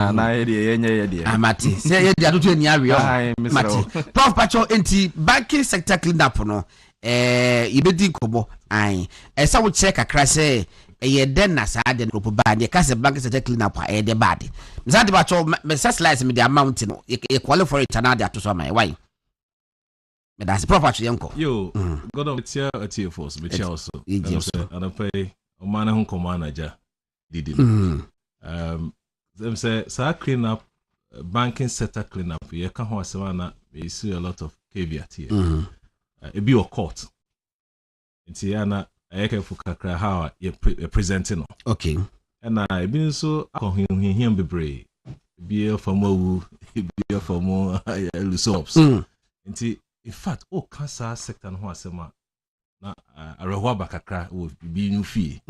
na ye amati say ye dia do ni awe mati prof pacho enti banking sector clean up no ibedi kobo ai esa wo check akra say ye den na sa de no ba ne ka say banking sector clean up e de bad mzadi pacho me slice me the amount no e qualify for it na de ato my why me that's prof pacho yenko yo god of tia atia force me chia also and pay o man ho komanaja didi them say clean up banking sector clean up you can ho asema we see a lot of caveat here it be your court nti yana ayeke kakra how you presenting okay and I been so him bebre be from owu be from lusops nti in fact cancer sector ho asema na arewa bakakra wo bi nu fie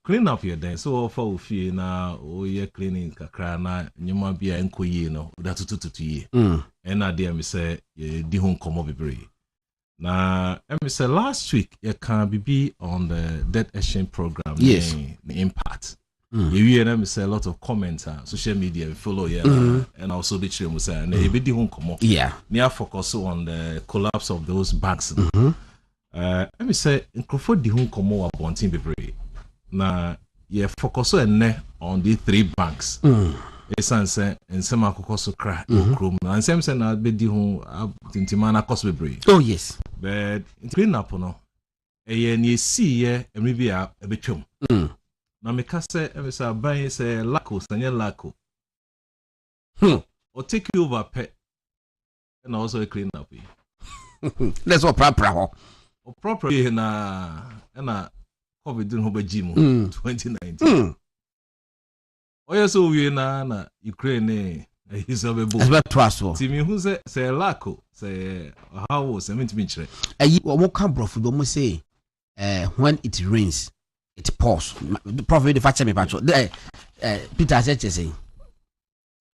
clean up here then so for fie na ye cleaning kakra na nyuma bia enkoyie no that tututu ye and na there me say di ho nkomo bebre na me say last week you can be on the debt exchange program yes the impact you me say a lot of comments on social media follow and also the children say and e be di ho nkomo near focus on the collapse of those banks me say nkrofo di ho nkomo wa bontin bebre na ye focus on the 3 banks esanse nsema akoko kra okrom na nsem se na be di ho tintima na cost bebre oh yes but clean up no eye na esi ye emi bi a ebetwam na me ka se e say ban se lako sanye lako o take you over pet and also clean up let's what proper ho o proper na COVID didn't have a gym 2019. Oh yes, so we na Ukraine is a book. As well trustful. Timmy who say lako say how was I meant to be chere. What can bro for say when it rains it pours. Prophet the fact me patcho. Peter said say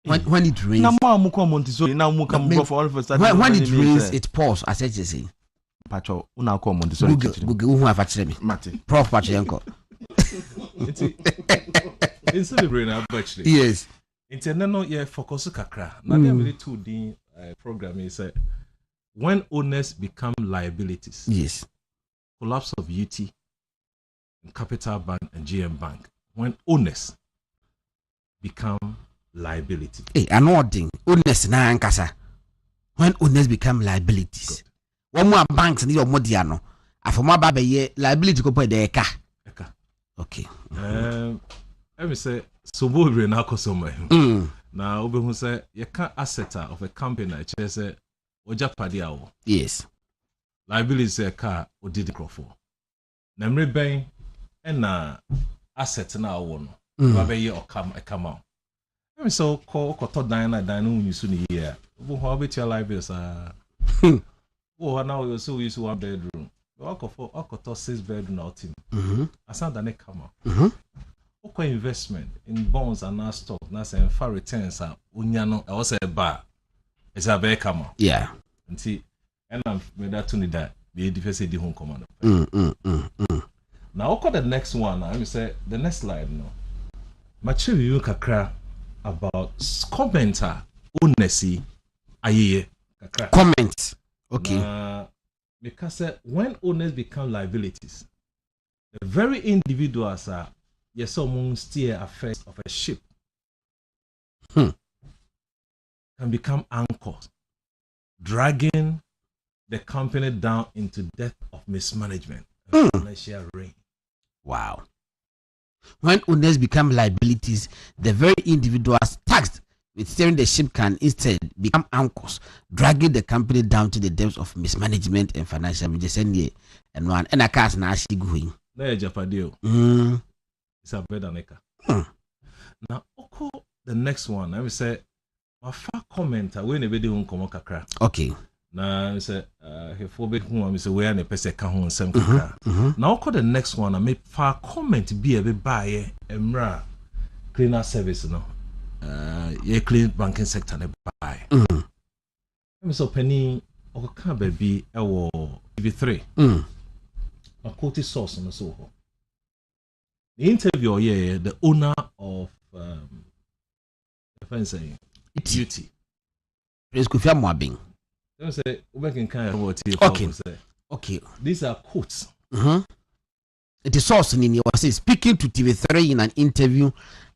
when it rains. Na mo come Montessori na mo come bro for all for start. When it rains it pours. I said say. Pacho una come Montessori. Google who have me. Mate. Prof patcho yanko. It's the brain actually. Yes. Internal focus kakra. Na dem really two the program is when owners become liabilities. Yes. Collapse of UT, Capital Bank and GM Bank. When owners become liability. Hey, another owners na ankasa. When owners become liabilities. One more banks need your modiano. Afoma baba ye liability ko pay de eka. Okay. Let me say so bo we na akosoma. Na obe hu say you can asset of a company che say ojapade awo. Yes. Liability say car odidi crofo. Na mre ben na asset na awo no. Baba ye come out. Let me so call to dan no use ni here. Obo ho obeti liability oh now you so use 1 bedroom. Okoto 6 bedroom out team. Asanda ne come out. Oko investment in bonds and now stock na say far returns are unya no e was a bar. It's a bear come out. Yeah. Nti and I'm made that to that the defense di home command. Now oko the next one I say the next slide no. Machi you kakra about commenter onesi ayeye kakra. Comment. Okay. Because when owners become liabilities, the very individuals are someone steer affairs of a ship can become anchors, dragging the company down into depth of mismanagement and financial ruin. Wow. When owners become liabilities, the very individuals taxed with steering the ship can instead become anchors, dragging the company down to the depths of mismanagement and financial mismanagement. And one and a cast na actually going. Na Japadio. It's a better neka. Now, oko the next one. I will say, my far commenter when a video unkomo kakra. Okay. Na say, he phobic who I say where ne pese kahun sem kakra. Now, oko the next one. I make far comment be a bit buy emra cleaner service no. Ye clean banking sector ne buy. I'm so penny or can be a TV3. A quality source on the Soho. The interview, the owner of saying duty. Praise Kofi Amoabeng. Don't say we can kind of what Okay. These are quotes. It is source in was speaking to TV3 in an interview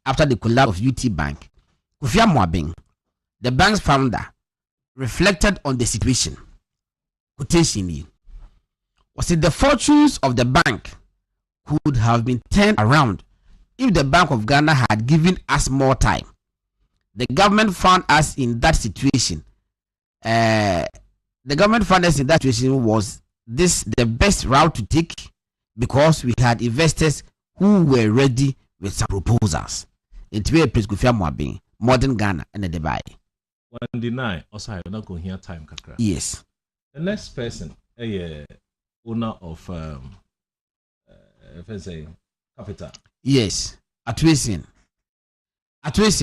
after the collapse of UT Bank. Kofi Amoabeng, the bank's founder, reflected on the situation. Quotation was it the fortunes of the bank could have been turned around if the Bank of Ghana had given us more time. The government found us in that situation. Was this the best route to take because we had investors who were ready with some proposals. It's very prescription modern Ghana and the Dubai. One deny also I not going here time kakra. Yes. The next person, owner of capital. Yes, Atwisian,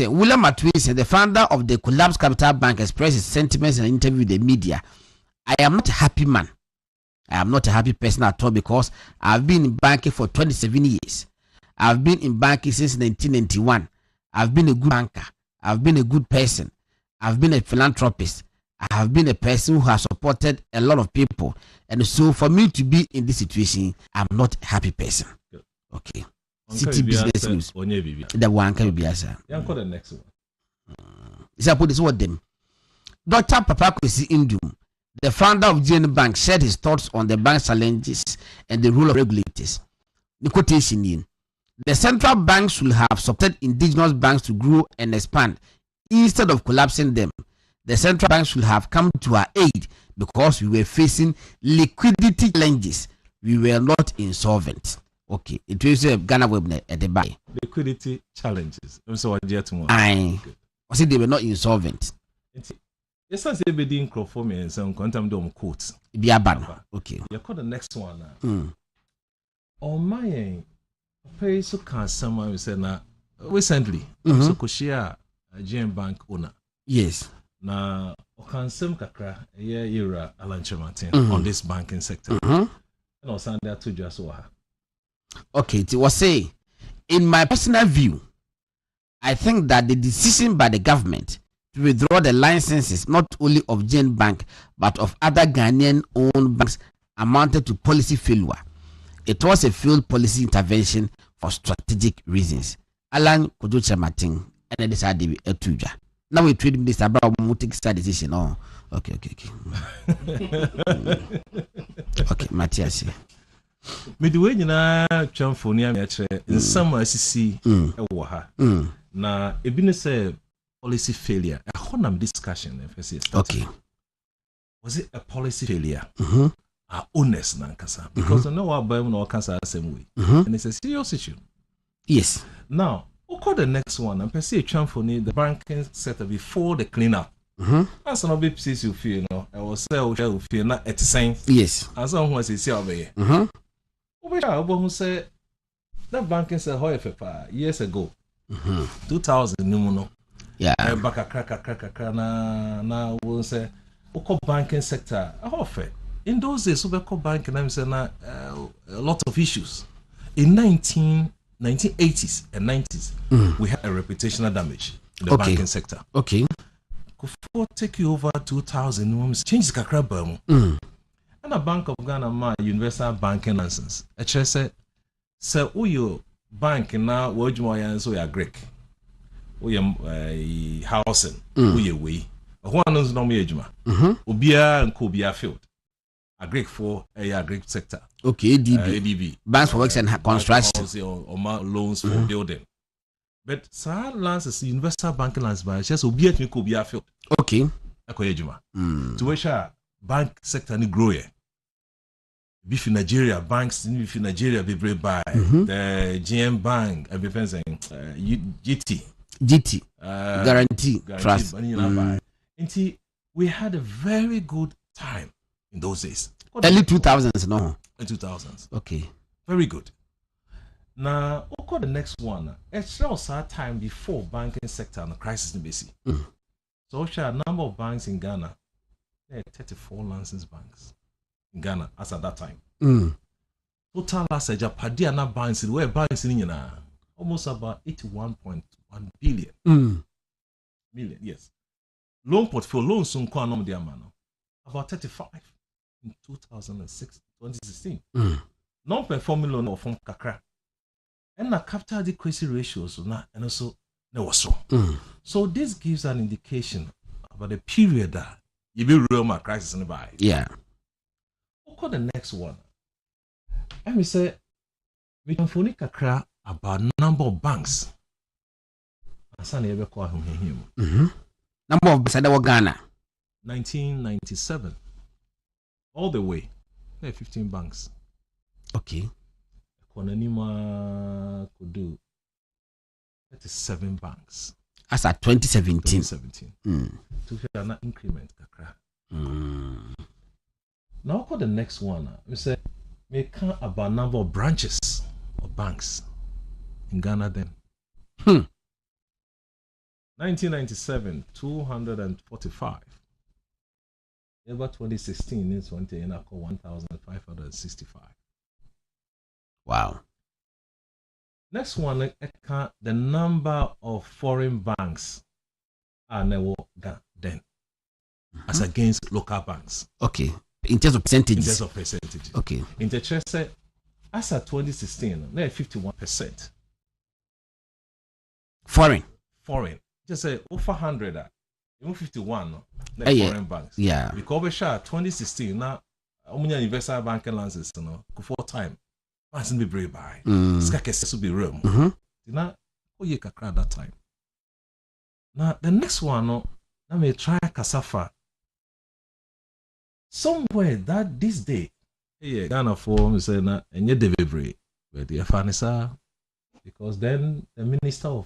William Atwisian, the founder of the collapsed Capital Bank, expressed his sentiments in an interview with the media. I am not a happy man. I am not a happy person at all because I've been in banking for 27 years. I've been in banking since 1991. I've been a good banker. I've been a good person. I've been a philanthropist. I have been a person who has supported a lot of people. And so for me to be in this situation, I'm not a happy person. Good. Okay. City Business News. The one can be answered. Yeah, the next one. Is I put this word them. Dr. Kwasi Nduom, the founder of GN Bank, shared his thoughts on the bank's challenges and the role of regulators. The quotation in the central bank should have supported indigenous banks to grow and expand instead of collapsing them. The central bank should have come to our aid because we were facing liquidity challenges. We were not insolvent. Okay, it was a Ghana webnet at the buy. Liquidity challenges. So what do tomorrow? I was it they were not insolvent. Yes, I say being for me and some quantum dome quotes. Be a ban. Okay. You call the next one now. On my pay so can someone say now recently so Koshia a GM Bank owner. Yes. Na okansem kakra era Alan Martin on this banking sector. And also there to just okay, it was say, in my personal view, I think that the decision by the government to withdraw the licenses not only of Jane Bank but of other Ghanaian-owned banks amounted to policy failure. It was a failed policy intervention for strategic reasons. Alan Martin and then decided to tuja. Now we treat this about take a decision. Oh, okay. Okay, Matthias. Midway na chamfonia me chere in some asisi ewo ha na ebine say policy failure a honam discussion first. Okay, was it a policy failure? Honest na nkasa because no wa buy no kasa same way and it's a serious issue. Yes. Now okay, the next one and per se chamfoni the banking sector before the cleanup. As no be pieces you feel no I was say you feel na at saying yes as on who say obey who say that banking said years ago 2000 no yeah back a crack na who say banking sector in those days super banking I'm saying a lot of issues in 1980s and 90s we had a reputational damage in the banking sector. Okay. Before take you over 2000 change the kakra and a Bank of Ghana ma universal banking license. A chair said, "Sir, your bank now, what you want so you're Greek, we housing, we way. One knows no me ejuma. Ubia and Kubia field. A Greek for a Greek sector. Okay, ADB. Banks for works and construction or loans for building. But sir, license universal banking license by just Ubia to Kubia field. Okay. Ejuma. To which bank sector ni grow. Beef in Nigeria, banks in Nigeria be very by the GM Bank, everything saying GT, guarantee trust. We had a very good time in those days. Early 2000s, no? 2000s. Okay. Very good. Now, okay, the next one. It's also time before banking sector and the crisis in BC. So, a number of banks in Ghana, there are 34 licensed banks in Ghana as at that time. Total assets, Padiana banks, where banks in almost about 81.1 billion. million, yes. Loan portfolio, loans soon quantum the amount. About 35 in 2016. Non-performing loan or from Kakra. And the capital adequacy ratios and also there was so. So this gives an indication about the period that you be real my crisis in the buy. Yeah. We'll call the next one. And we say we can phone Kakra about number of banks. Number of banks that were Ghana. 1997. All the way. There are 15 banks. Okay. Konanima could do 37 banks. As at 2017. 2017. To feel an increment, Kakra. Now, call the next one. We say, we count about number of branches of banks in Ghana then. 1997, 245. About 2016, in 1,565. Wow. Next one, the number of foreign banks are now then, as against local banks. Okay. In terms of percentages. In terms of percentages. Okay. In the church, as at 2016, there 51%. Foreign. Just say over 100, even 51. Foreign banks. Yeah. Because we share 2016 now, universal banking licenses, for time. Once be brave by. Skakes to be real. Now, you can cry that time. Now, the next one, let me try Kasafa. Somewhere that this day, Ghana for me say na enye delivery, but the Fanisa, because then the Minister of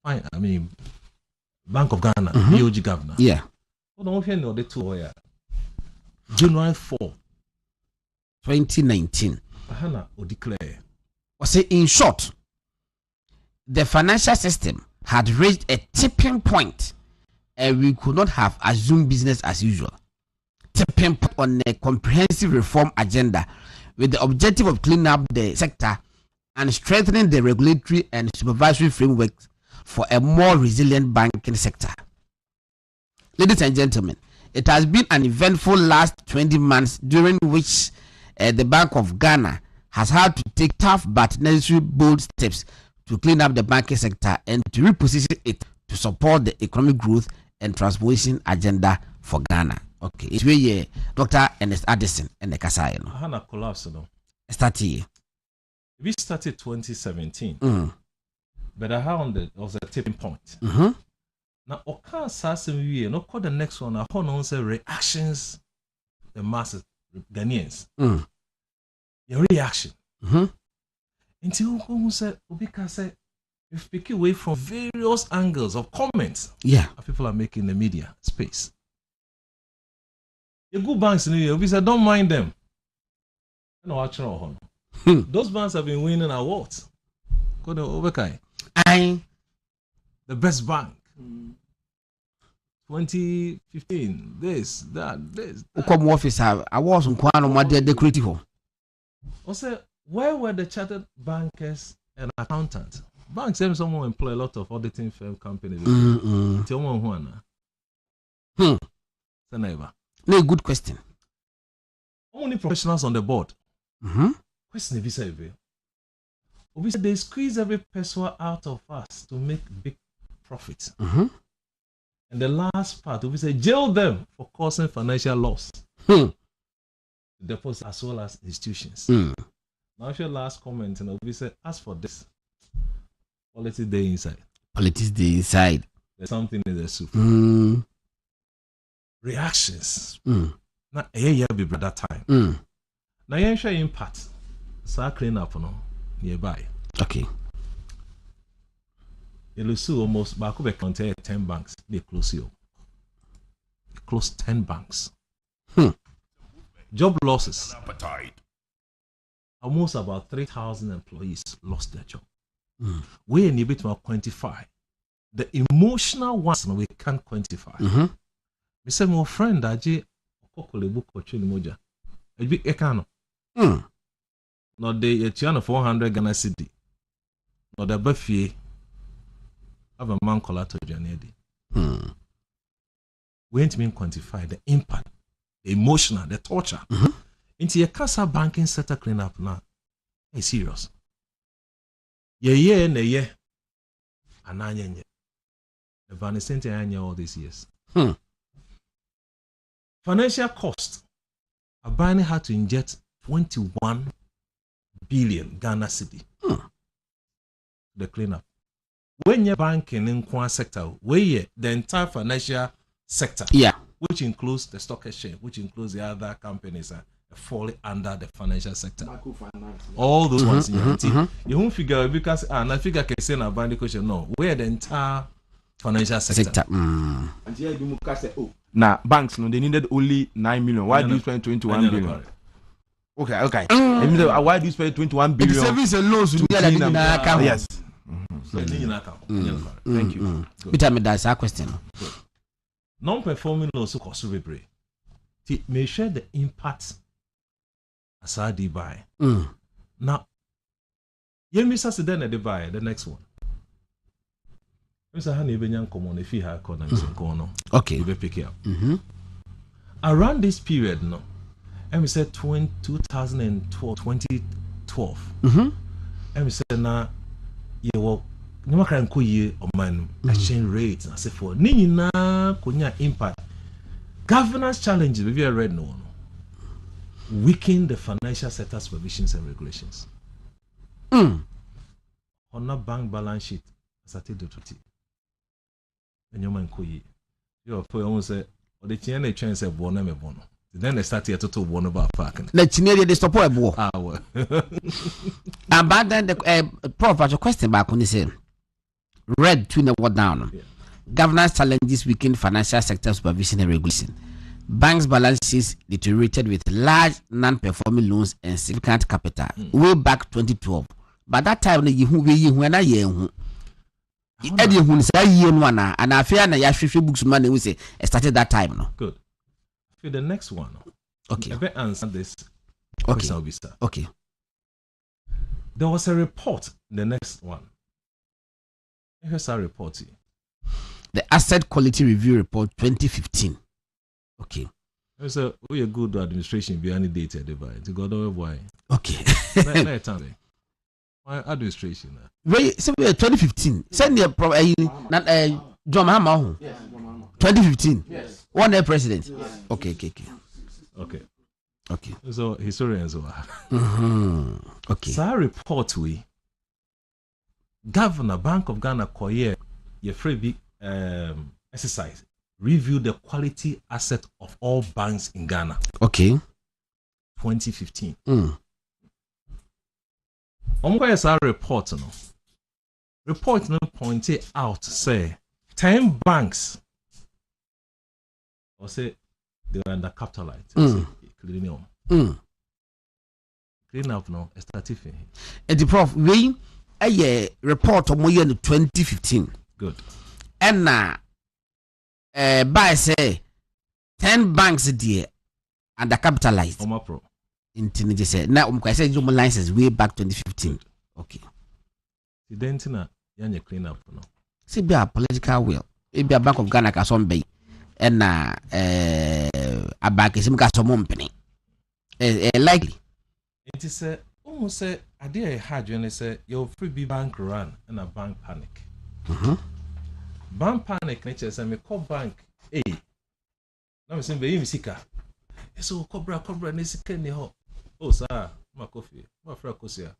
Bank of Ghana, BOG Governor. Yeah. Don't know the two January 4, 2019. Hana or declare. Was say in short, the financial system had reached a tipping point, and we could not have assumed business as usual. Tipping point on a comprehensive reform agenda with the objective of cleaning up the sector and strengthening the regulatory and supervisory frameworks for a more resilient banking sector. Ladies and gentlemen, it has been an eventful last 20 months during which the Bank of Ghana has had to take tough but necessary bold steps to clean up the banking sector and to reposition it to support the economic growth and transformation agenda for Ghana. Okay, it's where Dr. Ernest Addison and the Kasai. Hana collapse. We started 2017, but I found was a tipping point. Now, Okan Sassem we no call the next one. I want say reactions, the masses, Ghanaians. Your reaction. Until who said Obika said we speak away from various angles of comments. Yeah, people are making in the media space. The good banks in the year, we said don't mind them. Those banks have been winning awards. Go to Obekai. The best bank. 2015, this, that. Come office I was on Kwano Madia decorative. Also, where were the chartered bankers and accountants? Banks have someone employ a lot of auditing firm companies. Tell me one. No, good question. Only professionals on the board. Question if you say, obviously they squeeze every person out of us to make big profits. And the last part, we say jail them for causing financial loss. Deposits as well as institutions. Now, if your last comment, and we say, as for this, politics day inside. Politics day inside. There's something in the soup. Reactions. Now, a be by that time. Now, you share impact. So I clean up nearby. Okay. You lose almost back over 10 banks. They close you. They close 10 banks. Job losses. Almost about 3,000 employees lost their job. We are able to quantify the emotional ones we can't quantify. We say, my friend, Aji, book or moja. A big ekano. Not the 400 Ghana cedi. Not the buffet of a man called Janedi. We ain't mean quantify the impact, the emotional, the torture. Into your casa banking sector clean up now. It's serious. Yeah. Ananya. The Vanicente anya all these years. Financial cost. Abani had to inject 21 billion Ghana cedi. The cleanup. When you're banking in one sector, where the entire financial sector, which includes the stock exchange, which includes the other companies, fall under the financial sector. All those ones in your team. You won't figure because I figure can say na band question. No, where the entire financial sector. And here you say, oh, now banks no, they needed only 9 million. Why do you spend 21 billion? Okay. Why do you spend 21 billion? Service and loans to yes. Thank you. Peter, me that's a question. Non-performing loans so cost very. May share the impact as I did buy. Now, you miss us then at the buy the next one. Mr. Honey Benyan come on if you have okay, you will pick it up. Around this period, no, and we said 2012. And we said now you will no can call you or man exchange rates and so forth. Nina kunya impact. Governance challenges we have read no weaken the financial sector's provisions and regulations. On a bank balance sheet, as I tell you, and your man could you for almost say, or the China chance of one and one. Then they start here to talk one about parking. Let's near the stop a war. Well. And back then, the prof, a question back on the same. Red to the word down. Governance challenges weaken financial sector supervision and regulation. Banks' balances deteriorated with large non-performing loans and significant capital way back 2012. By that time, you when I hear Eddie who say one and I fear na yashwe books money we say started that time no. Good. For the next one. Okay. I better answer this. Okay. Okay. There was a report. The next one. Here's our report. The Asset Quality Review Report 2015. Okay. So we a good administration behind the data divide. To go to why. Okay. Let tell me. My administration. Very so 2015. Send the John Mahama. Yes, 2015. Yes. One day president. Yes. Okay. So historians were. Okay. So our report we Governor Bank of Ghana Koye ye free big exercise review the quality asset of all banks in Ghana. Okay. 2015. Our report no. Report no pointed out say 10 banks or say they were undercapitalized. Clean up no estatif. And the prof we a report on in 2015. Good. And by say 10 banks dear undercapitalized. Pro. Intinity said now I said your license way back 2015. Good. Okay. The dentina yanya clean up no. See be a political will. It be a Bank of Ghana ka some bay. And a bank is some company. Likely. It is almost say I did a hard when they say your free be bank run and a bank panic. Bank panic nature say me call bank A. Now me say be him sika. So cobra ne sika ni ho. Oh sir, my coffee. My friend kosia.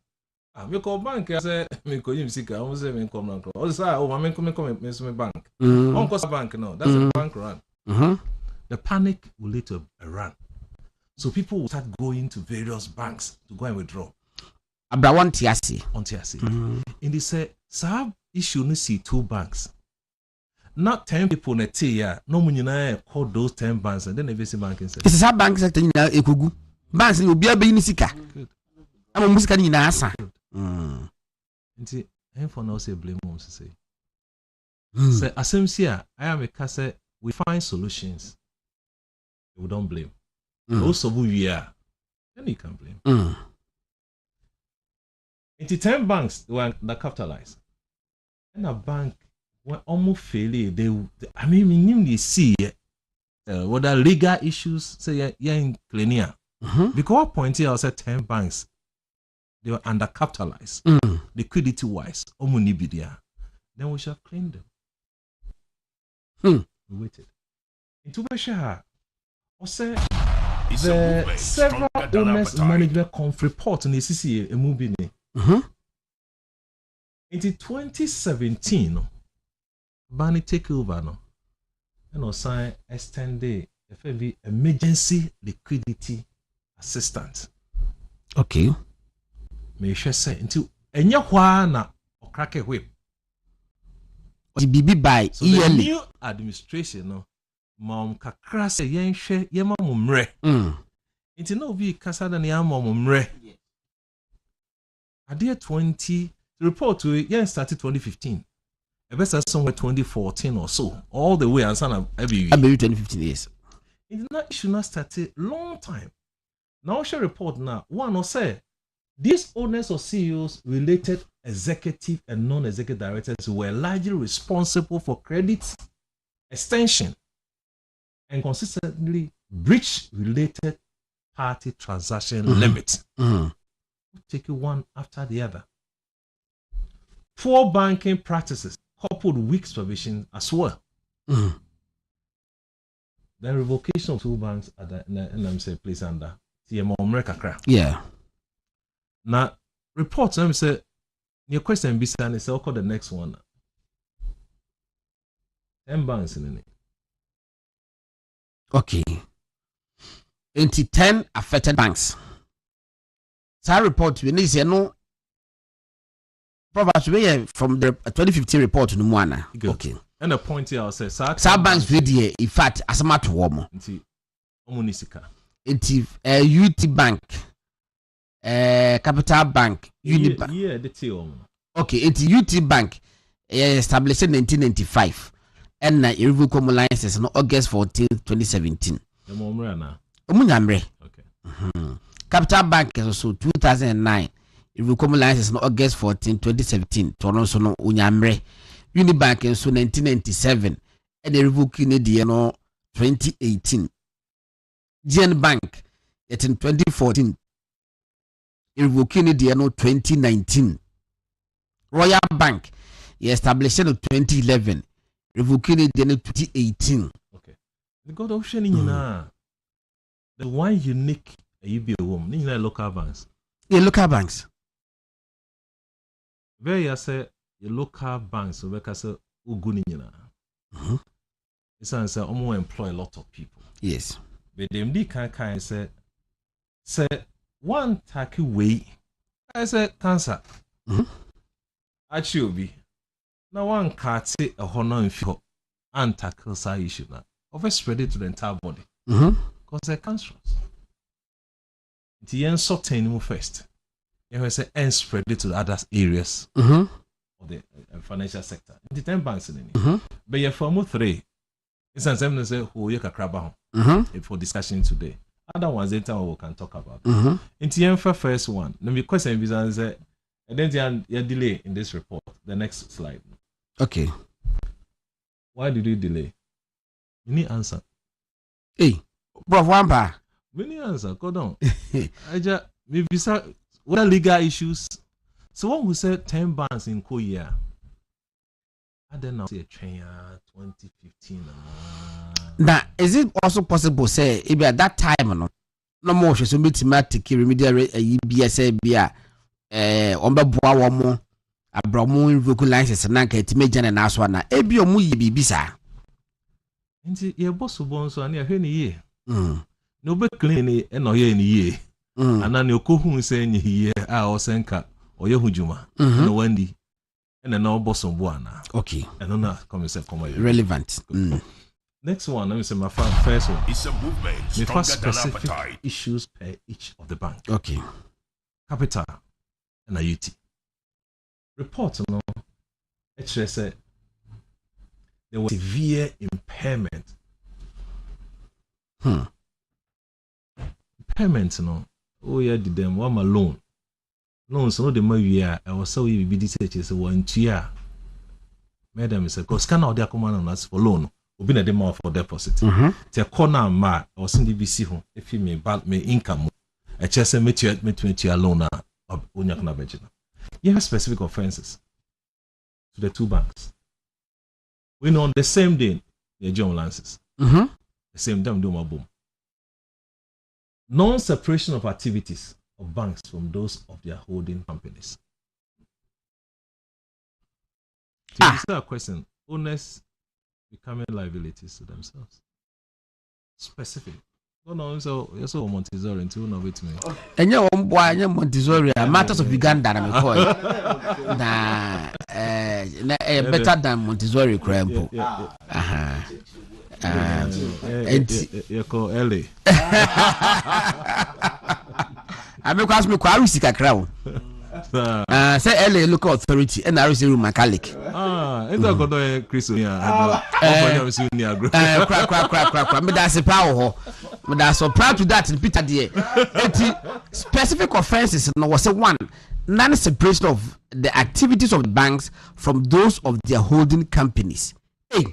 Me call bank say me call him sika. I say me come run. Oh sir, oh me come me so bank. On cost bank no. That's a bank run. The panic will lead to a run. So people will start going to various banks to go and withdraw. Abrawan Tiasi. On Tiasi. And they say, sir, issue no see 2 banks. Not 10 people in a tier. No one call those 10 banks and then they see bank and say. It's a bank sector in Ekugu. Banks will be a benisika. Good. I'm a music in Asa. And see, I for now say blame moms to say. Say, Asemsia, I am a case, we find solutions. We don't blame. Also, we are. Then you can blame. Into 10 banks were capitalized. And a bank when almost fail, I mean, they see whether legal issues say in cleaner. Because pointing out said 10 banks, they were undercapitalized, liquidity wise, then we shall clean them. We waited. Into Bashar, or say the several owners management conf report in the CCA a movie. Into 2017, Barney take over no, and sign extended FMV emergency liquidity assistant. Okay. May she say until enya hwa na okrake whip. The BB by So the new administration no mom kakra say yen hwe yema mumre. Until no be kasa na ya mumre. Ade 20 the report to yen started 2015. I bet somewhere 2014 or so. All the way and son every 2015 years. It should not start a long time. Now shall report now. One will say these owners or CEOs, related executive and non-executive directors were largely responsible for credit extension and consistently breach related party transaction limits. Take it one after the other. Poor banking practices coupled with weak supervision as well. Mm. Then revocation of 2 banks at the NMC place under TMO America. Yeah. Now, reports, let me say, your question be saying, is the next one. 10 banks in it. Okay. 10 affected banks. So report we need to know probably from the 2015 report to Numwana. Okay. And the point here says some banks really in fact as a matter warm. UT Bank, Capital Bank, Unibank. Yeah, the team. Okay, it's UT Bank established in 1995 and irrevocable licenses on August 14, 2017. The Momrana. Okay. Capital Bank is also 2009. Irrevocable licenses on August 14, 2017. Toronto no Unyamre. Unibank is so 1997 and the revoking the 2018. GN Bank it's in 2014. Revoking the 2019. Royal Bank established in 2011. Revoking the 2018. Okay. The God option in the one unique UBO in local banks. Yeah, local banks. Very I say the local banks so because uguni nyina. It's answer almost employ a lot of people. Yes. But them di can say one tacky way I say cancer. Actually now one can't say a honor in feel and tackle side issue now. Over spread it to the entire body. Because they're cancerous. The end certain first. You say and spread it to the other areas. Of the financial sector. The 10 banks in it. But your form 3 it's an example say who you can grab for discussion today. Other ones later we can talk about. In the end first one, let me question is and then you delay in this report. The next slide. Okay. Why did you delay? You need answer. Hey, bro, Wamba. We need answer. Go down. I just maybe what are legal issues? So one who said 10 bands in Korea. I don't know. 2015. Now, is it also possible say if at that time no more so mathematic remedial BSA bia omba wa mo abramu revoke license na ka etimeja na aso na ebi omu ye bibisa. Nti ye boss bon so na hwe ne ye. No be clean e no ye ne ye. Ana ne okohu se nye ye a o senka oye hujuma na wandi and no boss on buana. Okay. And no come say come relevant. Next one, let me say my first one. It's a movement stronger specific than appetite. Issues per each of the bank. Okay. Capital and a UT. Report no actually said there was severe impairment. Impairment no. Oh yeah, did them one loan. Loans no the money I was so you be this is 1 year. Madam is because can out there command us for loan, will be a demo for deposit. The corner ma or send DBC home if you may bank me income. A chess and meet you alone of Unyakna Vagina. You have specific offenses to the two banks. We know on the same day, the John Lances. The same time, do my boom. Non-separation of activities of banks from those of their holding companies. So this is a question. Owners becoming liabilities to themselves. Specific. No, no, so you're so Montessori into no with me. And you're one boy, you're Montessori, matters of Uganda, I'm better than Montessori Crampo. You call Ellie. I make us me kwasi kakra. Say LA local authority and I receive my colleague. It's a good Chris. Crack. Me that's a power. Me that's so proud to that in Peter dear. Specific offenses no was a one non-separation of the activities of the banks from those of their holding companies. Hey,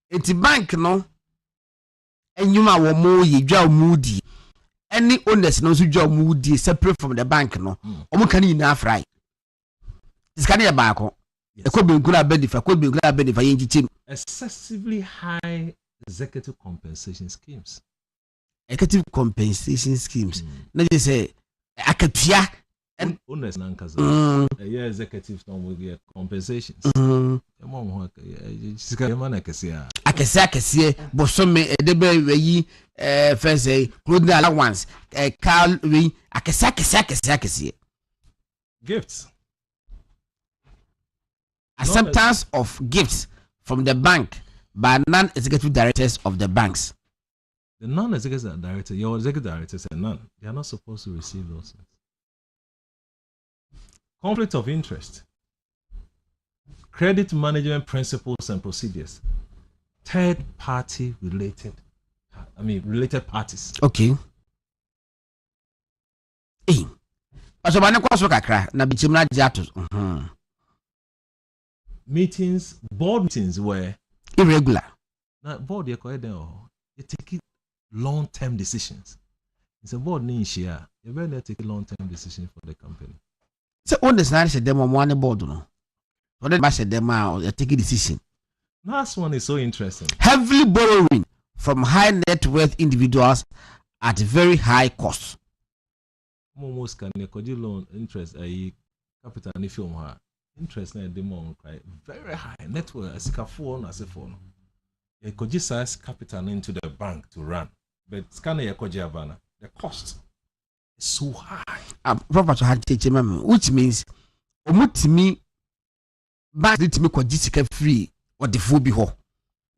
it's a bank no. And you are more ye draw moody. Any owners no so job moody separate from the bank no. Omo can enough right. This can be a back. It could be good benefit, could be good benefit. Excessively high executive compensation schemes. Executive compensation schemes. Let me say, akatia and owners nankaza. Yeah, executives don't will get compensations. Akese bosome edebe weyi first say clothing allowance car we akese gifts. Acceptance of gifts from the bank by non-executive directors of the banks. The non-executive director, your executive directors and none, they are not supposed to receive those things. Conflict of interest, credit management principles and procedures, third-party related parties. Okay. Hey, so bana kwa so kakra na bichimna jato. Meetings, board meetings were irregular. Now, board you take long-term decisions. It's a board need share. You better take a long-term decision for the company. So on the side said them on one board no. What they said them out take a decision. Last one is so interesting. Heavily borrowing from high net worth individuals at very high cost. Almost can you loan interest capital and if you interest na demand very high network as a phone as a phone. You could just size capital into the bank to run, but scan the cost is so high. Proper to teach which means omutimi bank need to make a free or the full be ho.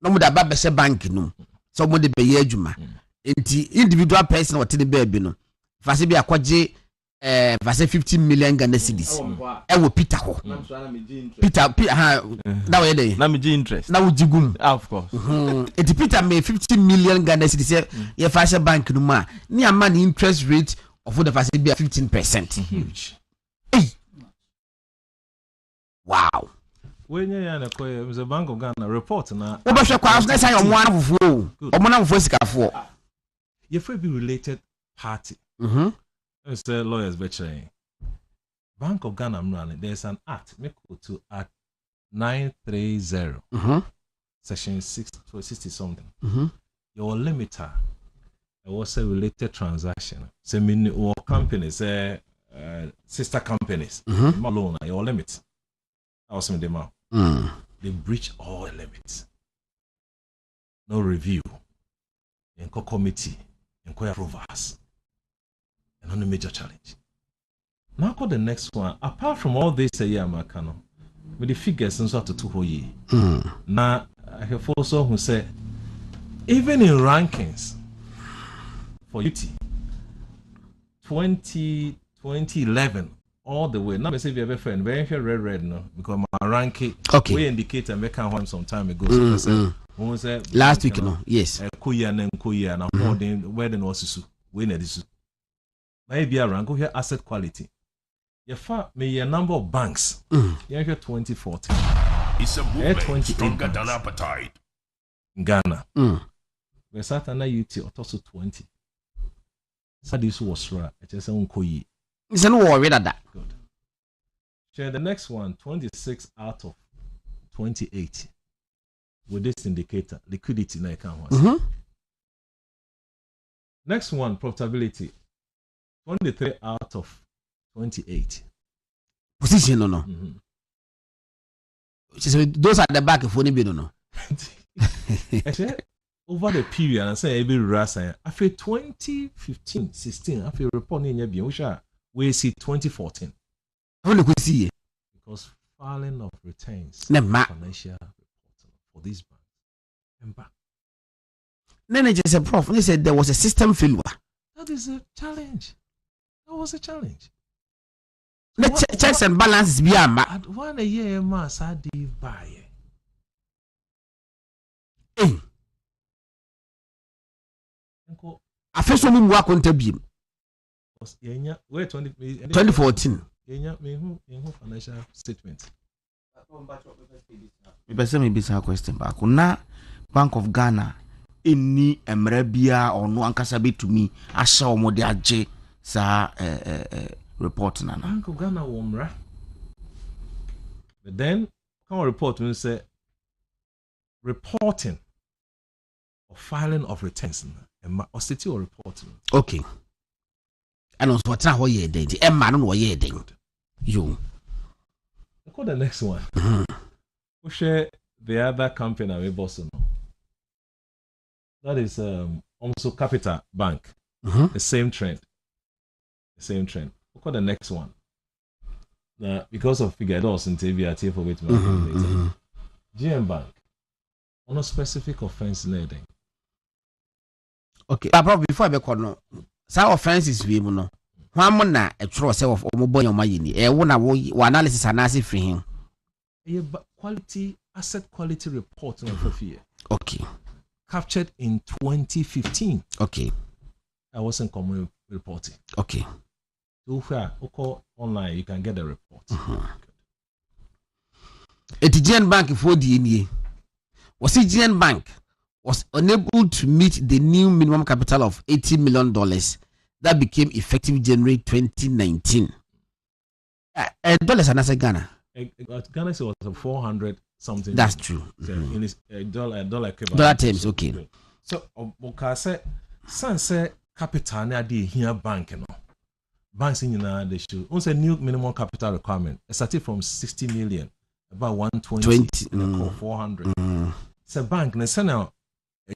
No more that bank no. Someone the be juma. Individual person or the baby no. Fasi be akwaje vase 15 million Ghana cedis. E wo Peter ho. Peter now we dey. Na me interest. Na wo jigum. Of course. It Peter me 15 million Ghana cedis ye fase bank no ma. Ni ama the interest rate of the fase be 15%. Huge. Hey. Wow. When you are the Bank of Ghana report na. Obashe kwa na say omo afufuo. Omo na afufuo sikafo. You free be related party. It's the lawyers betray. Bank of Ghana running. There's an act. Make go to Act 930, Section 60 something. Your limiter. It was a related transaction. So mean or companies, sister companies. Loan your limit. I was in the mouth. They breach all limits. No review. Inco committee. Inco approvals. And on the major challenge. Now call the next one. Apart from all this a year, Makano, with the figures and sort of 2 whole year. Now I have also who said even in rankings for UT 2011 all the way. Now I say we have a friend, very red no, because my ranking we indicate and make one some time ago. So last week no, yes. Kuya na where the was we need this. Maybe around go here asset quality. You me a number of banks. You have 2014. is a movement stronger than appetite. Ghana. We sat under UT or also 20. So this was right. I just say it's no worry that. Good. Share the next one, 26 out of 28. With this indicator, liquidity na account. Next one, profitability. 23 out of 28. Position no. Those at the back if only be no. Over the period, and say every RAZ after 2015, 16, after report in your we see 2014. Only could see because filing of returns financial reporting for this bank and back. Then it just a prof. They said there was a system failure. That is a challenge. That was a challenge. The checks and balances be a ma. 1 year mass I did buy. I first one work on Tabim. 2014. Financial statement. Maybe some question back. Na Bank of Ghana any emrebia or no ankasabe to me asha omode age sa report na. Bank of Ghana womra. But then come report when say reporting or filing of returns or city or reporting. Okay. And also what's not what you did. Emma no what you did. You. Look at the next one. We share the other company we boss on. That is also Capital Bank. The same trend. Look at the next one. Now, because of figure those in TVRT for wait later. GM Bank on a specific offense leading. Okay. But before I be called no, some offenses we no. One na a true self of mobile your money. One analysis analysis for him. Quality asset quality report for fear. Okay. Captured in 2015. Okay. I wasn't common reporting. Okay. So if you call online, you can get the report. GN Bank for the was it GN Bank was unable to meet the new minimum capital of $80 million that became effective January 2019. Dollars and as Ghana. Ghana was 400 something. That's true. So in this dollar terms, okay. So okay, say capital na dey here bank no. Banks in they should also new minimum capital requirement. It started from 60 million, about 120, 400. It's a bank. Na say now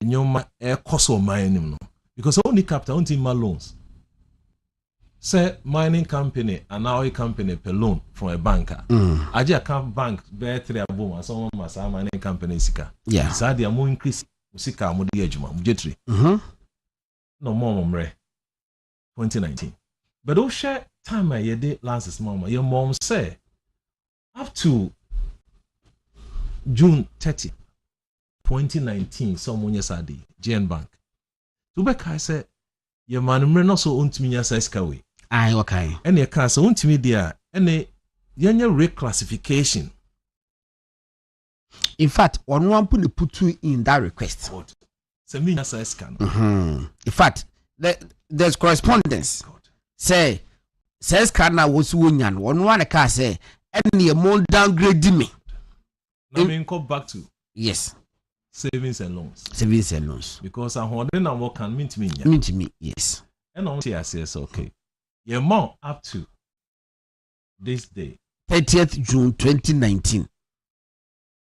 nyoma cost of mining no, because only capital only loans. Say mining company and oil company per loan from a banker. I just can't bank bear 3 above and someone must have mining company sika. Yeah. So they are more increase sika mo dey ejuma mujetri. No more 2019. But those share time I did last mama. Your mom say up to June 30, 2019, someone yes I did GN Bank. So back I said your man not so on to me as I Aye, okay. And your car so on to me there and a young reclassification. In fact, one put you in that request. What? So me as I scan. In fact, there's correspondence. Say, says Kana was Wunyan, one car say, and your more downgrade me. Now me go back to yes. Savings and loans. Savings and loans. Because I holding and what can mean to me. Mean to me, yes. And on TSS, okay. Your amount up to this day. 30th June 2019.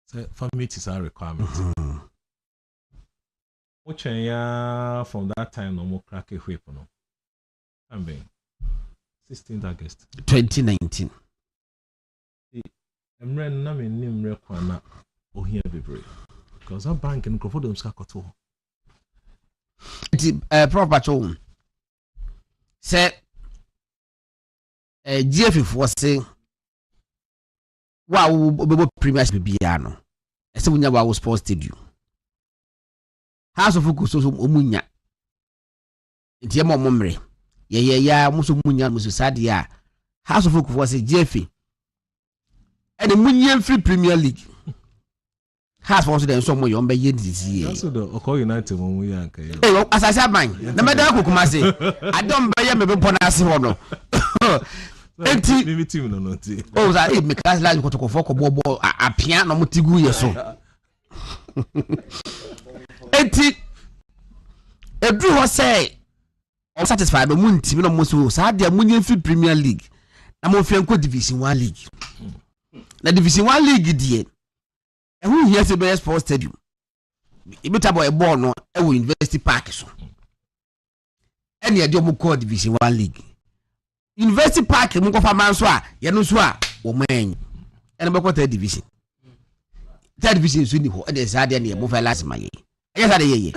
So for me it is a requirement. Which from that time no more crack a whip no. I'm being 16th August 2019. I'm running na me nim rekwana ohia bebre because that bank in Crawford ska koto. Proper say GF for say wow premier bibia no ese munya wa sports stadium house of focus so omunya ntie mo momre ya muso munya muso sadia house of focus for say GF and the munya free Premier League has for them so more be yen this year. That's the Oko United when we are. Hey, as I said, man, the matter of Kumasi, I don't buy me ponasi hono. Maybe team no tea. Oh, that it make us like to go for bobo a piano mutigu yeso. Enti, a drew was say, I'm satisfied. The moon team no musu. So they are winning free Premier League. I'm on Fianco Division 1 League. The Division 1 League, dear. And who hears the sports stadium? You better boy a ball no. I will University Park so. Any idea mo call Division 1 League? University Park mo go for manswa. Ya no so a wo man. And be quarter division. Third division so ni ho. E dey say dey na mo fa last my. Yes I dey ye.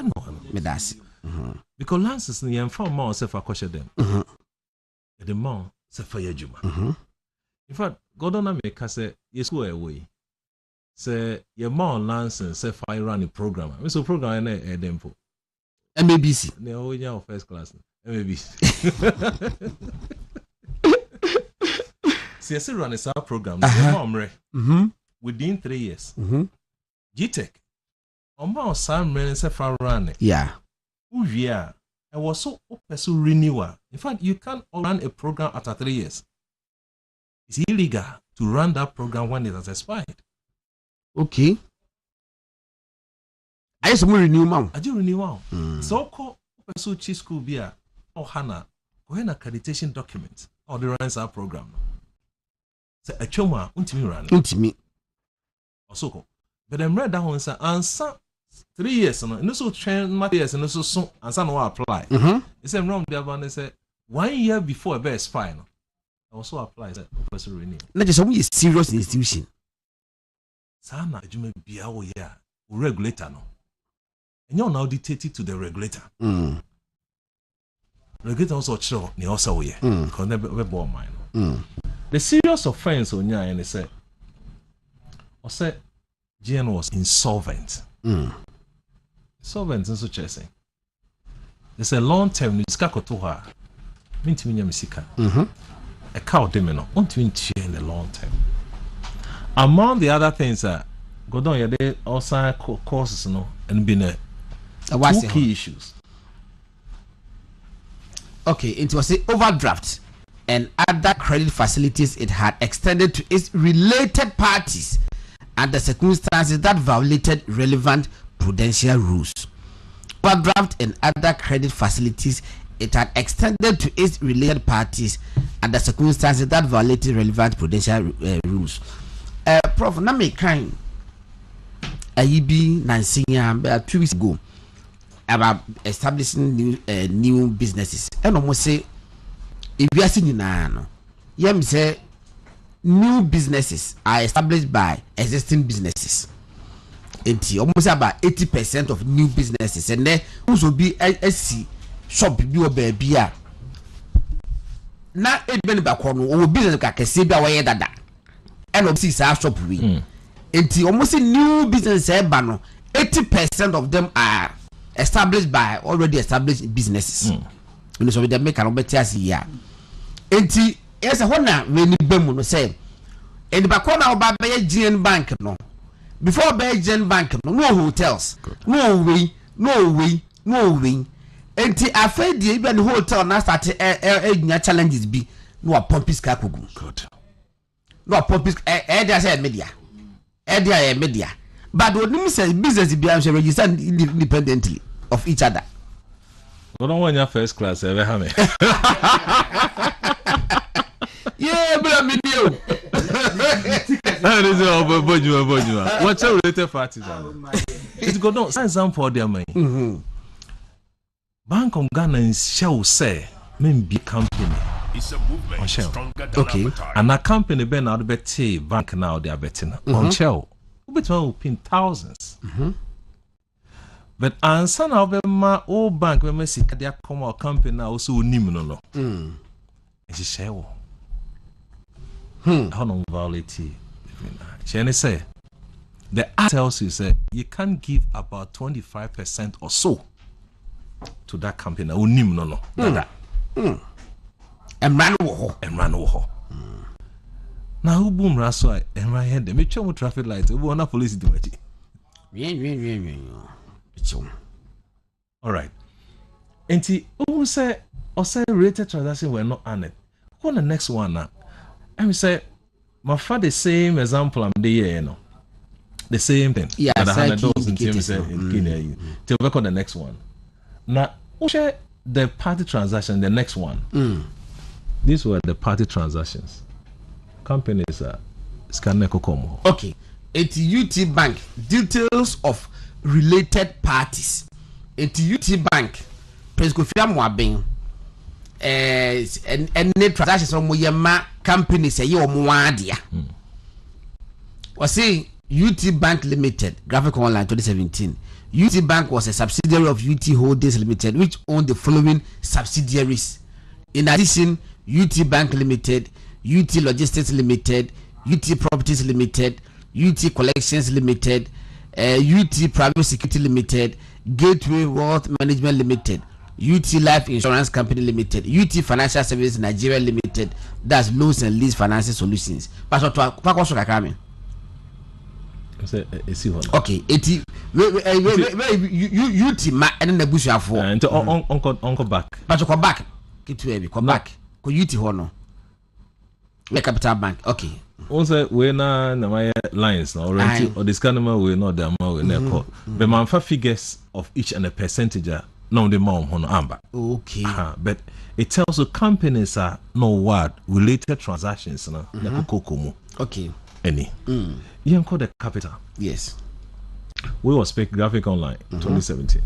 Me das. Because Lances ni inform more self akoshe them. The man self for yejuma. In fact, God on make say yes go away. Say your man Lances self I run a program. Me so program na e dem for. MABC. Ne o nya first class. MABC. See, I run a sub program. Within 3 years. GTech. On Sam Ren self run. Yeah. Yeah. I was so open to renewal. In fact, you can't run a program after 3 years. It's illegal to run that program when it has expired. Okay. I just renew now. I do renewal. So called open to school beer or Hana. Go ahead accreditation document or the runs our program. Say a choma untimi run. Untimi. Also, but I'm read down and say answer 3 years and also train my years and also soon and some will apply. It's a wrong there and they say 1 year before a best fine. I also apply that professor renew. That is only a serious institution. Sana you may be our year regulator no. And you're now dictated to the regulator. Regulator also show ni also here. Because they be born mine. The serious offense on you and they say GN was insolvent. Insolvent in such a saying. They say long term you ska to her. Minti minya misika. A cow demino. Want to in the long term. Among the other things that go down your day also courses no and been two key issues. Okay, it was the overdraft and other credit facilities it had extended to its related parties under circumstances that violated relevant prudential rules. Overdraft and other credit facilities it had extended to its related parties under circumstances that violated relevant prudential rules. Prof, na me kind IB Nansinya 2 weeks ago about establishing new businesses. And almost say if you are seeing no, you say new businesses are established by existing businesses. It's almost about 80% of new businesses, and then also be a shop be or baby. Now it been back on or business can see by way that and obviously our shop we. It's almost a new business. 80% of them are established by already established businesses. You know, so they make a better here. And yes, I want to really be say. And the back corner of GN Bank, no. Before GN Bank, no hotels, no way. And I felt the even hotel now started challenges be no pompis kakugu. Good. No pompis said media. Media. But what you say business be registered independently of each other. We don't want your first class ever have me. Yeah, but me deal. What's your related parties? It's got no example there, man. Bank of Ghana shall say, men be company. It's a movement stronger than okay. appetite. And a company ben out bet bank now they are betting on shell. Between pin thousands. But answer now be my old bank when me see they come our company now also nim no. She say how no violate. She say the act tells you say you can give about 25% or so to that company now nim no. And ran wo. Now who boom raso and right hand me check traffic lights we want police do it. All right. And who say related transaction were not honored? Who on the next one now? I say, my father, the same example I'm there, you know. The same thing. Yeah, $100 in Kenya. Till work on the next one. Now, who share the party transaction, the next one? These were the party transactions. Companies are Scanneco Como. Okay. It's UT Bank. Details of related parties. It's UT Bank. Prescofia Mwabing. And transactions on Moyama companies a year Mwadia. Was saying UT Bank Limited, Graphic Online 2017. UT Bank was a subsidiary of UT Holdings Limited, which owned the following subsidiaries. In addition, UT Bank Limited, UT Logistics Limited, UT Properties Limited, UT Collections Limited, UT Private Security Limited, Gateway Wealth Management Limited, UT Life Insurance Company Limited, UT Financial Services Nigeria Limited, that's Loans and Lease Financial Solutions. Pastor, okay, UT ma and the bush for and uncle back. But you come back. Come back. Ko UT Hono. The Capital Bank. Okay. Also, we're not my lines now, or this kind of we're not the amount in their court. But my figures of each and a percentage are no the mom on amber. Okay. But it tells you companies are no what related transactions now. Okay. Any. You call the capital. Yes. We will speak Graphic Online 2017.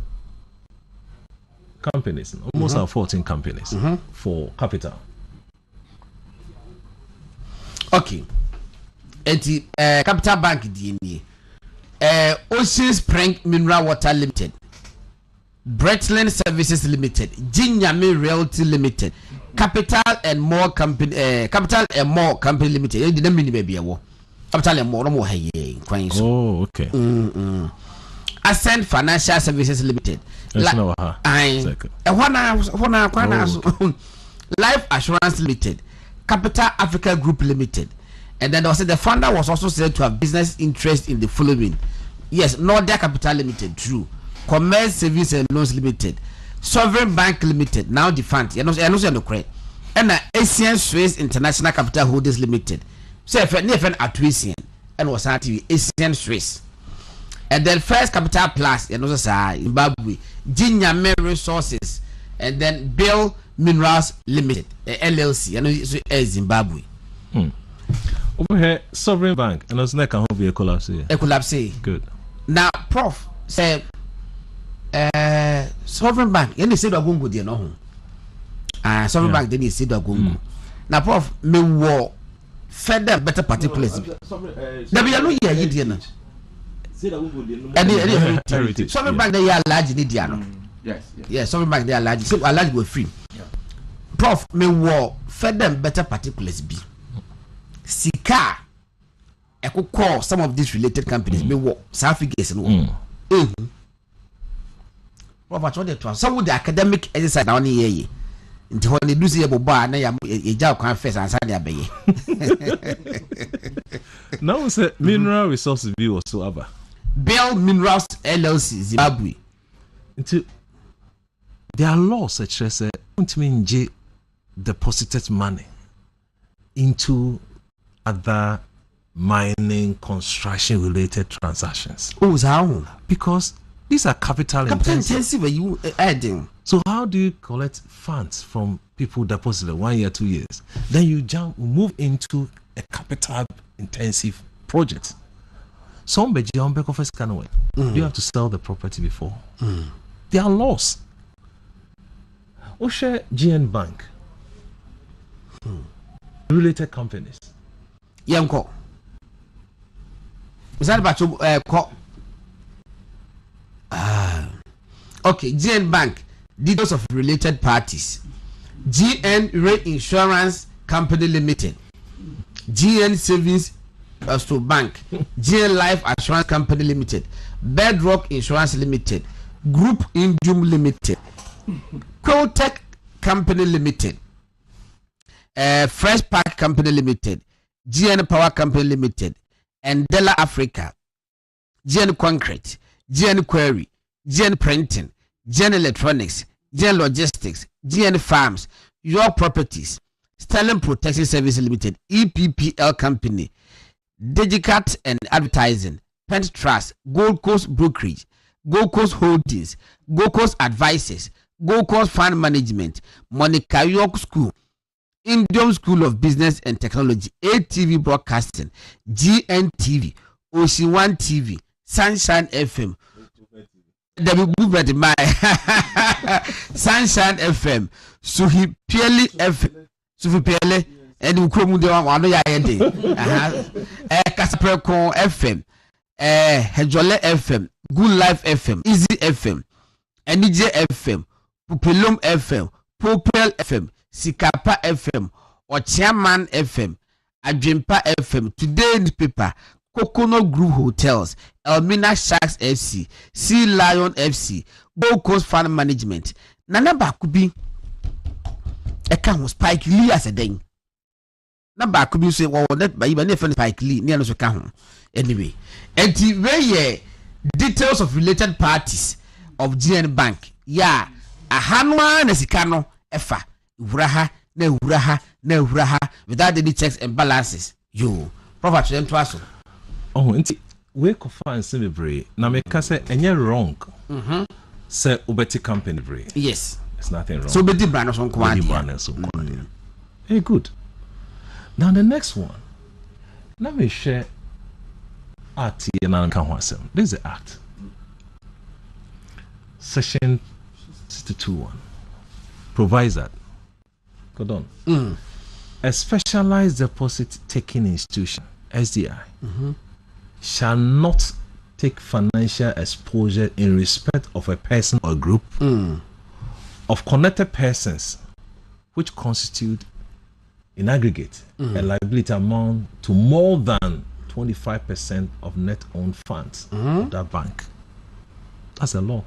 Companies, almost are 14 companies for capital. Okay. Capital Bank DNA. Ocean Spring Mineral Water Limited, Bretland Services Limited, Jinyame Realty Limited, Capital and More Company Limited. You didn't mean baby. Capital and More no more hey. Oh, okay. Ascent Financial Services Limited. Life Assurance Limited, Capital Africa Group Limited, and then also the founder was also said to have business interest in the following. Yes, Nordia Capital Limited, true. Commerce Savings and Loans Limited, Sovereign Bank Limited, now defunct. You know, and Asian Suez International Capital Holdings Limited. So if any at Asian and was at Asian Suez. And then First Capital Plus, you know, Zimbabwe, Jinyame Resources, and then Bill Minerals Limited, LLC, you know, Zimbabwe. Over here, Sovereign Bank, and I was like, I hope you collapse. Good. Now, Prof say, Sovereign Bank, you say the Gungu, you know. Sovereign Bank, then you say the Gungu. Now, Prof, me war further better particulars. There be no year, you know. Heritage. Sovereign Bank, they are large in India. Yes, Sovereign Bank, they are large. So, a large go free. Prof, me war further better particulars be. Sika, I could call some of these related companies. Me war South Africa no. Prof, I told you some of the academic exercise now ni ye. Until when they do see a boba, na ya job confess and sign their bay. Now say Mineral Resources View whatsoever. Bill Minerals LLC Zimbabwe. Until there are laws such as J deposited money into other mining construction related transactions. Oh, how? Because these are capital intensive. Are you adding? So how do you collect funds from people deposited 1 year, 2 years? Then you move into a capital intensive project. Some you have to sell the property before. There are laws. Osha GN Bank, related companies. Yanko. Is that about okay, GN Bank, details of related parties. GN Reinsurance Company Limited, GN Savings Bank, GN Life Assurance Company Limited, Bedrock Insurance Limited, Group Indium Limited, Quotech Company Limited, Fresh Park Company Limited, GN Power Company Limited, and Della Africa, GN Concrete, GN Quarry, GN Printing, GN Electronics, GN Logistics, GN Farms, Your Properties, Sterling Protection Service Limited, EPPL Company, Digicat and Advertising, Pent Trust, Gold Coast Brokerage, Gold Coast Holdings, Gold Coast Advisors, Gold Coast Fund Management, Monica York School, Indian School of Business and Technology, ATV Broadcasting, GNTV, Ocean One TV, Sunshine FM, Sunshine FM, Suhi Pieli FM, Sufi Pieli, and Ukromu de Wano Yayende, Casaprecon FM, Hejole FM, Good Life FM, Easy FM, NJ FM, Pupilum FM, Popel FM, Sikapa FM, or Chairman FM, Adjimpa FM, Today's Paper, Coconut Group Hotels, Elmina Sharks FC, Sea Lion FC, Gold Coast Fund Management. Nana Bakubi, a can Spike Lee as a ding. Naba could be say, well, that by even if Spike Lee near us account. Anyway, and the very details of related parties of GN Bank. Yeah, a Hanwa Nesikano, Efa, Uraha, ne without any checks and balances. You, Prophet them twice. Oh, we could find celebrate. Now, me can say, and you're wrong. Say, Ubeti company, yes, there's nothing wrong. So, be the brand of some quantity. Hey, good. Now, the next one. Let me share Act and Ankanwasem. This is the Act. Section 62.1 provides that. Go on. A specialized deposit taking institution, SDI, shall not take financial exposure in respect of a person or group of connected persons which constitute in aggregate a liability amount to more than 25% of net owned funds of that bank. That's a law.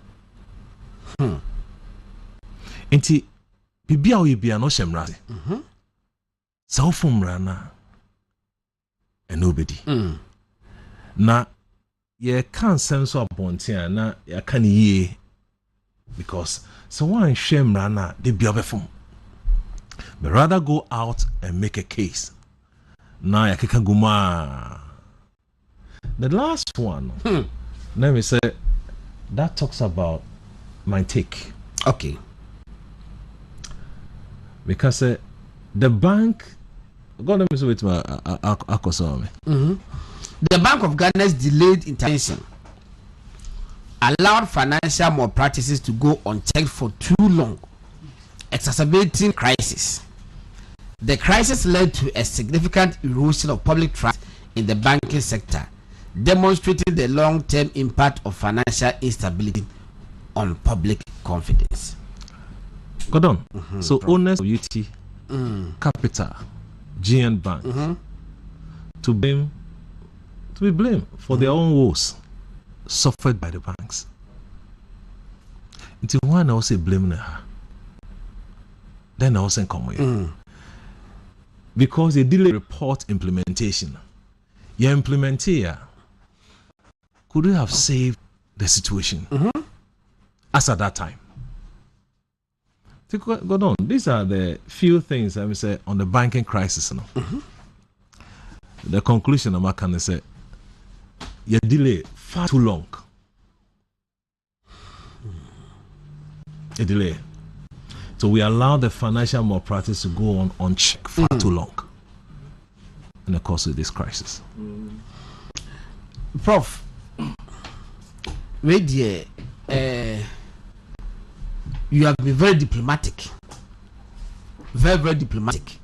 Inti bibia o yibia no shemrase. Sa ofumra na nobody. Na ye can sense of bontia na ya kan ye because so one shemra na de bia obefum. But rather go out and make a case. Na ya keka guma. The last one, let me say, that talks about my take. Okay. Because the bank, God, let me say with my akosome. The Bank of Ghana's delayed intervention allowed financial malpractices to go unchecked for too long, exacerbating crisis. The crisis led to a significant erosion of public trust in the banking sector, demonstrating the long-term impact of financial instability on public confidence. Go on. So owners of UT, Capital, GN Bank, to be blamed for their own woes suffered by the banks. Until one I also blaming her, then I also come here because they delay report implementation. Your implementer could have saved the situation as at that time. Go on. These are the few things I will say on the banking crisis. The conclusion I'm going to say, you delay far too long. A delay. So we allow the financial malpractice to go on unchecked far too long in the course of this crisis. Prof, you have been very diplomatic. Very, very diplomatic.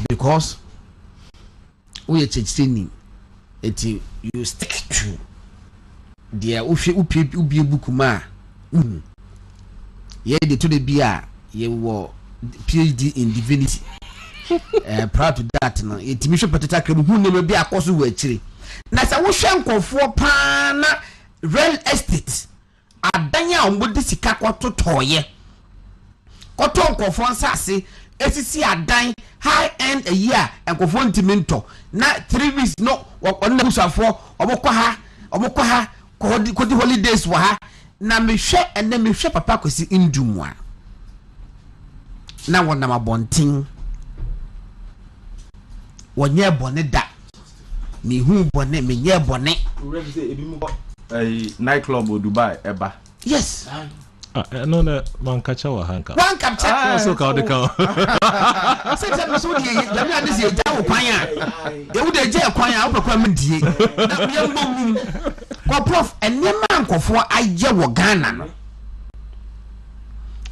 Because we are changing it, you stick to the upi bukuma. Yeah, the to the beer, you were PhD in divinity. Proud to that, no. It mission patata who never be a course who actually. Nasa wushanko for pana real estate. Adanya on would this sika to toye. Koton konfon sase esisi adan high end a year enkofo ntimento na 3 weeks no on na busafo omokwa ha kodi holidays wa ha na mehwe ene mehwe papa kwasi nduom a na wona mabontin wonye bone da me hu bone me nye bone night club or Dubai eba. Yes. No, man catch our hanka. One capture. So called the cow. Say that so the you this is down kwanya. E wo dey je kwanya wo kwa mdie. Na me mbom. Ko prof enema nkofo aye wo Ghana no.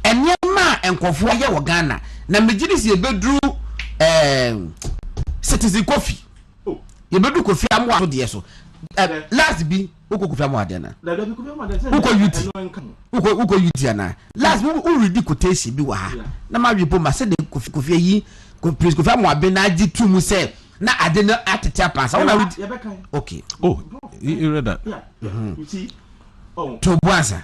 Enema nkofo aye wo Ghana na megiri si ebedru citizen coffee. You bedu kofi amu ato de so. Last bi uko kofi amu ade na. Uko yuti ana. Last we ready quotation bi wa ha. Na ma wi ma se de kofi yi kofi amu abe na agi tu mu se na ade na atete apansa. Okay. Oh, you read that? Yeah. You see? Oh. To boansa.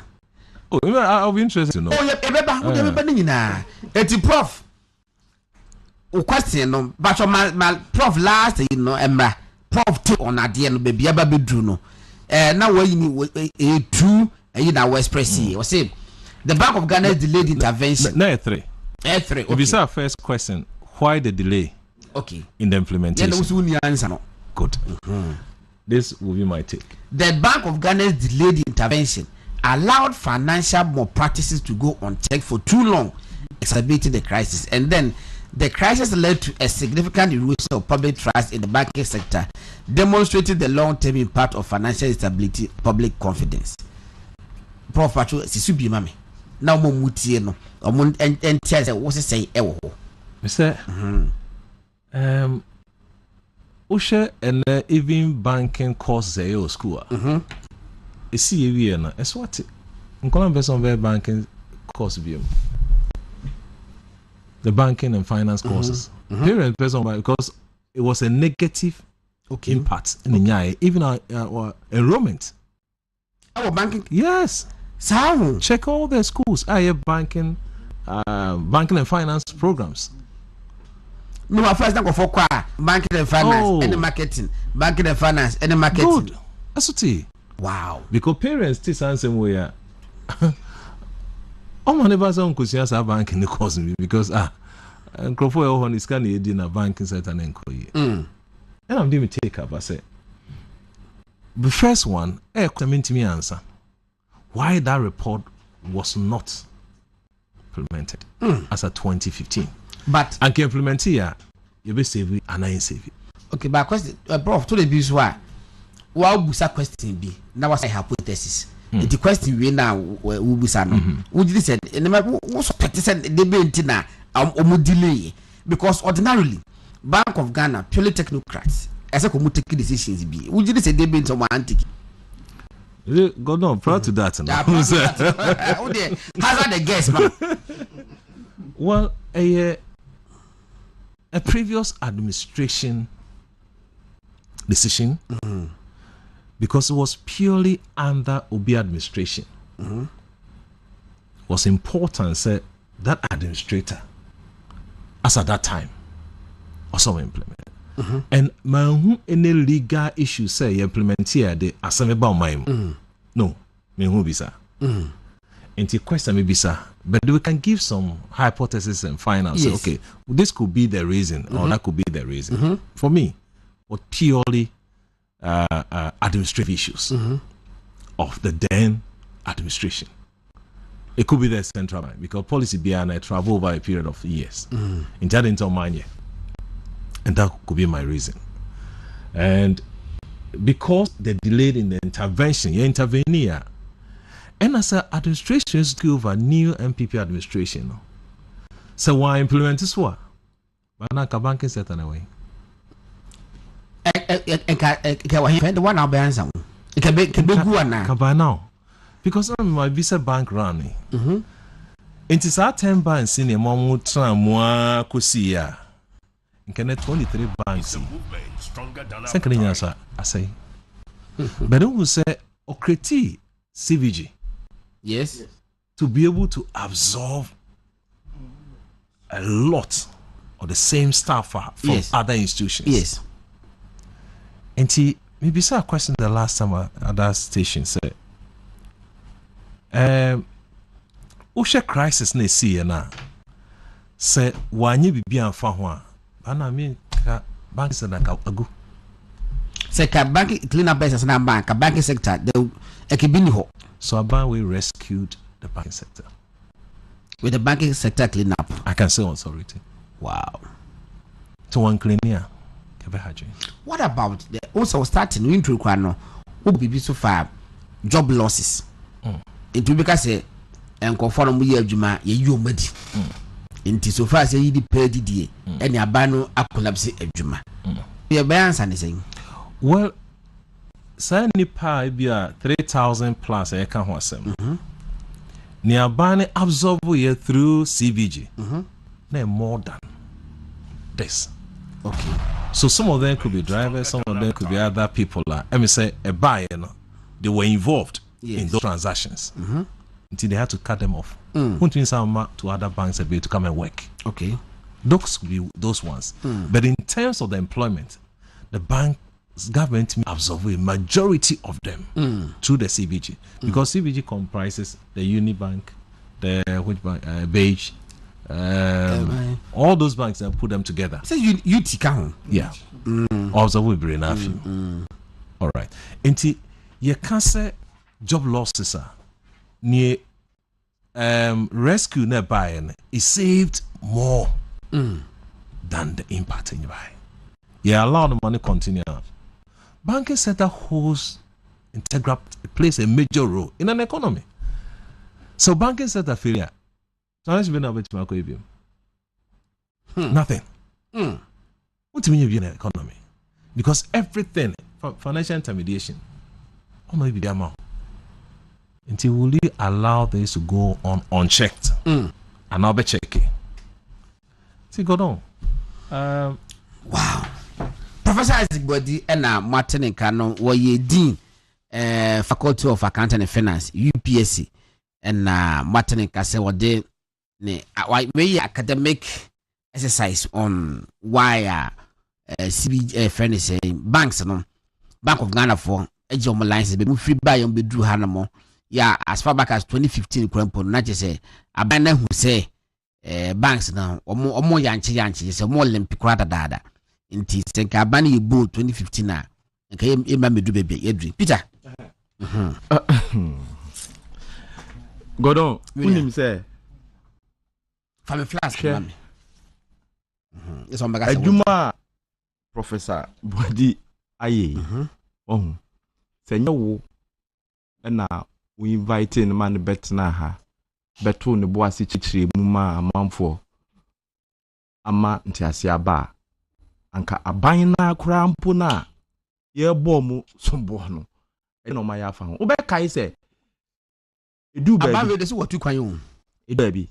Oh, I'll be interested to know. Oh, ebeba ni nyina. Eti prof. O question no, but my prof last you know emra. Prof to on ade no baby aba bedru no. Na we ni two na West Press. O say the Bank of Ghana delayed intervention. No, 3. 3. Okay. If it's our first question, why the delay? Okay. In the implementation. Yeah, no answer no. Good. This will be my take. The Bank of Ghana's delayed intervention allowed financial malpractices to go unchecked for too long, exacerbating the crisis. And then the crisis led to a significant erosion of public trust in the banking sector, demonstrating the long-term impact of financial instability, public confidence. Prof. Pacho, sisubi mami. Now mo mutie no. Omo entia se wo se say ewo ho. Mr. Ushe and even banking course在school. See you na. It's what. Nkola person be banking course bi. The banking and finance courses. Parent person because it was a negative impact in the even our enrollment. Our banking. Yes. So check all the schools. I have banking and finance programs. No, my first go for banking and finance and marketing. Banking and finance and marketing. Good. That's what. Wow. Because parents still say same way. Oh, my never say uncle see banking the course me because Crawford on is can in a banking sector and enquiry. And I'm doing take up. I say the first one, coming to me answer why that report was not implemented as a 2015. But and can implement here, you be save it and I ain't save it. Okay, but question, Prof, to the views why busa question be now was a hypothesis. The question we now we busa no. Would you said what's said they be intina delay because ordinarily Bank of Ghana purely technocrats as a take decisions be. Would you say they be into my antique? God no proud to that. Hazard the guess, man. Well, a previous administration decision because it was purely under Obi administration was important. Said that administrator, as at that time, also implement. And my any legal issue say you implement here the assemble my no, me who be sir. Into question maybe sir, but we can give some hypothesis and find out. Yes. Say, okay, this could be the reason, or that could be the reason. For me, what purely administrative issues of the then administration. It could be the central bank because policy behind it travel over a period of years. In that into mine, and that could be my reason. And because they delayed in the intervention, you intervene here. And as an administration is over new MPP administration. So why implement this one? But now the banking set away. The one I'll be answering. It can be good now. By now, because my visa bank running. It is our 10 banks in a moment. Moi, Kusia. In Canada, 23 banks. Second answer, I say. But then we say, Okreti CVG. Yes. To be able to absorb a lot or the same staff from other institutions. Yes. And maybe saw a question the last time at that station said, Usha crisis ne see na say wanye bibi anfa ho a bana me ka bank se na ka agu say ka bank clean up business na bank ka banking sector the ekibini ho. So Aban we rescued the banking sector with the banking sector clean up. I can say authority. Wow. To one clean here. What about the also starting winter kwano wo bibi so far job losses? It will because nkofo no ye adwuma ye yi omadi. Nti so far say yi di pay didie any abano akolapse adwuma. Ye be answer ne saying. Well, say nipa bia 3,000 plus e ka ho asem. Ni abane absorb ye through CBG. Na more than this. Okay. So some of them could be drivers, some of them could be other people. Let me say a buyer, they were involved in those transactions until they had to cut them off. Put in some to other banks to come and work. Okay. Those could be those ones. But in terms of the employment, the bank's government absorb a majority of them through the CBG because CBG comprises the Unibank, the which bank, Beige. All those banks and put them together. So you take home. Yeah. Also we bring enough. All right. Enti you can say job losses are near rescue nearby and it saved more than the impact in buy. Yeah, allow the money continue. Banking sector holds integral plays a major role in an economy. So banking sector failure. Nothing. What do you mean in the economy? Because everything financial intermediation, be the amount. Until will you allow this to go on unchecked? And I'll be checking. See, go on. Wow. Professor Isaac Body and Martin and Kano were ye dean Faculty of Accounting and Finance, UPSC, and Martin and Kase were there. We academic exercise on why CBG friend is saying banks no Bank of Ghana for ejom lines be free buy on be drew hanamo yeah as far back as 2015 krempo na je say abana hu say banks now omo yanche say mo olympic rada dada nti say ka abana ye bo 2015 na nka e ma medu bebe yedri Peter Godon unim say family flash mami yes on bagasa adwuma Professor Body aye senya wo na we invite in man bet na ha beto ne bo ase chichire mu ma amanfo ama ntiase aba anka aban na akura mpo na ye bo mu sombo no e no ma ya fa ho wo be kai se edu ba aban we dey say what you kwan yo edu ba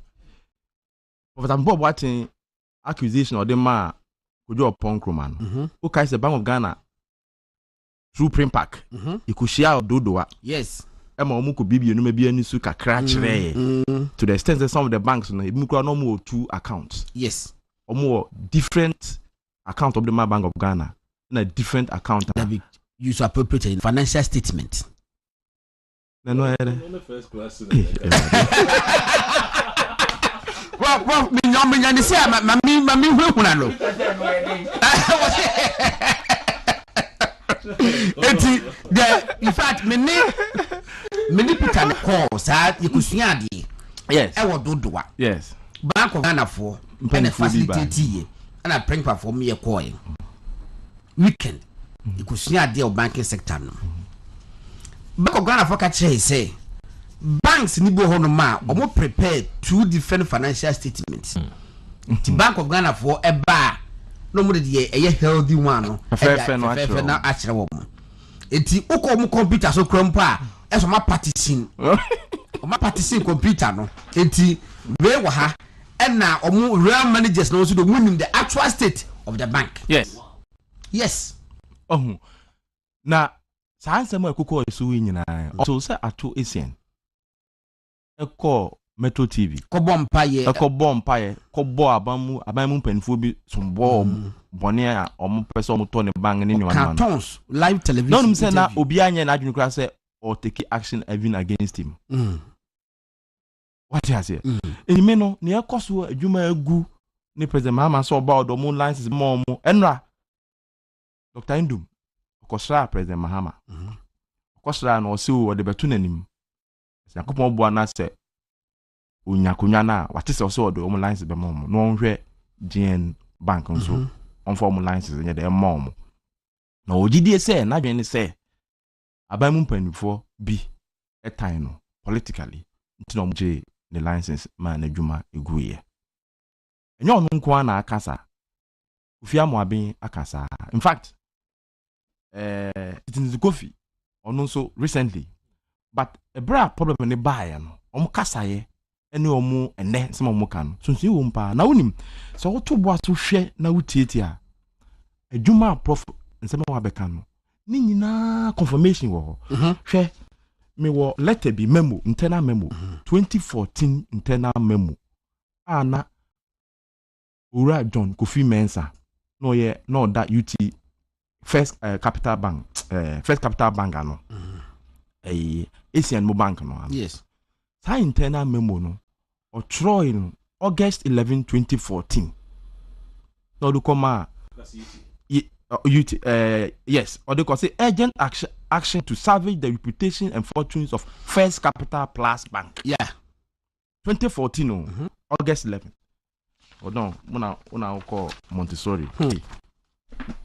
Professor Bob Watson accusation or the ma Kojo Ponkroma no. Okay, the Bank of Ghana through Print Pack. You could share Dodoa. Yes. Emma Omuko Bibi no maybe any suka crash to the extent that some of the banks no no more 2 accounts. Yes. Or more different account of the Bank of Ghana and a different account. That be use appropriate in financial statement. No, the first class. Well, me say mami huna no. In fact, many people call say you could see adi. Yes. I will do. Yes. Bank of Ghana for and facilitate and I bring for me a coin. Weekend. You could see adi of banking sector no. Bank of Ghana for catch say banks ni bo hono ma omo prepare 2 different financial statements. The Bank of Ghana for a bar no more the healthy one no na actually wo enti uko mu computer so krampa e so ma partition computer no enti we wa ha and na omo real managers no so do win the actual state of the bank. Yes na sa ansem akoko so nyina so say ato esien eko Metro TV. Kobom paye. Kobo abamu penfo bi sombo bone a omo pese omo to ne bang ni nyama. Cartons live television. No say na obi anya na adwunu kra say or take action even against him. What you say? Enime no ne ekoso adwuma agu ni president mahama so ba odomo licenses mo enra. Dr. Nduom okosra president mahama. Okosra no se o de betu nanim. Se akopon bo na se onyakonya na wate se so odo licenses be mo no hwe GN bank nso on form licenses nye de mo na ogidie se na dwen se abamu mpanifo bi etan no politically ntino mje the license man adwuma eguye enye onu nko na akasa ofia mo aben akasa in fact it is coffee onu so recently but a bra problem ne bae no omo kasaye ene omo ene se mo kan so nso wo mpa na wonim so wo to bo aso hwe na wutieti a adwuma prof nsema wa beka no ni nyina confirmation wo hwe me wo letter bi memo internal memo 2014 internal memo ana ura John Kofi Mensah no ye no that UT first capital bank ano Asian Mo bank no yes sa internal memo no o Troy no August 11 2014 no do come yes, or they can say urgent action to salvage the reputation and fortunes of First Capital Plus Bank. Yeah. 2014, August 11. Oh no, una call Montessori.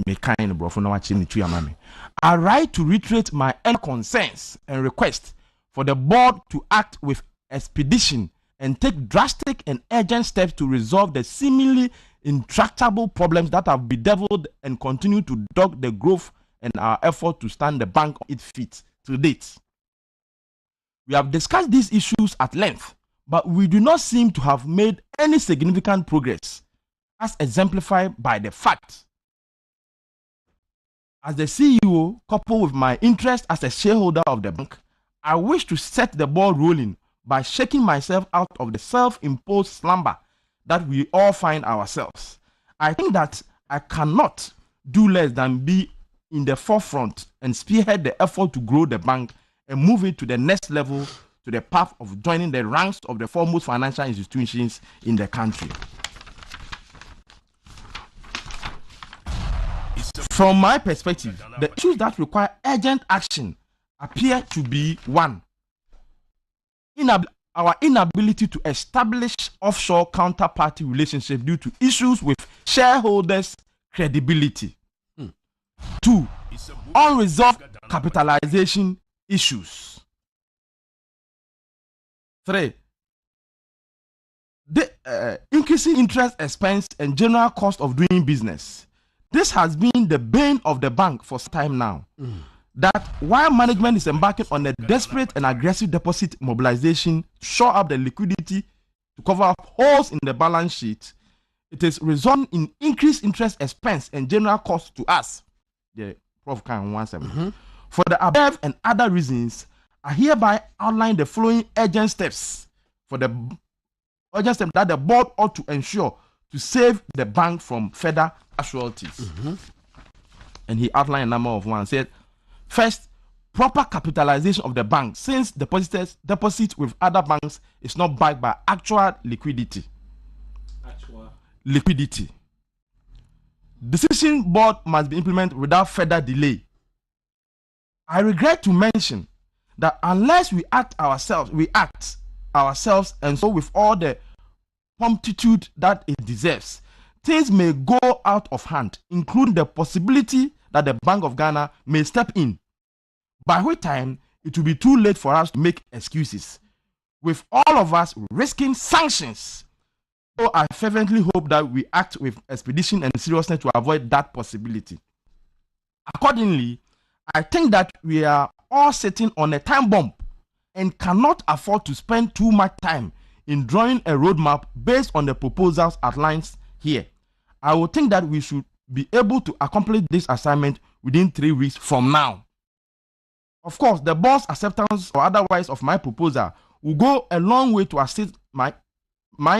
Me kind bro for now watching to your mommy. I write to reiterate my concerns and request for the board to act with expedition and take drastic and urgent steps to resolve the seemingly intractable problems that have bedeviled and continue to dog the growth and our effort to stand the bank on its feet to date. We have discussed these issues at length, but we do not seem to have made any significant progress, as exemplified by the fact. As the CEO, coupled with my interest as a shareholder of the bank, I wish to set the ball rolling by shaking myself out of the self-imposed slumber that we all find ourselves. I think that I cannot do less than be in the forefront and spearhead the effort to grow the bank and move it to the next level, to the path of joining the ranks of the foremost financial institutions in the country. From my perspective, the issues that require urgent action appear to be one, our inability to establish offshore counterparty relationships due to issues with shareholders' credibility. 2, unresolved capitalization issues. 3, the increasing interest expense and general cost of doing business. This has been the bane of the bank for some time now. That while management is embarking on a desperate and aggressive deposit mobilization to shore up the liquidity to cover up holes in the balance sheet, it is resulting in increased interest expense and general cost to us. The Prof. Kan 17. For the above and other reasons, I hereby outline the following urgent steps that the board ought to ensure to save the bank from further casualties. And he outlined a number of ones. Said, first, proper capitalization of the bank, since deposit with other banks is not backed by actual liquidity. Decision board must be implemented without further delay. I regret to mention that unless we act ourselves, and so with all the promptitude that it deserves, things may go out of hand, including the possibility that the Bank of Ghana may step in, by which time it will be too late for us to make excuses, with all of us risking sanctions. So I fervently hope that we act with expedition and seriousness to avoid that possibility. Accordingly, I think that we are all sitting on a time bomb and cannot afford to spend too much time in drawing a roadmap based on the proposals outlined here. I would think that we should be able to accomplish this assignment within 3 weeks from now. Of course, the board's acceptance or otherwise of my proposal will go a long way to assist my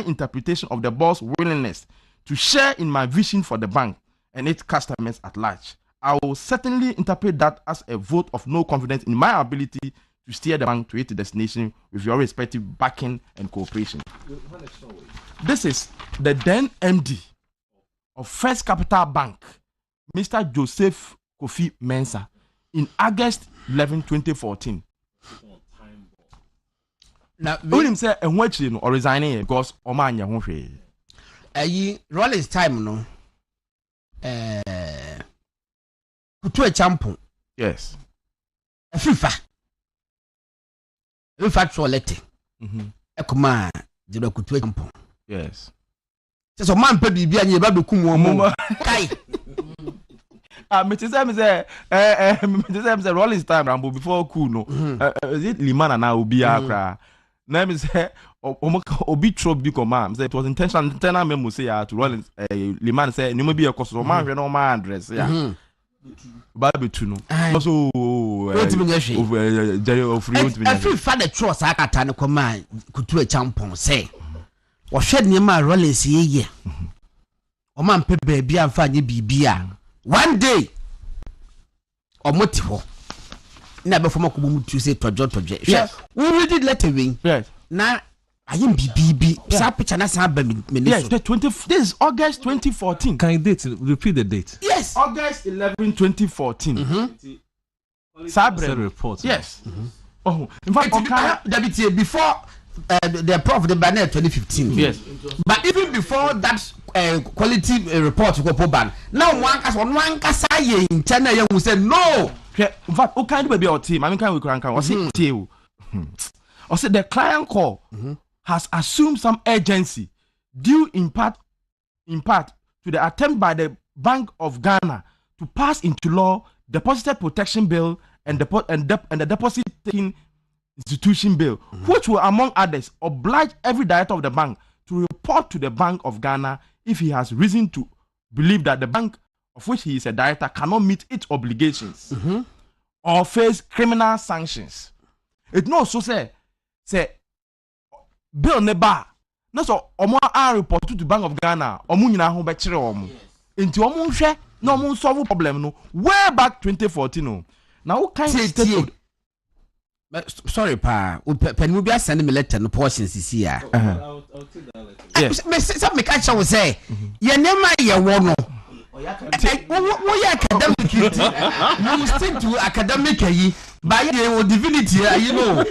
interpretation of the board's willingness to share in my vision for the bank and its customers at large. I will certainly interpret that as a vote of no confidence in my ability to steer the bank to its destination with your respective backing and cooperation. This is the then MD of First Capital Bank, Mr. Joseph Kofi Mensah, in August 11, 2014. Now, William said, and watching or resigning because Omanya Honfe. Rollins time, no. To a champion. Yes. A FIFA. A factual letter. A command, the local champion. Yes. So, man, baby, be a baby kumu. Kai. Mr. Sam said, Rollins time, Rambo, before Kuno. Is it Limana now? Be a name is Obi Trope be command. It was intentional memo say to Rollins. Liman said, you may be a cost of man, no man address. Yeah. Baby Tuno. Also, every father trust I got a command could do a champion say. Or shed near my Rollins ye. O man, baby, and find you be one day or motivo. Never from a community to say project. Yes, we really let it win. Yes, now I am BB. Yes, the 20. This is August 2014. Can you date? Repeat the date. Yes, August 11, 2014. Sabre report. Yes. Oh, in fact, okay, before the prof the banner 2015. Yes, but even before that quality report go ban. Now one can say in China you say no. In fact, what kind of baby or team? I mean, can we crank out? Or say the client call has assumed some urgency due in part to the attempt by the Bank of Ghana to pass into law Deposit Protection Bill and the Deposit Taking Institution Bill, which will, among others, oblige every director of the bank to report to the Bank of Ghana if he has reason to believe that the bank of which he is a director cannot meet its obligations or face criminal sanctions. It no so say bill neba na so omo a report to the Bank of Ghana omo nyina ho be kire omo enti omo hwe na omo solve problem no way back 2014 no. Now what kind of state sorry pa pen be send me letter no portions is here. I'll take that letter. Yes. Me catch we say ye nema ye wo no we academic you stick to academic yi by your divinity you know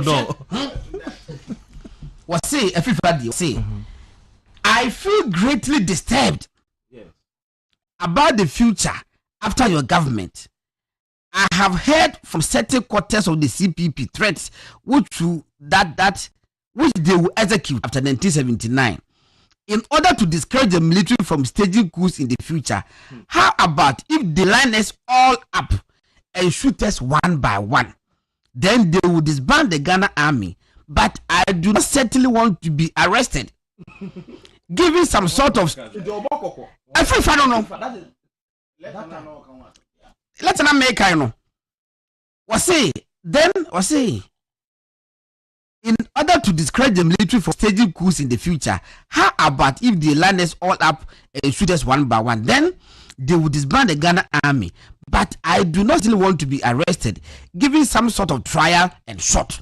no. What say everybody say I feel greatly disturbed about the future after your government. I have heard from certain quarters of the CPP threats which they will execute after 1979 in order to discourage the military from staging coups in the future. How about if they line us all up and shoot us one by one? Then they will disband the Ghana army. But I do not certainly want to be arrested. Giving some sort of let's not make I know. Was say in order to discourage the military from staging coups in the future, how about if they line us all up and shoot us one by one? Then they will disband the Ghana army. But I do not still want to be arrested, giving some sort of trial and shot.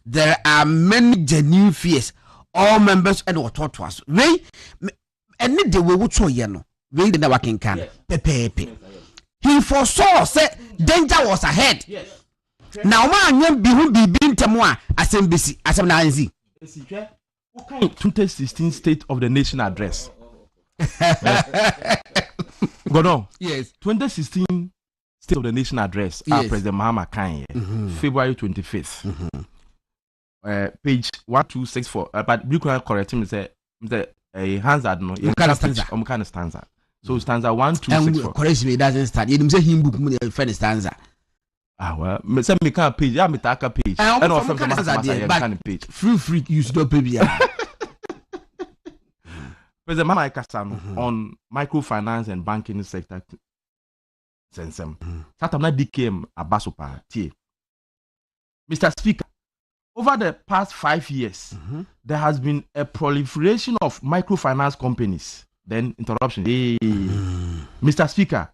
There are many genuine fears. All members and what taught to us. We and the way we show you we the working can pepe. He foresaw said danger was ahead. Yes. Now man be who be temwa asembisi asem na anzi. 2016 State of the Nation address. Godon. Yes. 2016 State of the Nation address. Yes. President Mahama Kanye. February 25th. Page 1264. But you can correct him. Say Hansard no. You kind of stanza. So stanza 1264. Correct me, it doesn't start. You say him book me friend stanza. Ah well, me say me can page. Yeah, me take a page. And also from can page. Free you should pay me. President Mama Kasano on microfinance and banking sector. Sensem. Satam na DKM abasopa tie. Mr. Speaker, over the past 5 years, there has been a proliferation of microfinance companies. Then interruption. Hey, Mr. Speaker.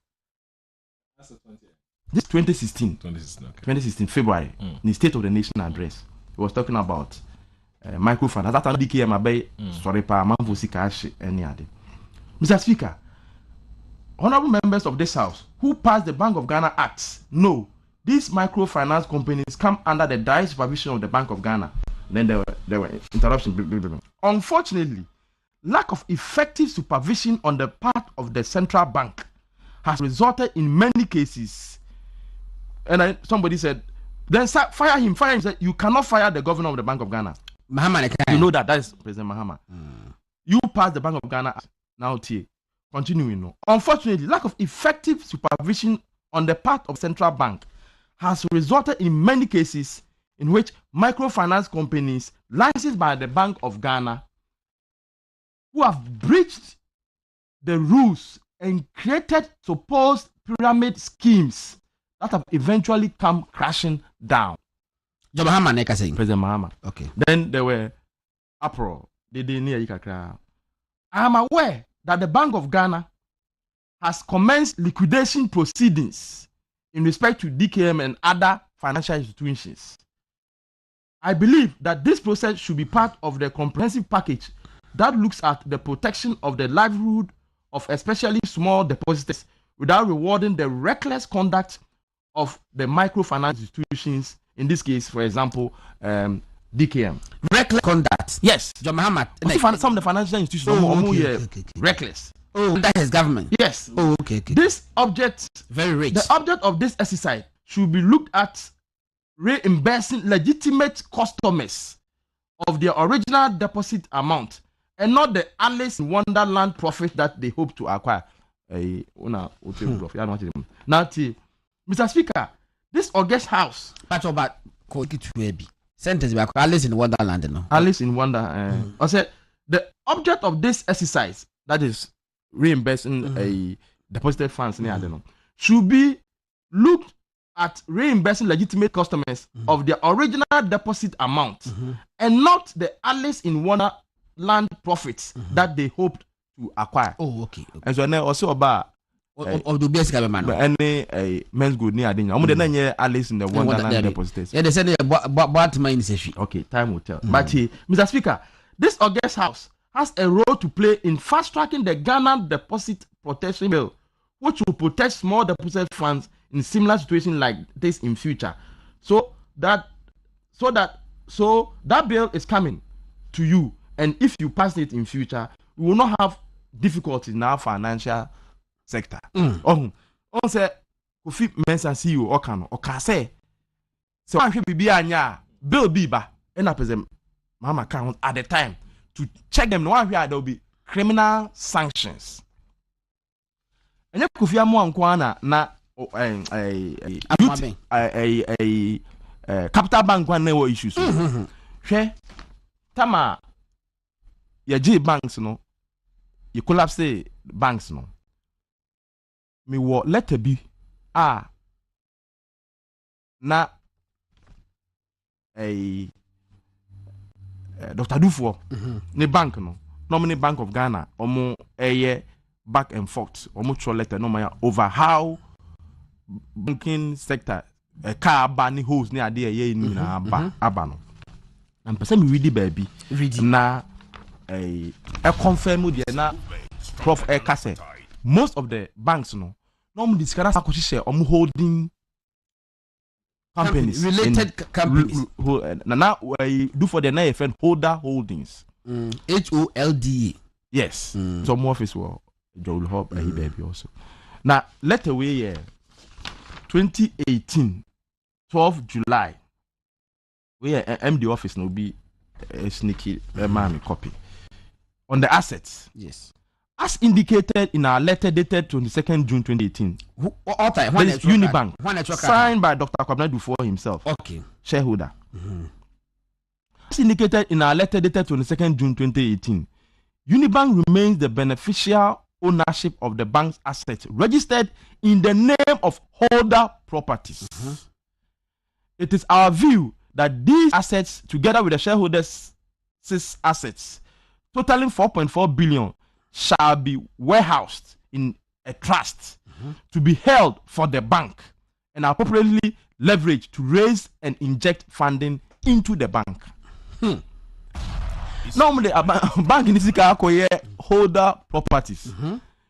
This 2016. 2016 February. In the State of the Nation address, he was talking about microfinance. That time DKM sorry pa manfosi cash any other. Mr. Speaker, honorable members of this House who passed the Bank of Ghana Act know these microfinance companies come under the direct supervision of the Bank of Ghana. Then there were interruptions. Unfortunately, lack of effective supervision on the part of the central bank has resulted in many cases. And somebody said, then fire him. Said, you cannot fire the governor of the Bank of Ghana. Mahama, you know that is President Mahama. You passed the Bank of Ghana now. Continuing. Unfortunately, lack of effective supervision on the part of central bank has resulted in many cases in which microfinance companies licensed by the Bank of Ghana who have breached the rules and created supposed pyramid schemes that have eventually come crashing down. President Mahama. Okay. Then there were uproar. I am aware that the Bank of Ghana has commenced liquidation proceedings in respect to DKM and other financial institutions. I believe that this process should be part of the comprehensive package that looks at the protection of the livelihood of especially small depositors without rewarding the reckless conduct of the microfinance institutions, in this case, for example, DKM. Reckless conduct? Yes. John Mahama. Some of the financial institutions reckless. Oh, that is government? Yes. Oh, okay. This object, very rich. The object of this exercise should be looked at reimbursing legitimate customers of their original deposit amount and not the Alice in Wonderland profit that they hope to acquire. Now, Mr. Speaker, this August House. Sentence about Alice in Wonderland. No? Alice in Wonderland. I said the object of this exercise, that is reimbursing a deposited funds, should be looked at reimbursing legitimate customers of their original deposit amount and not the Alice in Wonderland profits that they hoped to acquire. Oh, okay. And so now also about of the best government. Any men's good near Adina. Alice in the Wonderland depositors. Yeah, they said okay, time will tell. But Mr. Speaker, this August House has a role to play in fast tracking the Ghana Deposit Protection Bill, which will protect small deposit funds in similar situations like this in future. So that bill is coming to you, and if you pass it in future, we will not have difficulties in our financial sector. On say Kofi Mensa CEO Okano Okase. So I should be anya bill biba and up them Mama count at the time to check them. No, there will be criminal sanctions. And you Kofi Amo Nkwana na capital bank one no issues. She tama ya J banks no you collapse banks no. Me wo letter bi na Dr. Dufo ne bank no nominee Bank of Ghana omo back and forth omo throw letter no maya over how banking sector car ban holes ne ade ni na aba no and person me read baby na confirm the na prof kase most of the banks no normally discuss akosise holding companies related companies now do for the NFN holder holdings HOLDE yes some office will Joel Hub baby also now let away 2018 12 July where MD office no be a sneaky mammy copy on the assets yes. As indicated in our letter dated 22nd June 2018, Unibank, signed by Dr. Kwabena Dufo himself, shareholder. As indicated in our letter dated 22nd June 2018, Unibank remains the beneficial ownership of the bank's assets registered in the name of holder properties. It is our view that these assets, together with the shareholders' assets, totaling 4.4 billion, shall be warehoused in a trust to be held for the bank and appropriately leveraged to raise and inject funding into the bank. Normally, a bank in this case holder properties.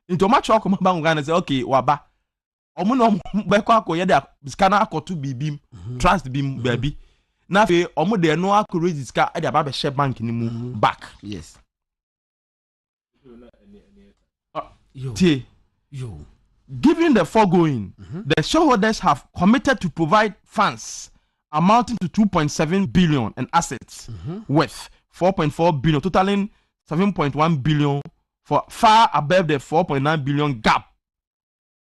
Into much of bank Ghana say, okay, waba. Omo beko akoye de scanner akoto bibim trust bim baby. Na fe omo de no akore sika e de aba be share bank ni mu back. Yes. Given the foregoing, the shareholders have committed to provide funds amounting to 2.7 billion in assets worth 4.4 billion, totaling 7.1 billion, for far above the 4.9 billion gap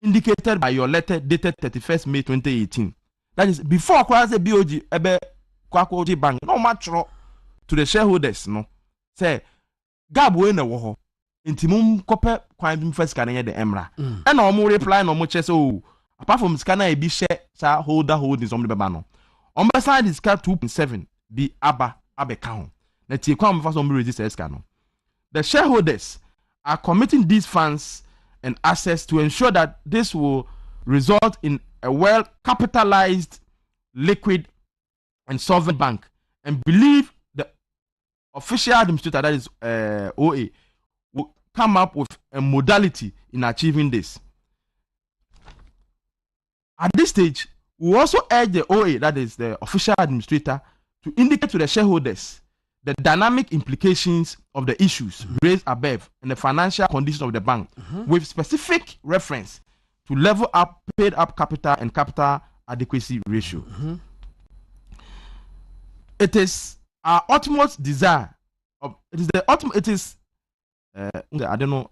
indicated by your letter dated 31st May 2018. That is before kwasi BOG ebe kwakwoji bank no matro to the shareholders no say gap we na wo ho intimum kope kwan first can the emra and no mo reply no mo che so apart from scanner e bi share sa holder holdings on the beba no on beside this cap 2.7 be aba abeka na tie kwan mo fa so mo register scan no. The shareholders are committing these funds and assets to ensure that this will result in a well capitalized, liquid and solvent bank, and believe the official administrator, that is OA, will come up with a modality in achieving this. At this stage, we also urge the OA, that is the official administrator, to indicate to the shareholders the dynamic implications of the issues raised above and the financial conditions of the bank, with specific reference to level up paid up capital and capital adequacy ratio. It is our ultimate desire of it is the ultimate it is I don't know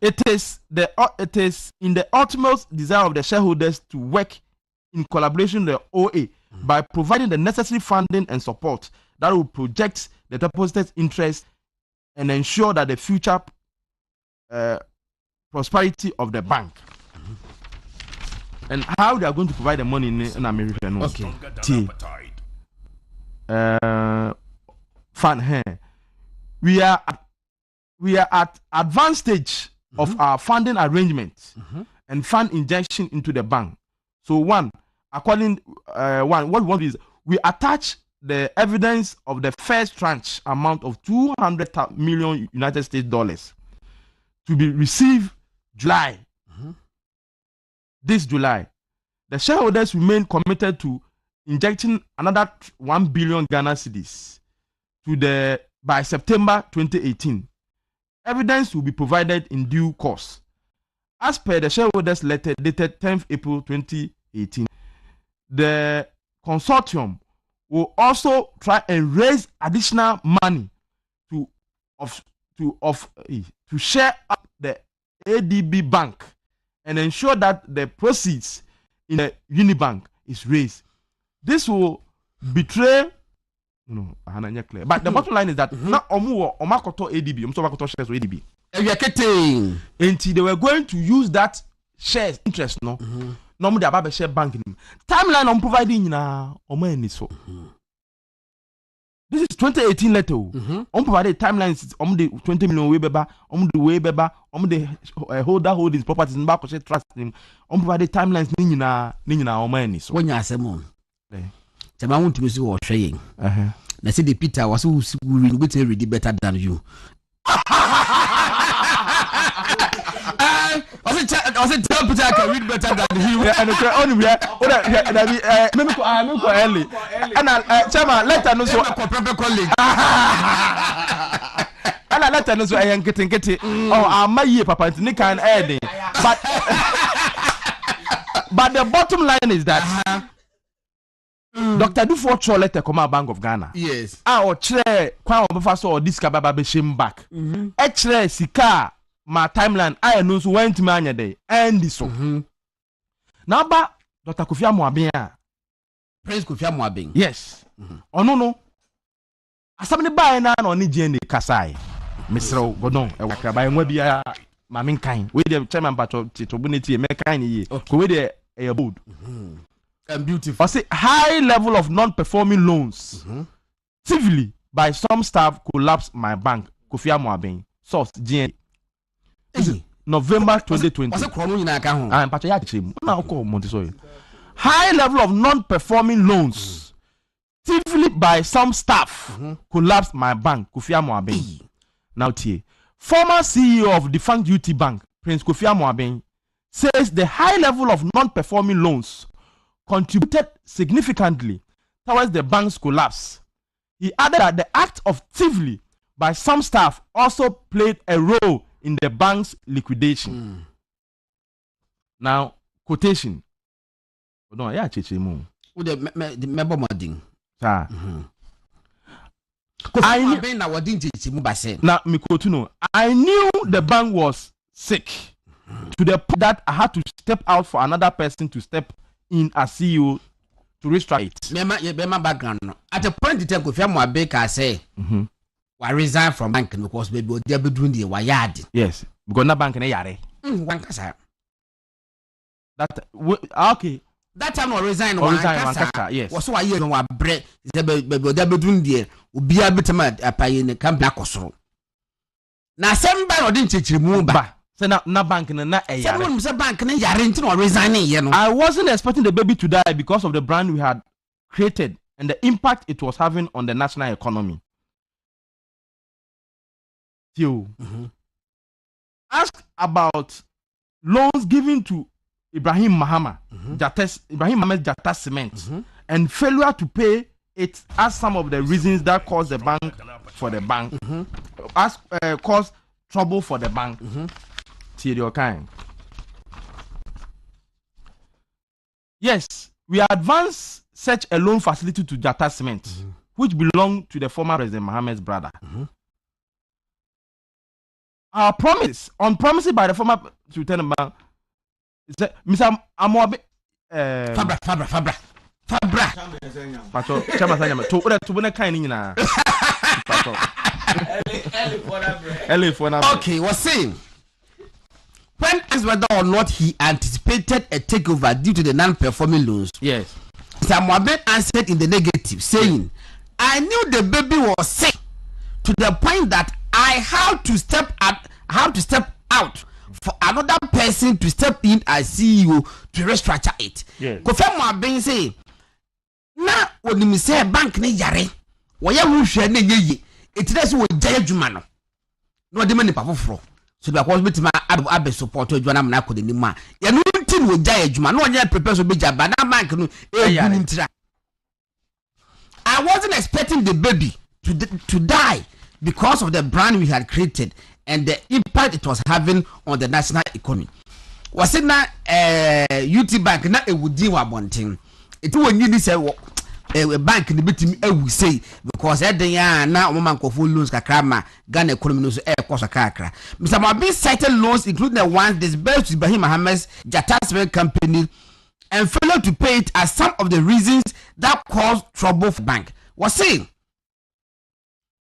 it is in the ultimate desire of the shareholders to work in collaboration with the OA by providing the necessary funding and support that will project the deposited interest and ensure that the future prosperity of the bank. And how they are going to provide the money in America? No. Okay. Fund here. We are at advanced stage of our funding arrangement and fund injection into the bank. So what we want is we attach the evidence of the first tranche amount of 200 million United States dollars to be received July. This July, the shareholders remain committed to injecting another 1 billion Ghana cedis by September 2018. Evidence will be provided in due course. As per the shareholders' letter dated 10th April 2018, the consortium will also try and raise additional money to share up the ADB bank and ensure that the proceeds in the Unibank is raised. This will betray clear. But the bottom line is that now omakoto ADB, omakoto shares with ADB. Until they were going to use that shares interest no the about share bank timeline on providing na so. This is 2018 letter. On provided timelines on the 20 million way beba, on the holder holdings properties in back trust him. On provided timelines nina so. When you are Simon, I want to see what saying. I said the Peter was who will read better than you. I said tell Peter I can read better than you. And only early. And Chama let her know so proper colleague. And I let her know so I am getting oh I'm my year papa Nick and Eddie. But the bottom line is that Dr. Dufo Cho letter come out Bank of Ghana. Yes. Or chair kwa obefa or this kababa be shame back. Chair sika my timeline I know so went to mania day and this so. Now ba Dr. Kofi Amoabin. Prince Kofi Amoabin. Yes. Oh no. Asamni ba na no ni gene kasai. Mr. Godon e wakaba enwa bia mamin kan. We the chairman pato titobunity e mekan yi. Ko we the board. Beautiful. I say high level of non-performing loans. Civilly by some staff collapsed my bank. Kofi Amoaben. Source GN. November 2020. High level of non-performing loans. Civilly by some staff collapsed my bank. Kofi Amoaben. Now T. Former CEO of defunct UT Bank, Prince Kofi Amoaben, says the high level of non-performing loans contributed significantly towards the bank's collapse. He added that the act of thievery by some staff also played a role in the bank's liquidation. Now, quotation. No, yeah, chichimu. The member modding. I knew the bank was sick to the point that I had to step out for another person to step in as CEO to restructure it. My background. At a point in time, Kofi Amoaben say, "I resign from bank because baby they be doing the wayard." Yes, because na bank na yare. One kasa. That okay. That time I resign one kasa. Yes. Was why you know bread. They be doing the ubia betema apaye ne company akosoro. Na semba odin chichirimu ba. Say na bank na yare. Say bank na yare nti no resigning ye no. I wasn't expecting the baby to die because of the brand we had created and the impact it was having on the national economy. Ask about loans given to Ibrahim Mahama, Ibrahim Mohammed Jatta Cement, and failure to pay it as some of the reasons that caused the bank for the bank, caused trouble for the bank. Yes, we advanced such a loan facility to Jatta Cement, which belonged to the former President Mohammed's brother. Our promise, on promises by the former Lieutenant Bank, Mr. Amoaben, Fabra. Pacho, chama sanya. To buna kind na. Pacho. Okay, was saying when asked whether or not he anticipated a takeover due to the non-performing loans. Yes. Mr. Amoaben answered in the negative, saying, "I knew the baby was sick to the point that I had to step out for another person to step in as CEO to restructure it." Yes. Kofi Amoaben say, "Na when me say bank ne yare, wo ya hu hwe na yeye, etire wo jaya dwuma no. No de mani pafoforo. So because betima abe support dwuma na akode ni ma. Ya no tin wo jaya dwuma, no nya prepare so be jaba na bank no e I wasn't expecting the baby to die because of the brand we had created and the impact it was having on the national economy. Was it na UT Bank na e wudi wa bonten. It won you say a bank ni betimi ewu say because e den ya na omama nkofo loans kakra ma Ghana economy no so e koso kakra. Mr. Amoaben cited loans including the ones disbursed to Ibrahim Mohammed's Jatta Cement company and failed to pay it as some of the reasons that caused trouble for bank. Was saying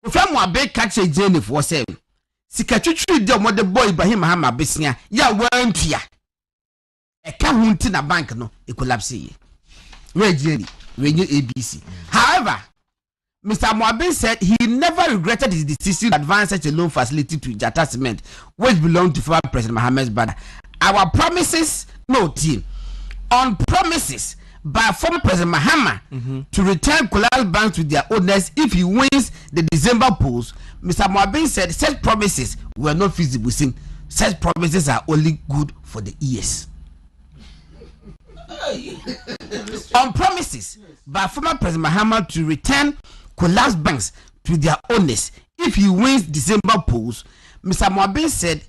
Kofi Amoaben catch a journey for 7. Sikatwitwi de mo de boy Ibrahim Mahama besia ya wantua e ka hunti na bank no e collapse ye we ABC. However, Mr. Amoaben said he never regretted his decision to advance such a loan facility to Jatta Cement, which belonged to former President Mohammed's brother. Our promises, on promises by former President Mahama to return collapsed banks to their owners if he wins the December polls. Mr. Amoaben said such promises were not feasible, saying such promises are only good for the ears. On promises by former President Mahama to return collapsed banks to their owners if he wins December polls, Mr. Amoaben said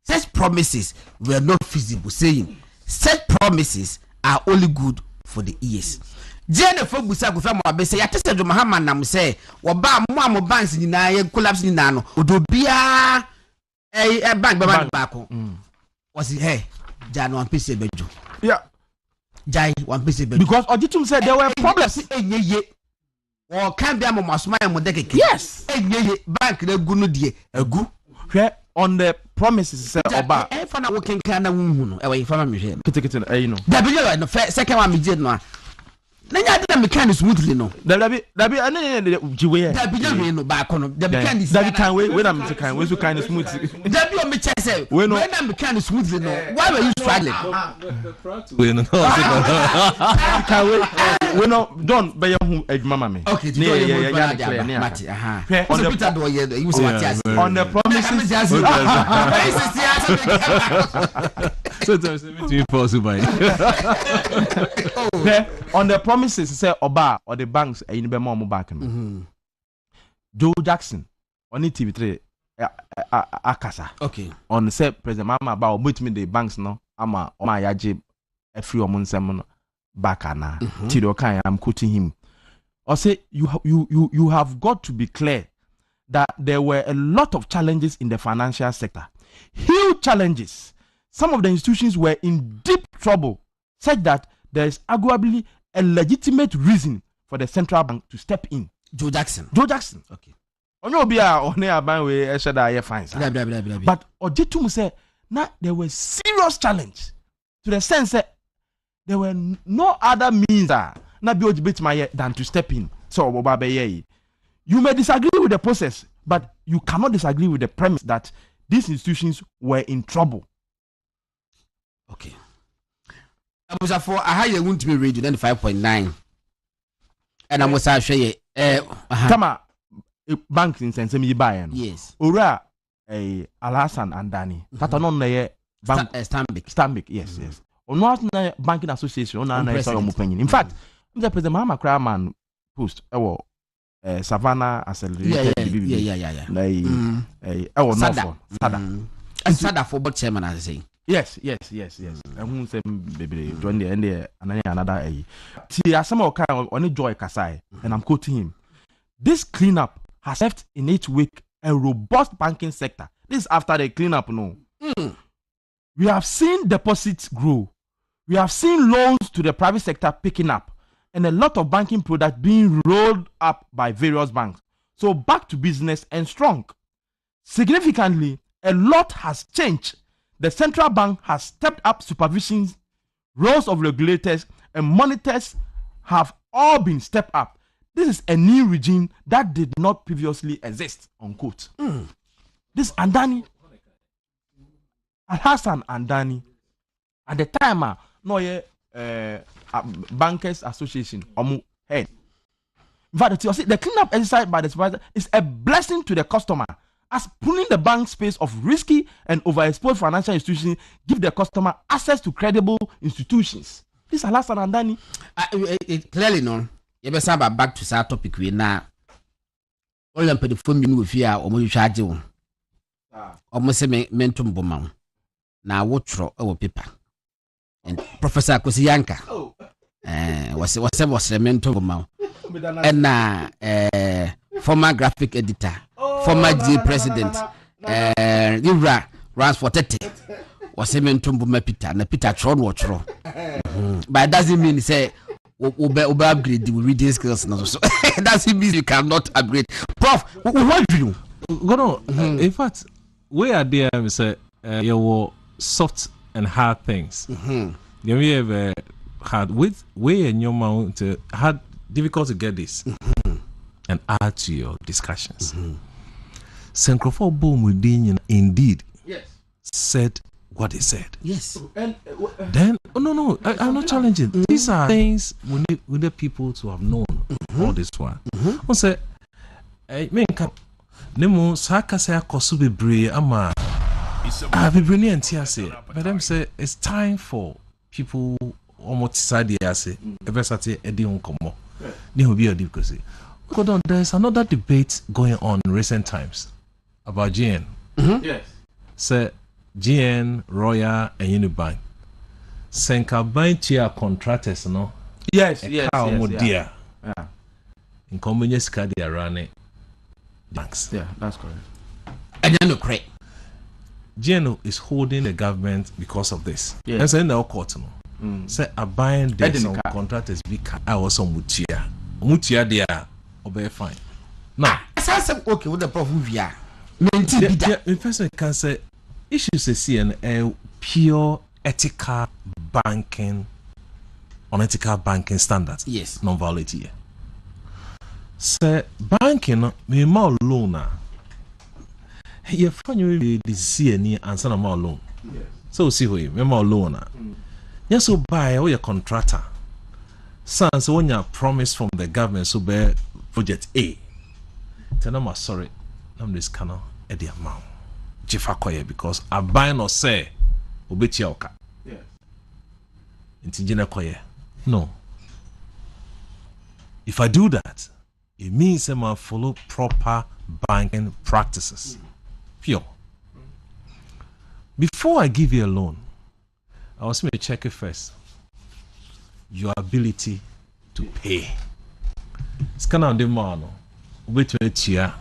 such promises were not feasible, saying such promises are only good for the ears. Jene fo busa Kofi Amoaben say yatese do Mahama nam say wo ba mo banks nyina ye collapse nyina no odobia bank ba ko was hey jano one piece bejo jai one piece bejo because Ojitum said there were problems enyeye o kan bia mo masoma mo de keke yes enyeye bank na gu no de agu hwe on the promises say oba e fa na wo kenkan na wunhu no e we fa ma me hwe kitikiti you know w no second one me je no Nanya did mechanic smoothly no. Dabi jiwe. Dabi no back on the mechanic. Dabi can we when I'm kind we so kind of smooth. Dabi on me say when I'm mechanic smoothly no. Why were you struggling? We no. Can we no don't be your mama me. Okay, yeah. Mati, aha. On the promises. So there's between possible. On the promises say Oba or the banks in be more back. Joe Jackson on TV3 akasa. Okay. On say President Mama about meet me the banks no ama o ma yaje free omunsem no back na. Tido kan I'm quoting him. Or say you have got to be clear that there were a lot of challenges in the financial sector. Huge challenges. Some of the institutions were in deep trouble, such that there is arguably a legitimate reason for the central bank to step in. Joe Jackson. Okay. But Ojetum said, now there was serious challenge to the sense that there were no other means than to step in. So you may disagree with the process, but you cannot disagree with the premise that these institutions were in trouble. Okay. I was for a higher wound to be radio 95.9. And I was actually Tama bank in Sensemi Bayan. Yes. Ura a Alasan and Danny. That on the bank Stambik. Yes. On banking association on opinion. In fact, the President Mahama Kraman post Savannah accelerated. Sada for both chairman as I say. Yes. And who say baby join the end and another See as some on Joy Kasai, and I'm quoting him. This cleanup has left in its wake a robust banking sector. This is after the cleanup, no. We have seen deposits grow. We have seen loans to the private sector picking up, and a lot of banking products being rolled up by various banks. So back to business and strong. Significantly, a lot has changed. The central bank has stepped up supervision, roles of regulators and monitors have all been stepped up. This is a new regime that did not previously exist, unquote. This Andani, Al-Hassan Andani, at the time, Bankers Association, head. In fact, the cleanup exercise by the supervisor is a blessing to the customer, as pulling the bank space of risky and overexposed financial institutions give the customer access to credible institutions. This is Al-Hassan Andani. Clearly, no. You better back to that topic we now. All them the phone me with fear or more charge you. Almost say mentum bomb. Now what throw our paper. And Professor Kosiyanka was the mentum bomb. And former graphic editor, former G president, Livra runs for 30. Was a mentum bomb Peter and Peter Tron watch. But it doesn't mean say upgrade the reading skills. That's it means you cannot upgrade. Prof, what do you do? In fact, we are there, we say, your soft and hard things. You have had with way in your mouth had difficult to get this and add to your discussions. Sankrofo Boom within indeed said what they said. Yes. Then no, I'm not challenging. These are things we need people to have known all this one. I say, Nemo Saka say akosu bebre ama bebre and say, but them say it's time for people almost side the say eversate edi onkomo. There will be a difficulty. There's another debate going on in recent times about GN. Yes. Say GN, Royal, and Unibank. Senka Banchia contractors, no? Yes. In convenience card, they are running banks. Yeah, that's correct. And then no correct. GN is holding the government because of this. Yeah. And so in the court, no? Say a buying debt some contractors be I was some mutia there obey fine. Now, okay with the prof via. In first we can say issues see a pure ethical banking unethical banking standards. Yes. Non-violate here. Say banking me more loan. You find you the see any answer no more loan. So see who me more loan. Yes, so buy or your contractor. Sans when you promise from the government so be project A. Tell them sorry. I'm this cannot at the amount. Jifa because I buy no say obechi oka. Yes. Intijina koye. No. If I do that, it means I must follow proper banking practices. Pure. Before I give you a loan, I was going to check it first. Your ability to pay. It's kind of the man. Wait to a year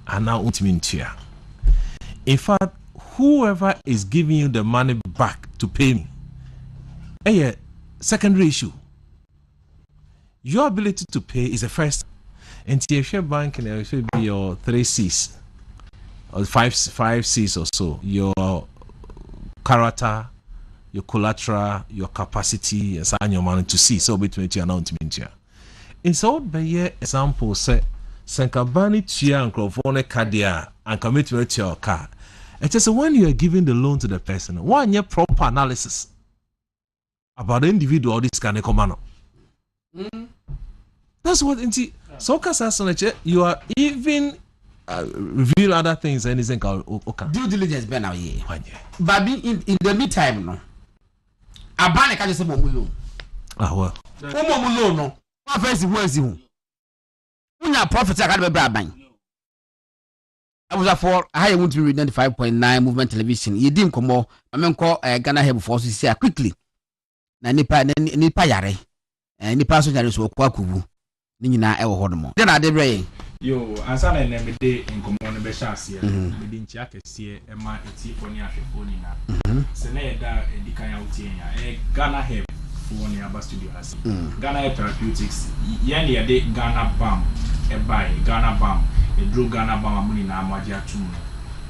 and now ultimate year. In fact, whoever is giving you the money back to pay me, a secondary issue. Your ability to pay is the first. And if your banking, it should be your 3 C's or 5 C's or so. Your character, your collateral, your capacity, and sign your money to see. So between you and ultimate year. In so be example say. Sankabani chia and crofone kadia and commitment to your car. It is when you are giving the loan to the person, one year proper analysis about the individual this kind of command. That's what so you are even reveal other things and anything called okay. Due diligence ben now ye. But in the meantime no. Abane ka just say loan. Ah well. Loan no. What first who is who? Unya profit I got be ban. I was for I want to read 95.9 movement television. You dim komo amenko Ghana Heb for so quickly. Na nipa yare. Nipa so yare so kwa kubu. Ni nyina e wo hodomo. Dey na dey bre. Yo, ansa na me dey nkomo no be sha ase. Me dey ntia kese e ma eti fo ni ahwefo ni na. Se na e da edikan ya utie ya. Ghana Heb for ni aba studio ase. Ghana Heb Therapeutics. Ye na dey Ghana Bam. Ghana Bam. E drew Ghana Bam amuni na amaji atum.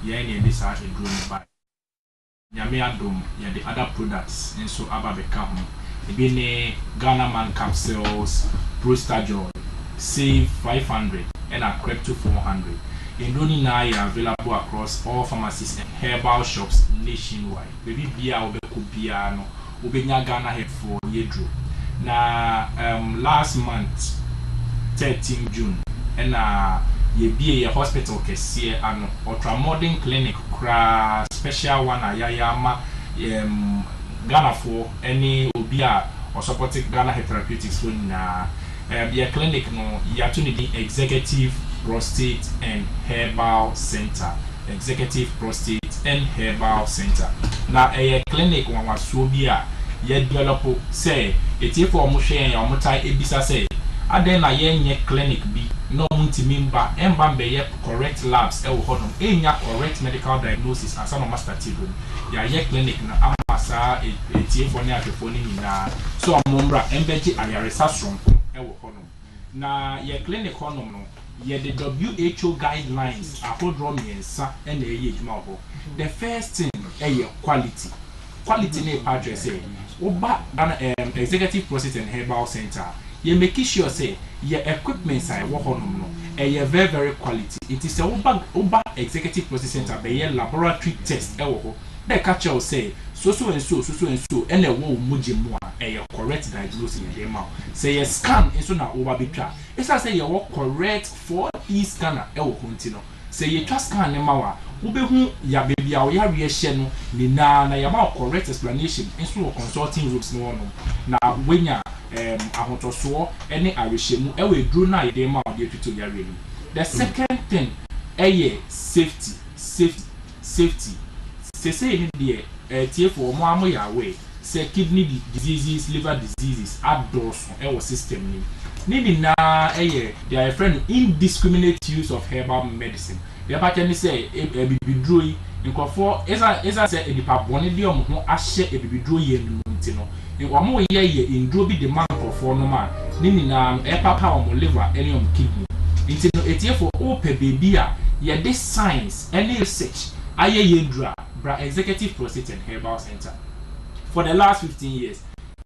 Ye na dey sa e drew ni buy. Nyame adom ye the other products nso aba be ka ho. E bi ne Ghana Man capsules, Prostajoy, Save 500 and a Crypto 400. Indoni na are available across all pharmacies and herbal shops nationwide. Baby bia obeku bia no obenya Ghana Heb for yedro. Na last month 13 June and ye be a hospital kese ano ultramodern clinic kra special one ayayama Ghana for any obia or supporting Ghana Heb Therapeutics when be a clinic no yatuni the executive prostate and herbal center. Executive prostate and herbal center. Now a clinic one was so be a ye develop say it if for mushe and your mutai ebisa say aden na ye clinic be no muntimimba emba be correct labs e wo hono enya correct medical diagnosis and some master table ya ye clinic na amasa etie for ni afefo ni na so omombra embeji ayaresa stronko e wo hono na ye clinic hono no ye the WHO guidelines akodro miensa e na ye ejuma ho. The first thing e quality na padre say oba executive prostate and herbal center ye make sure say your equipment say wo hono no e very very quality. It is a oba executive prostate center be ye laboratory test e wo ho they catch you say so and so and a wo muji mo a correct diagnosis in the mouth say a scan so na over betwa it's say you work correct 4D scanner e wo kontino say you trust scan ma wa wo be hu ya baby a wo ya rehye no ni na ya ma correct explanation so consulting groups no no na wenya ahotoso ene arehye e we dro na ye ma wo de tutu ya really. The second thing safety say in the for more way say kidney diseases, liver diseases, outdoors our system ni na they are friend indiscriminate use of herbal medicine. The patient say bibidroi nkofo esa say edipa bone de om ho ahye bibidroi ye ntino omo ye indro bi de man nkofo no ma ni na papa om liver any om kidney ntino etie for ope baby a ye this science any research aye yendra bra executive prostate and herbal center for the last 15 years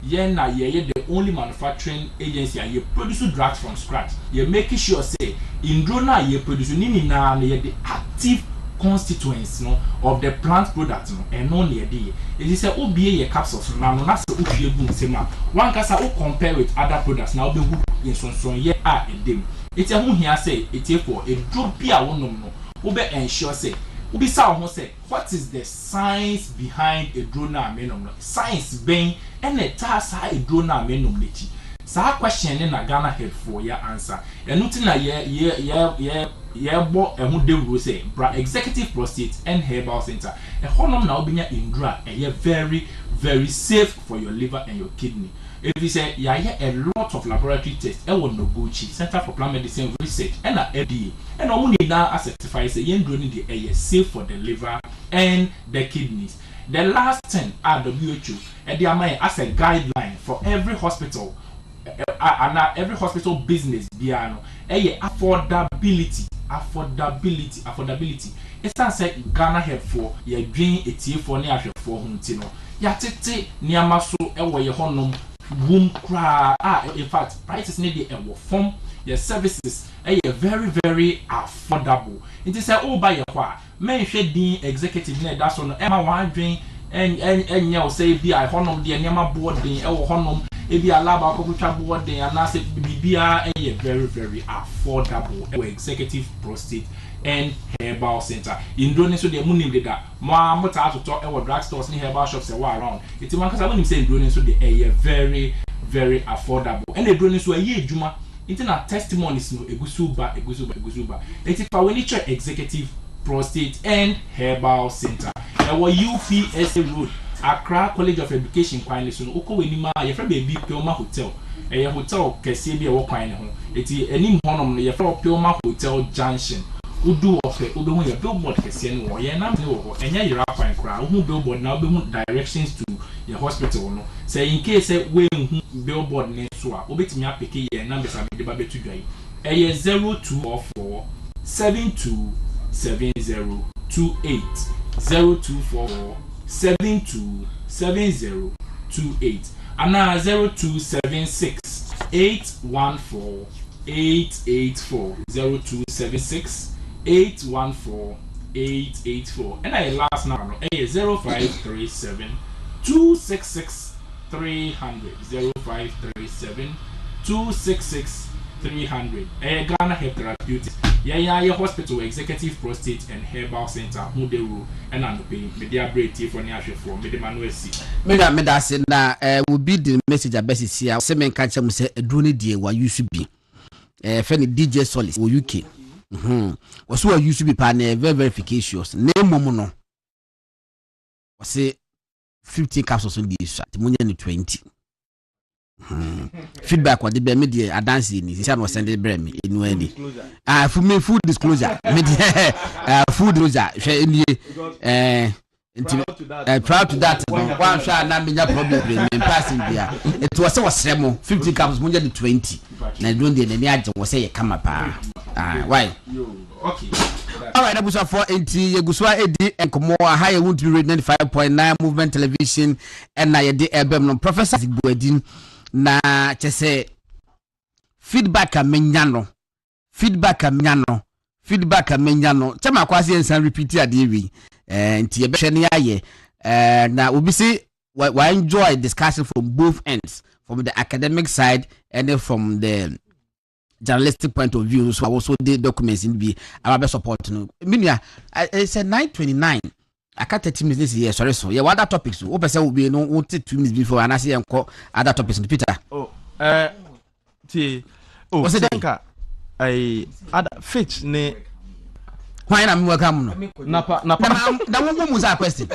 na the only manufacturing agency and you produce drugs from scratch. You're making sure say in drona you produce na the active constituents of the plant product and no near the it is a OBA capsules now no that's the boom sema one kasa o compare with other products now be in so ye a dem it's a here say it's for a drop beer one no obe ensure say obi sa ho say what is the science behind a drone amenom science being and a task a drone amenom lechi sa question na Ghana head for your answer and nothing na bo ehun de ru say bra executive prostate and herbal center e honom na obinya indra e very very safe for your liver and your kidney. If you say a lot of laboratory tests e won no go chi Center for Plant Medicine Research and FDA and omo need na certify say yen drone the e safe for the liver and the kidneys. The last thing WHO e dey am as a guideline for every hospital and every hospital business biano affordability. It's not say Ghana have for your dream etie for ne ahwe for hunti no ya tete niama so ewo ye honom boom cry in fact prices need the ewo form your services very very affordable. It is say oh buy your kwa men hwe din executive na that so no e ma wan dream en ya o say bi I honom de niama board din ewo honom ebi alaba akokutwa board den anase bibia very very affordable executive prostate and herbal center in drone so the money dey that mo ta to drug stores ni herbal shops around it man kasa when him say drone so the very very affordable and the drone so adwuma it na testimonies no egusuba it is for when you executive prostate and herbal center UPSA road Accra College of Education kwani so oko wenima ye fra baby Pioma Hotel hotel kese bi e wo kwani ho eti enim honom no ye fra Pioma Hotel Junction udu ofe udu hu ye billboard kese no wo ye na ne wo enya yira kwan kra hu billboard na obe hu directions to your hospital no say in case we hu billboard ne so a obetimi apeke ye number sa me de ba betu dwai 0244 727028 0244 727028 and now 0276 814 884 0276 814 884 and I last number 0537 266 300 0537 266 300 Ghana Health Therapeutics your hospital executive prostate and herbal center who they will and I'm paying media break for near for Manuel C. Meda say na will be the message abesi here say men catch am say edrone die wa used to be friend DJ Solis o UK was who used to be pa na very efficacious name mom no was say 50 capsules on this munya ni 20 feedback what the media advance ni say no send it brand me enu ani for me full disclosure media full disclosure share ni proud to that one share na menya problem in passing there it was sremo 50 caps munya di 20 na don dey na ni age wo say ye kama pa why okay all right abusa for enti yeguswa edi enkomo ha ye won't be read 95.9 movement television and na ye de ebem no professor Zigboadin na chese feedback amenyano chama kwasi ensan repeat ade wi nti ye behwe ne aye na obi say we enjoy discussion from both ends, from the academic side and from the journalistic point of view. So I also did documents in the Arabic support. Minya, it's a 9:29. I can't 30 minutes this year. Sorry, so yeah. What other topics? What person will be no 2 minutes before, and I see other topics. Peter. What's it? I other fetch ne. Why am I welcome? Napa. That one was a question.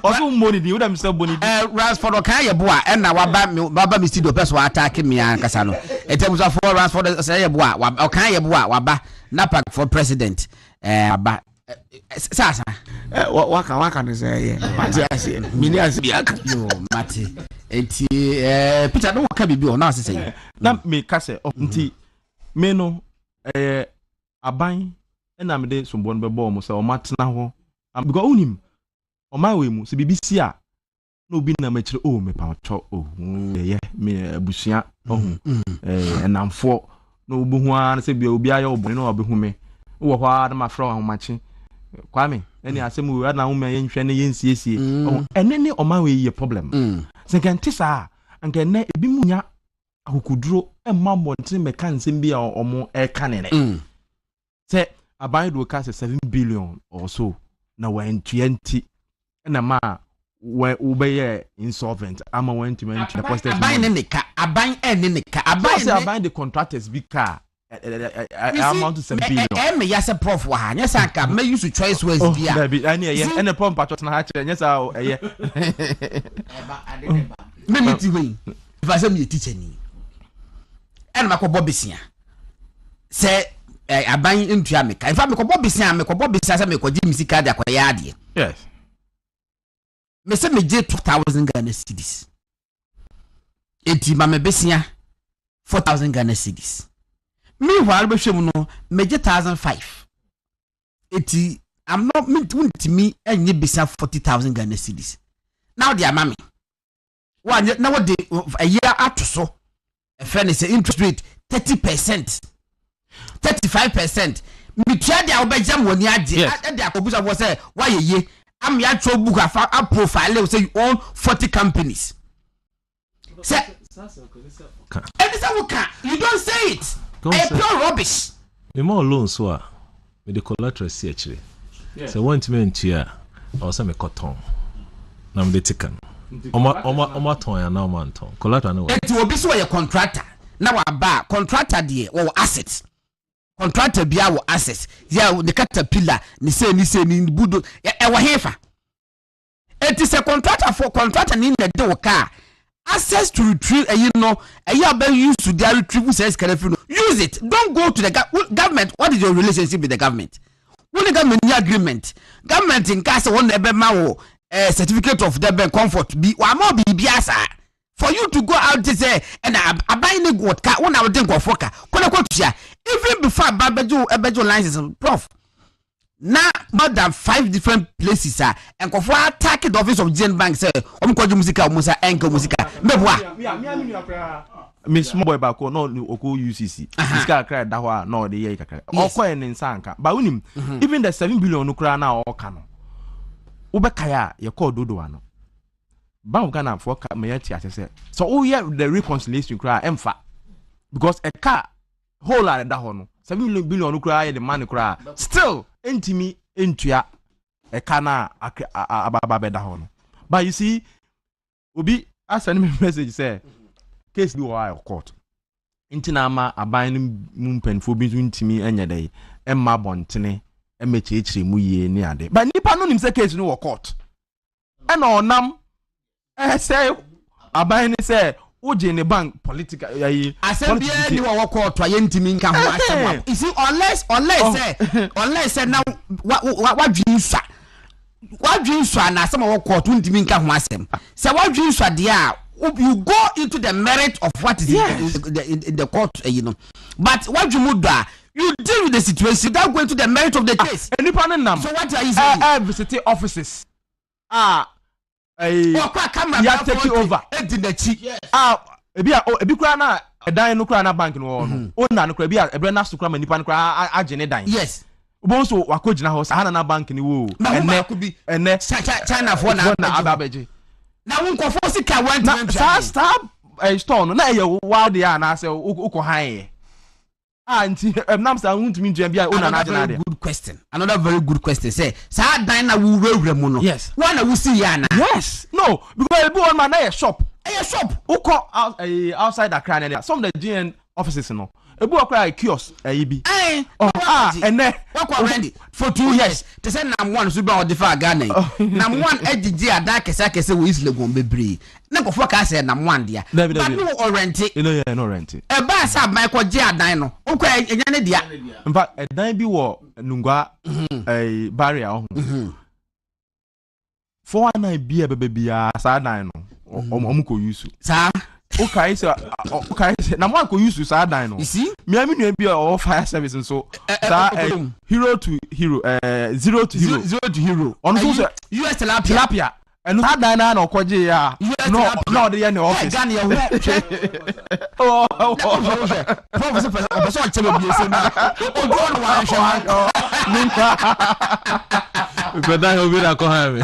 Also money di udam sell money. Ransford okay boa and na waba mi studio person attack me an kasa no. In terms of for Ransford say boa okay boa waba napa for president aba sasa waka no say mati ase mini ase biaka yo mati enti Peter no waka bibi o na ase say na me kase nti me no aban na me de sombo no be bo mo say o matena ho because unim o ma we mu se BBC a no bi na machire oh me pa cho oh ye me abusua ohun enamfo no obuhu an se bia obi aye obon no obehu me wo hwa na mafra ahomachi kwame eni asem wo na wo me yenhwe ne yensiesie ene ne oman we ye problem se kan tisa anka na ebi munya akukuduro emma montin me kan nsem bia omo e kanene se aban do ka 7 billion or so na 120 na ma we obeye insolvent ama went to deposit aban ne nika aban ne nika aban the contractors be car amount to 7 billion me yase prof wa nya sanka me use choice words bia and the pump patch na ha kire nya sa eye me meti we if I say me teacher ni and makobo besia say aban ntua meka in fact mekobo besia say mekoji misika de akoya ade yes me say me je 2000 Ghana cedis enti ma me besia 4000 Ghana cedis meanwhile be hwem no me je 1005 enti I'm not meant me enye besia 40000 Ghana cedis now they are mami one now what they a year out so a friend is interest rate 30%, 35%. Me try the obejam woni age and the akobusa was say why ye am ya tro book a profile say you own 40 companies. Say you don't say it. A pure rubbish. Me more loan so me the collateral see actually. So want me ntia or say me cotton. Na me take am. Oma ton ya na man ton. Collateral no. It will be so a contractor. Now aba contractor there or assets. Contractor bia wo assets. Ya the caterpillar ni say ni budo e wa hefa. It is a contractor for contractor ni na de wo car. Access to retrieve you know be use to their retrieve says use it. Don't go to the government. What is your relationship with the government? When the government agreement government in case one ebe ma wo certificate of the comfort be wa more be biasa for you to go out to say and abai ne god ka one our think of foka kolekotua even before abejo license prof na more than 5 different places and kofo attack the office of Gen Bank say omkoju musika musa enko musika meboa Miss small boy back no oko UCC iska kra da ho no de ye kakra okoye ne nsanka ba unim even the 7 billion no kra na oka no ubekaya ye call dodo ano ba Ghana for me yet say so oh yeah the reconciliation kra emfa because a car whole lot da ho no 7 billion no kra the money kra still entimi entua e kana ababa be da ho no but you see obi send me message say case bi wa court intina ama aban mumpenfo bi ntimi enye dey emma bontene emechechire mu yie ni ade but nipa no nim say case no wa court e na onam say aban ni say oje ne bank political yayi asembia ni wa court wa yentimi nka ho asem you see unless say now what dreams na asem wa court ntimi nka ho asem say what dreams de a you go into the merit of what is in the court, you know. But what you do, you deal with the situation without going to the merit of the case. So what are you saying? Visiting offices. You take over. Ebi kura na edan no kura na bank no no. Ona no kura bi ebre na so kura ma nipa no kura agene dan. Yes. Bonso wakojina ho sa na bank ni wo. Ene China for na ababeje. Na won ko force ka want na stop store no na ye wild ya na say uko han anti nam sa huntumi ntua bia ona na agena de good question. Another very good question say sa dan na wo wura mu no yes one na wo see ya na yes no because be one man na shop uko outside Accra na some of the GN offices no ebu akwa kiosk bi ene wakwa ready for 2 years to say nam one so be o defa Ghana nam one ejiji ada kese wo isle gon bebre na ko foka say nam one dia but no orenti no rent e ba sa Michael J adan no ukwa enya ne dia in fact edan bi wo nungwa barrier ho for na bia bebia sa dan no omuko use sa okay na mo ko use sa dan no you see me nua bi o fire service so hero to hero 0 to hero on so US tilapia And not Dana or Koji, no, the end office. But that will be that Kohami.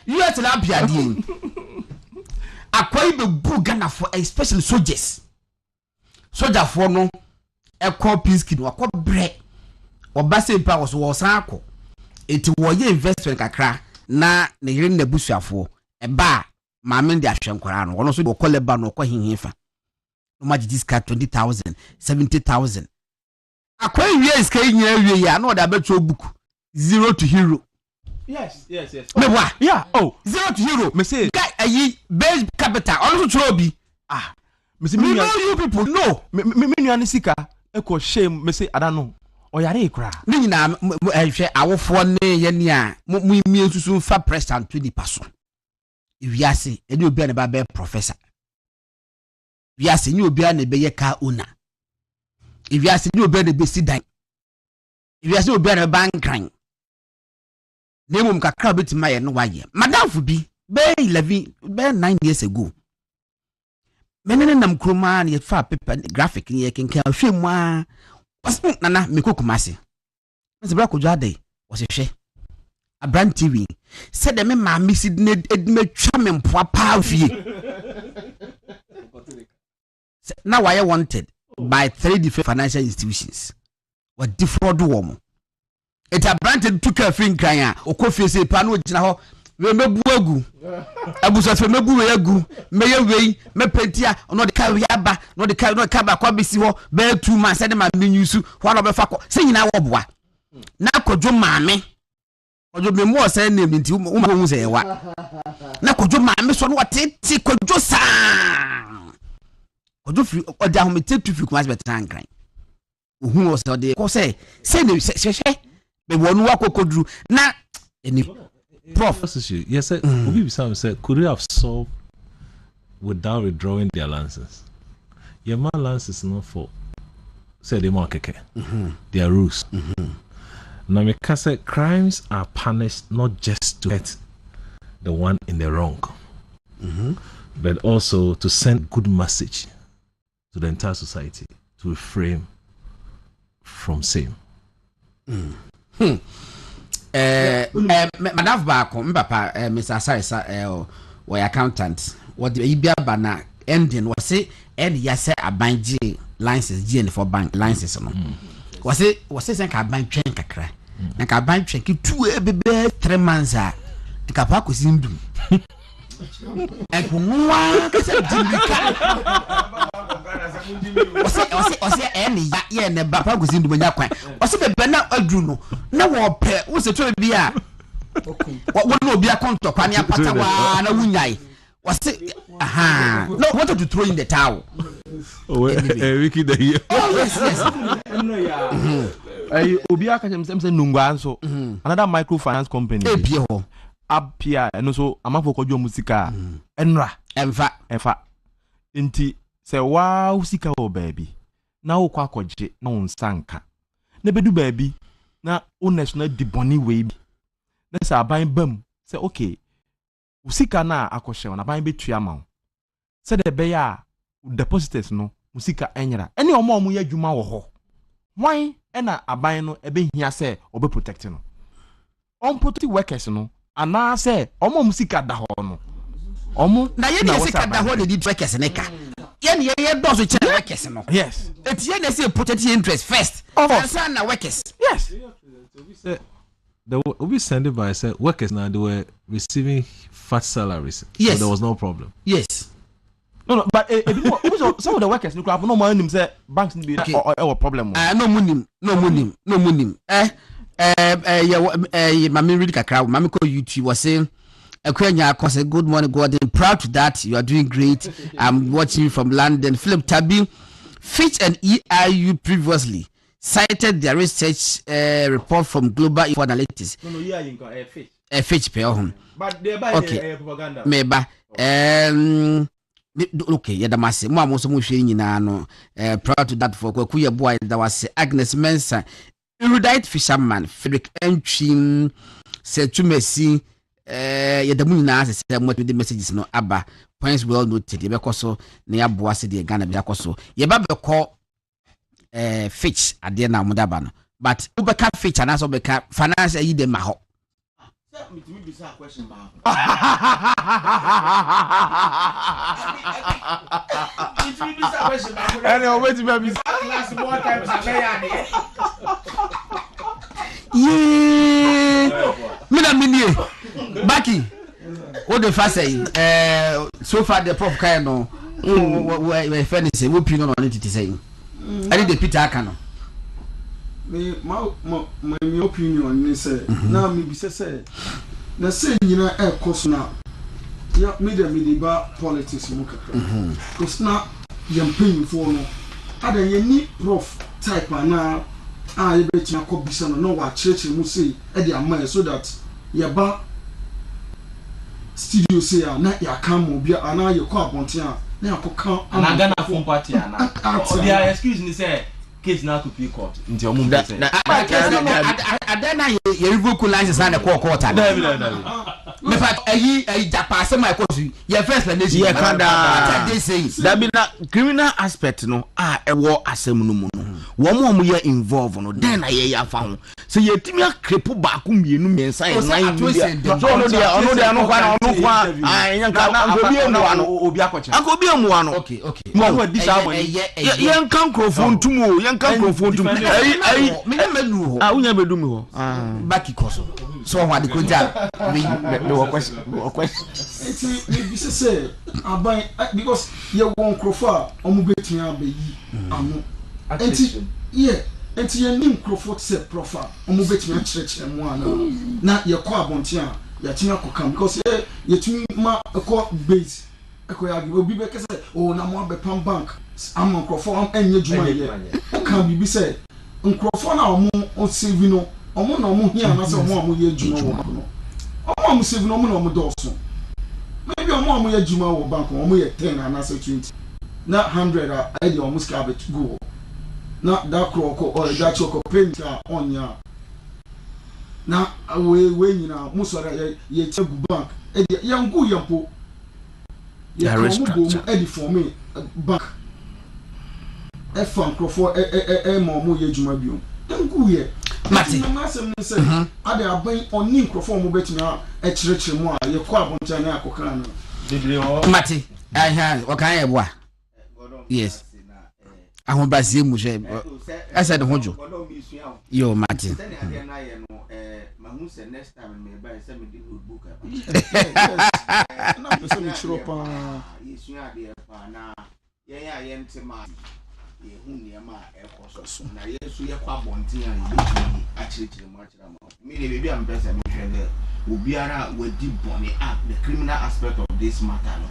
You are to lap your deal. I quite the Bugana for especially soldiers. Soldier for no, a call Pinskin or call bread or Bassett Powers was Rako. It was your investment kakra na ne yere na busuafo e ba ma men de ahwe nkora no wono so do call ba no kwa hinhifa no ma this card 20,000 70,000 akwa wie iska nyina wie ya na oda beto book 0 to hero. Yes. Me wa Yeah, 0 to hero me say guy ayi base capital also throw bi me say me know you people no me nuane sika e ko shame me say adano oyare kra ni nyina hwe awofo ne ye ni a mu susu fa president to di paso wiase eni obi ne ba be professor wiase ni obi ne be ye ka owner wiase ni obi ne be sidan wiase obi ne bankran nemum kakra betima ye no waye madam fu bi be 11 be 9 years ago menene nam kroma ne fa paper graphic ni ye kenkan hwemu a nana mekokumase nse bra kojo adai wo se hwe abran tv said de me ma misi ne edime twa me mpoa pa fie now I wanted by 3 different financial institutions what defraud wo it a branded took a fin kan okofie se pa no gina ho we mebu agu abuso fe mebu we agu meye wei me pentia no de ka we aba no de ka ba kwa bisi ho be 2 months said ma menyusu ho no be fa ko se nyina wo boa na kodwo maame kodwo me mo say name nti wo hu se wa na kodwo maame so no wateti kodwo sa kodwo fi odi ahomete tu fi kuma betan kan ohu wo se de ko say ne hwehwe be wonu akokodru na any prof yes sir obi bisa say could you have solved without withdrawing their lances your man lances not for say the market their rules now me say crimes are punished not just to get the one in the wrong but also to send good message to the entire society to refrain from same madam baako mpapa Mr. Sarisa we accountant what the ibia bana ending was say and yase abanje license GN for bank license no was say sen ka ban twen kakra na ka ban twen ki 2 bebe 3 months a ka pa ko sindum e ko nwa ka se dindika Ose eni ya ne ba pa gosi ndum nya kwan ose bebe na adu no na wo pe wo se to bi a wo no obi akonto kwan ya pata wa na wunyai ose no wanted to throw in the towel wiki the here No ya. obi aka semse nungwa anso another microfinance company epie ho apia eno so amafo kodwo musika enra emfa nti se wa usika wo baby na wo kwa koje na unsanka na bedu baby na national diboni we bi na se aban bam se okay usika na akoshe na aban betua ma se de be ya depositors no usika enyera ene omo ya adwuma wo ho wan ena aban no ebe hia se obe protect no on protect workers no ana se omo musika da ho no omo na ye ne sika da ho de workers ne ka ye dozo che workers no yes it ye ne say protect interest first and na workers yes they will send it by say workers now they were receiving fat salaries yes. So there was no problem yes no but some of the workers no crap no man him say banks be or problem no munim mami read kakra mami ko YouTube was saying Akwenya Akose, good morning, Gordon. Proud to that. You are doing great. I'm watching you from London. Philip Tabi, Fitch and EIU previously cited their research report from Global Info Analytics. No, Fitch pay home. But they buy propaganda. Meba. Okay, yeah, damase. Mo amoso mo hwe nyina no. Proud to that for Kuya boy that was Agnes Mensah, erudite fisherman, Frederick Entrim. say to Messi ya the moon as say what with the messages no aba points well noted ye so na ya boa se de Ghana bia koso ye ba be call Fitch ade na mudaba no but ubeka Fitch and also beka finance yi de ma ho me to be a question ba Anyway, wait to be class more times abeyade mina minie Baki what the first say so far the prof kind no we friend say we pin on it say I did the Peter Akano me my opinion ni say na me bi say na say nyina e course na ya me ba politics mu kakra cause na yam pin for no ada ye ni prof type na ye betia ko bisa no wa church mu say e dey am so that ye ba studio say na ya kan mo bia ana ye ko abonten a na ya ko kan na Ghana phone party ana dia excuse me say case na could be court nti o mu be say adana ye revoke license na the court me fa ayi japa se my course your first explanation ye kan da they say that be na criminal aspect no ewo asem no mu no wo mo ye involve no den na ye ya fa ho se ye timi akrepo ba ko mienu mensa e nan so no dia no kwa yanka obi amuwa no okay mo wa disa mo ye kan crofon tumu ye kan crofon tumu me na menu ho unya bedu mi ho Baki koso so wa de kunja no question enti me say aban because ye won crofo omo betun abayi amo enti enti ye nim crofo se profa omo betun akirekire mu ana na ye kwa abonte a ya tina kokam because ye tumi ma ko base ya obi be kese na mo abepam bank am crofo am enye juma ye kan bibi say crofo na omo save no omo na omo hia na say omo ye juma wo bank no omo save no omo na omo doso maybe omo ye juma wo bank omo ye 10 na say 20 na 100 a dey omo ska bet go na da kroko or da choko paint onya na we nyina musora ye chegu bank yangu yampo ye komo edi for me bank fan crofo mo ye juma biom yangu ye mati na asem ni say ade aban oni crofo mo betima kirikire mu a ye ko abonta na akokra no bibli ho mati o kan ye boa yes ahun ba sie mu je asa de hojo yo mati mahu se next time me buy say me the book na so me chiro pa yesu ade pa na ye ntima ye hu niam a ekoso na yesu ye kwa bonten a ye akirikire mu akira ma me le bebi am pesa me hwede obiara wadi bone the criminal aspect of this matter no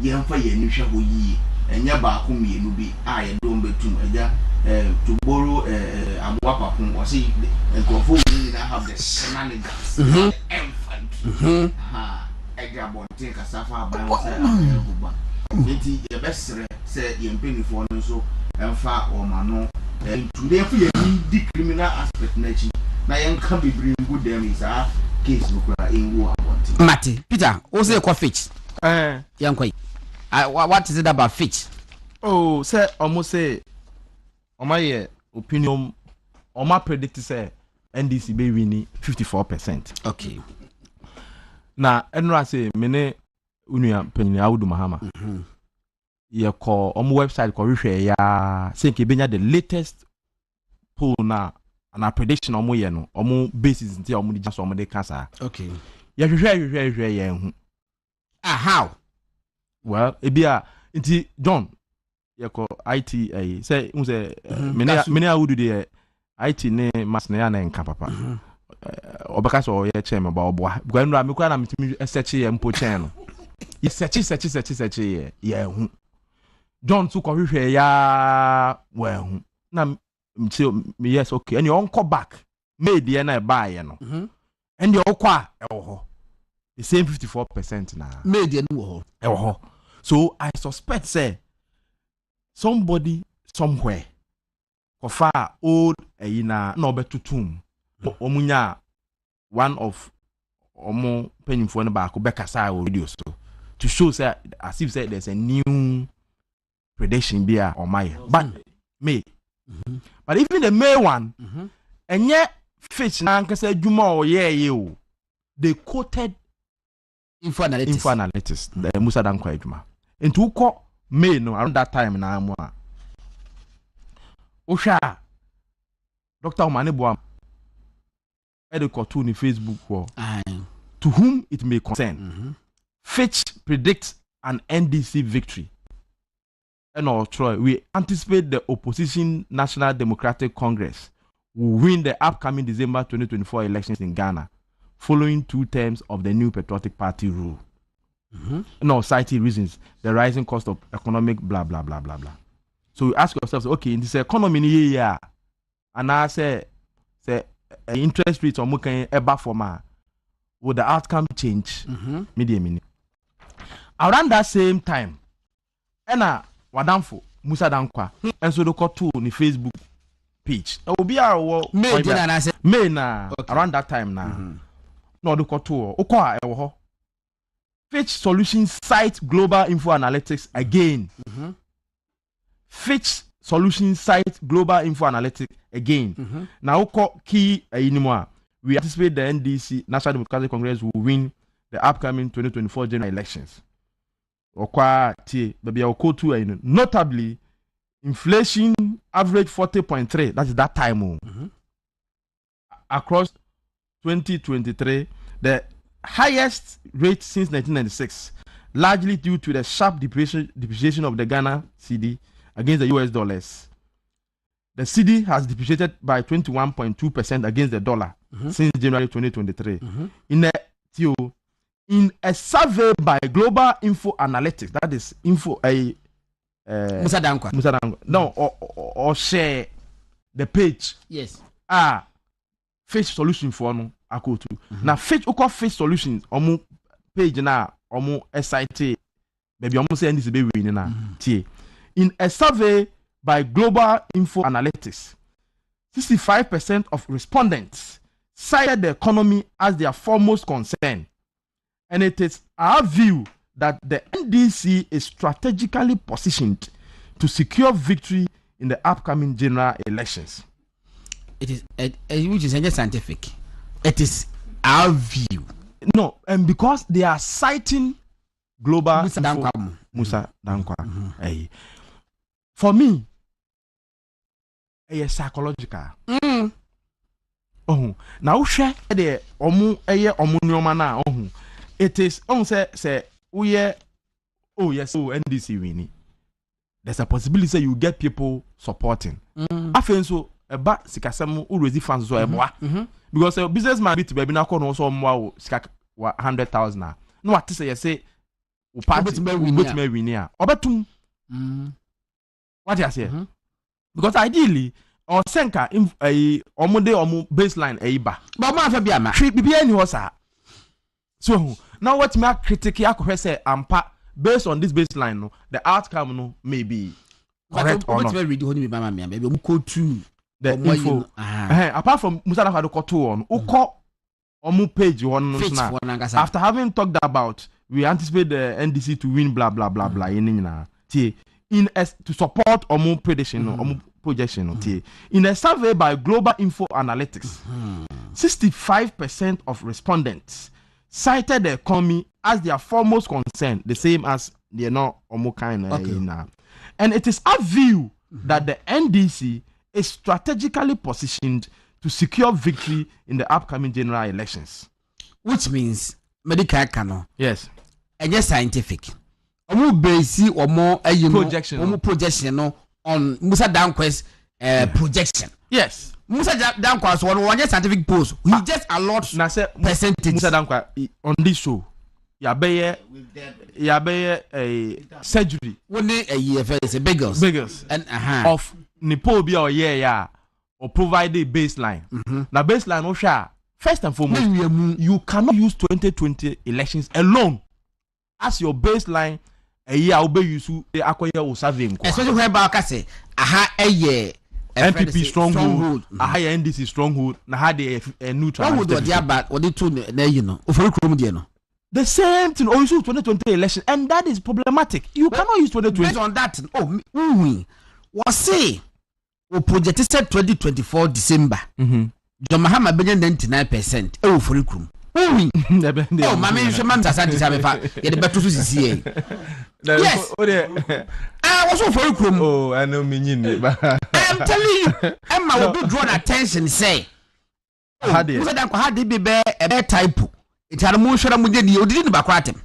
ye mfa ye ni hwe ho yi enya ba ko mienu bi a ye dom betum eja to borrow amwa papun or say ekrofo we na have the shenanigans infant eja bonten kasafa aban wo say abuba enti ye besere say ye mpenifo no so emfa o ma no today for ye di criminal aspect na chi na ye nka bibiri good dem is a case no kura enwo abonten mati Peter o say ko Fitch yankwai what is it about Fitch say almost say my opinion my predict say NDC be winning 54%. Okay. Na enra say mene unua panyin awudu mahama. Ye call website ko hwehwe ya say ke benya the latest poll na na prediction ye no basis nti di just de kasa. Okay. Ye hwehwe ye hu. How? Well, ebia nti John yeko IT say unse many awudu de IT ne mas na ya na nka papa obeka so ye chema ba oboa gwanru amekwa na mitimi search ye mpo chen no ye search ye hu John tu ko hwehwe ya wa hu na mchi yes okay and you onko back made ye na ba ye no and you okwa ewo ho the same 54% na made ye no ho ewo ho. So I suspect say somebody somewhere kofa old na obetutum omunya one of omo pennyfo no back bekasa o radio so to show say as if say there's a new prediction there on my but May. But even the May one and yet Fitch na nkasa adwuma o ye they quoted info analytics the Musa Dankwa adwuma into ko May no around that time na amu a Osha Dr. Omane Boam Edeko ni Facebook for to whom it may concern. Fitch predicts an NDC victory. And all Troy, we anticipate the opposition National Democratic Congress will win the upcoming December 2024 elections in Ghana, following 2 terms of the new Patriotic Party rule. No, citing reasons, the rising cost of economic blah blah blah blah blah. So you ask yourself, okay, in this economy here, and I say interest rates are making ever for ma, will the outcome change? Medium. Around that same time, and Wadamfo Musa Dankwa, and so the call to the Facebook page. It will be our May na around that time now. No, the call to Okwa Fitch Solutions cite Global Info Analytics again. Fitch Solutions cite Global Info Analytics again. Now, key anymore. We anticipate the NDC National Democratic Congress will win the upcoming 2024 general elections. Notably, inflation averaged 40.3. That is that time. Across 2023, the highest rate since 1996, largely due to the sharp depreciation of the Ghana cedi against the US dollars. The cedi has depreciated by 21.2% against the dollar since January 2023. In a survey by Global Info Analytics, that is Info Musa Dankwa. No, or share the page. Yes. Fitch Solution for no akotu. Now Fitch Fitch Solutions omu page na omu SIT baby omu say this be winning na. In a survey by Global Info Analytics, 65% of respondents cited the economy as their foremost concern. And it is our view that the NDC is strategically positioned to secure victory in the upcoming general elections. It is, which is just scientific. It is our view. No, and because they are citing Global Musa Dankwa. For me, it's psychological. Now share the omu na it is say NDC winning. There's a possibility you get people supporting. I feel so about sikasemu already fans so because a businessman bit baby na no so mo 100,000 na. No what say party me win obetum. What you say? Because ideally or senka omo baseline ba. But ma fa bia ma. Bibia ni ho sa. So now what me critique say ampa based on this baseline no the outcome no may be correct or not. The info apart from Musa Dankwa Koto on omu page one after having talked about we anticipate the NDC to win blah blah blah blah in to support omu prediction omu projection in a survey by Global Info Analytics 65% of respondents cited the economy as their foremost concern, the same as the omu kind and it is our view that the NDC is strategically positioned to secure victory in the upcoming general elections. Which means medical canon. Yes. And just scientific. Omu base or more projection on Musa Dankwa's projection. Yes. Musa Dankwa's one scientific post. He just allowed percentage. Musa Dankwa on this show. Yabe a surgery. One a year for bagels. And of Nipobia or or provide a baseline. Now baseline first and foremost you cannot use 2020 elections alone as your baseline a year obey you to acquire or serving. Especially where Barca say a year MPP stronghold, a higher NDC stronghold, na had a neutral. What would the about what they told you know, the same thing also 2020 election, and that is problematic. You cannot use 2020 based on that. We was say we projected 2024 December. John Mahama benye 99%. Oh, for you. Oh, mama, you should man to say this. Get the better to see. Yes. I was for you. Oh, I know meaning. I am telling you, Emma will be drawn attention. Say, how did they be a type? It had a motion of you didn't back him.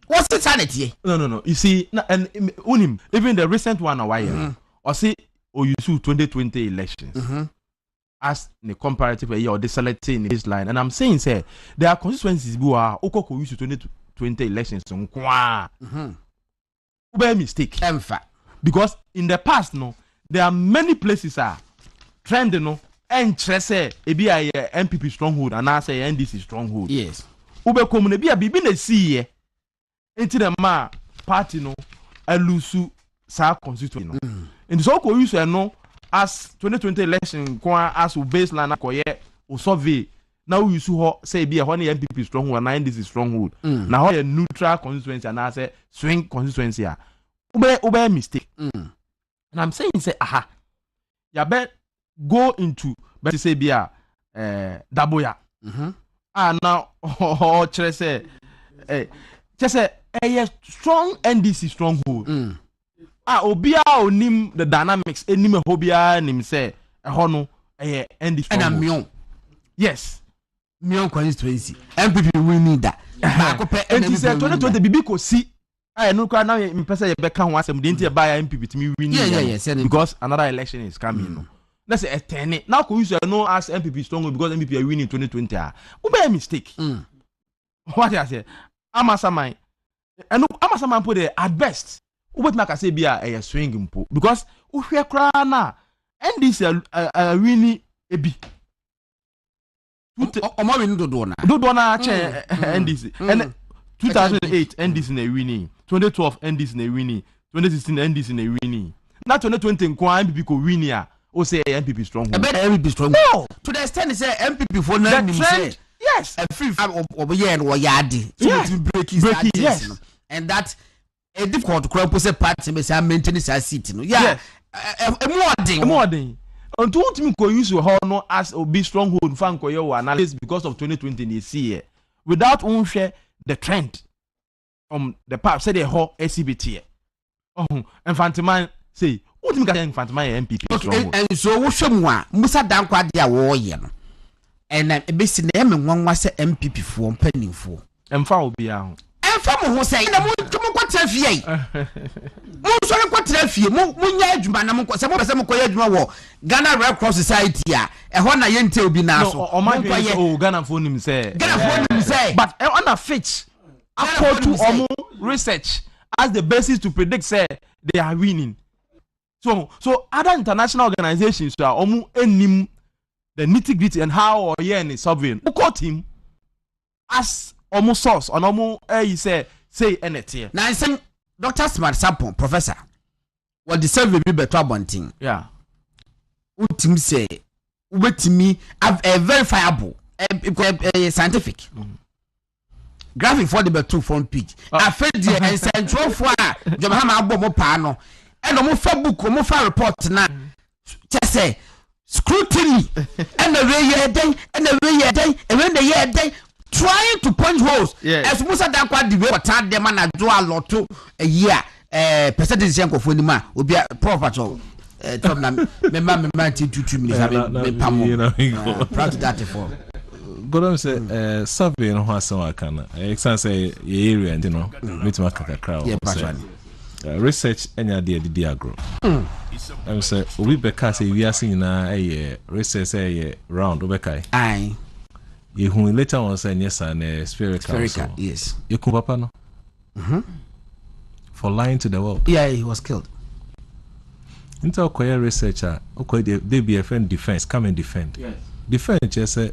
What's the sanity? No. You see, and unim, even the recent one a while, or see, or you see 2020 elections. As the comparative year or the selecting in this line, and I'm saying, say, there are constituencies who are Okoko used to 2020 elections. Mistake. Because in the past, no, there are many places are trending, no, and say ebi a MPP stronghold and I say NDC stronghold. Yes. Ube komune bi a bibi na see ye. Enti the ma party no elusu sa constituency no. And so ko use no as 2020 election kwa as baseline akoye o survey now we use ho say bi a ho na MPP stronghold and NDC stronghold. Na ho a neutral constituency and I say swing constituency a ube mistake. And I'm saying say aha. Ya bet go into but say be a daboya. Now say just say a strong NDC stronghold. Obia onim the dynamics enim hobia nim say hono NDC stronghold. And yes. Mion constituency. MPP we need that. And he said 2020 bibi ko si I no kwa now me pesa ye beka ho asem de ntia buy MPP to me win. Yes, because another election is coming. No. Let's say a 10. Now ko use no as MPP strong because MPP are winning 2020. Who be a mistake? What I say? Amasamai. And no Amasamai put it at best. Who bet make say be a swing mpo because who hwe kra na and this winning ebi. Omo win do na. Do na che NDC. And 2008 NDC na winning. 2012 NDC na winning. 2016 NDC na winning. Now 2020 nko MPP ko winning a o say MPP strong. I bet MPP strong. No. To the extent say MPP for now nim say. Yes. A fifth oboye and wo yadi. So it break his yes. And that a difficult crop say party me say maintain his seat no. Yeah. A more thing. Unto ultimate ko use ho no as obi stronghold fan ko ye analysis because of 2020 they see without unshare the trend the pap say the whole ACBT. Infantiman say what me ka Infantiman MPP okay, and so wo hwemu a musa dan kwa de a wo ye no and e be si na me nwanwa se MPP fo mpanimfo emfa obi a ho emfa mo ho say na mo kwatra fie mo so re kwatra fie mo nya adwuma na mo se mo be se mo koye adwuma wo Ghana Red Cross Society a e ho na ye nte obi na so Ghana phone him say but on a fetch according to research as the basis to predict say they are winning. So other international organizations are enim the nitty-gritty and how or is solving. Who caught him as almost source on almost say anything. Now I say Dr. Smart Sapon, Professor, what the survey be better bunting. Yeah. What him say with me have a verifiable scientific. Graphic for the better front page. I fed the and central for Jamahama Abomo Pano. And no fa book, no fa report na. Just say scrutiny and the way day and the way day and when the year day trying to punch holes. As Musa Dankwa the way what them man do a lot to a year percentage yanko for ma obi profit top na me 2 minutes proud to that for Godom say survey no ho asan akana exam say your area and no meet makaka crowd research enya de agro I say we beka say we are seeing na research say round obekai ai you who later on say yes and spherical yes you ku papa no for lying to the world. Yeah, he was killed. Into a researcher they be a friend defense come and defend. Yes. Defend just say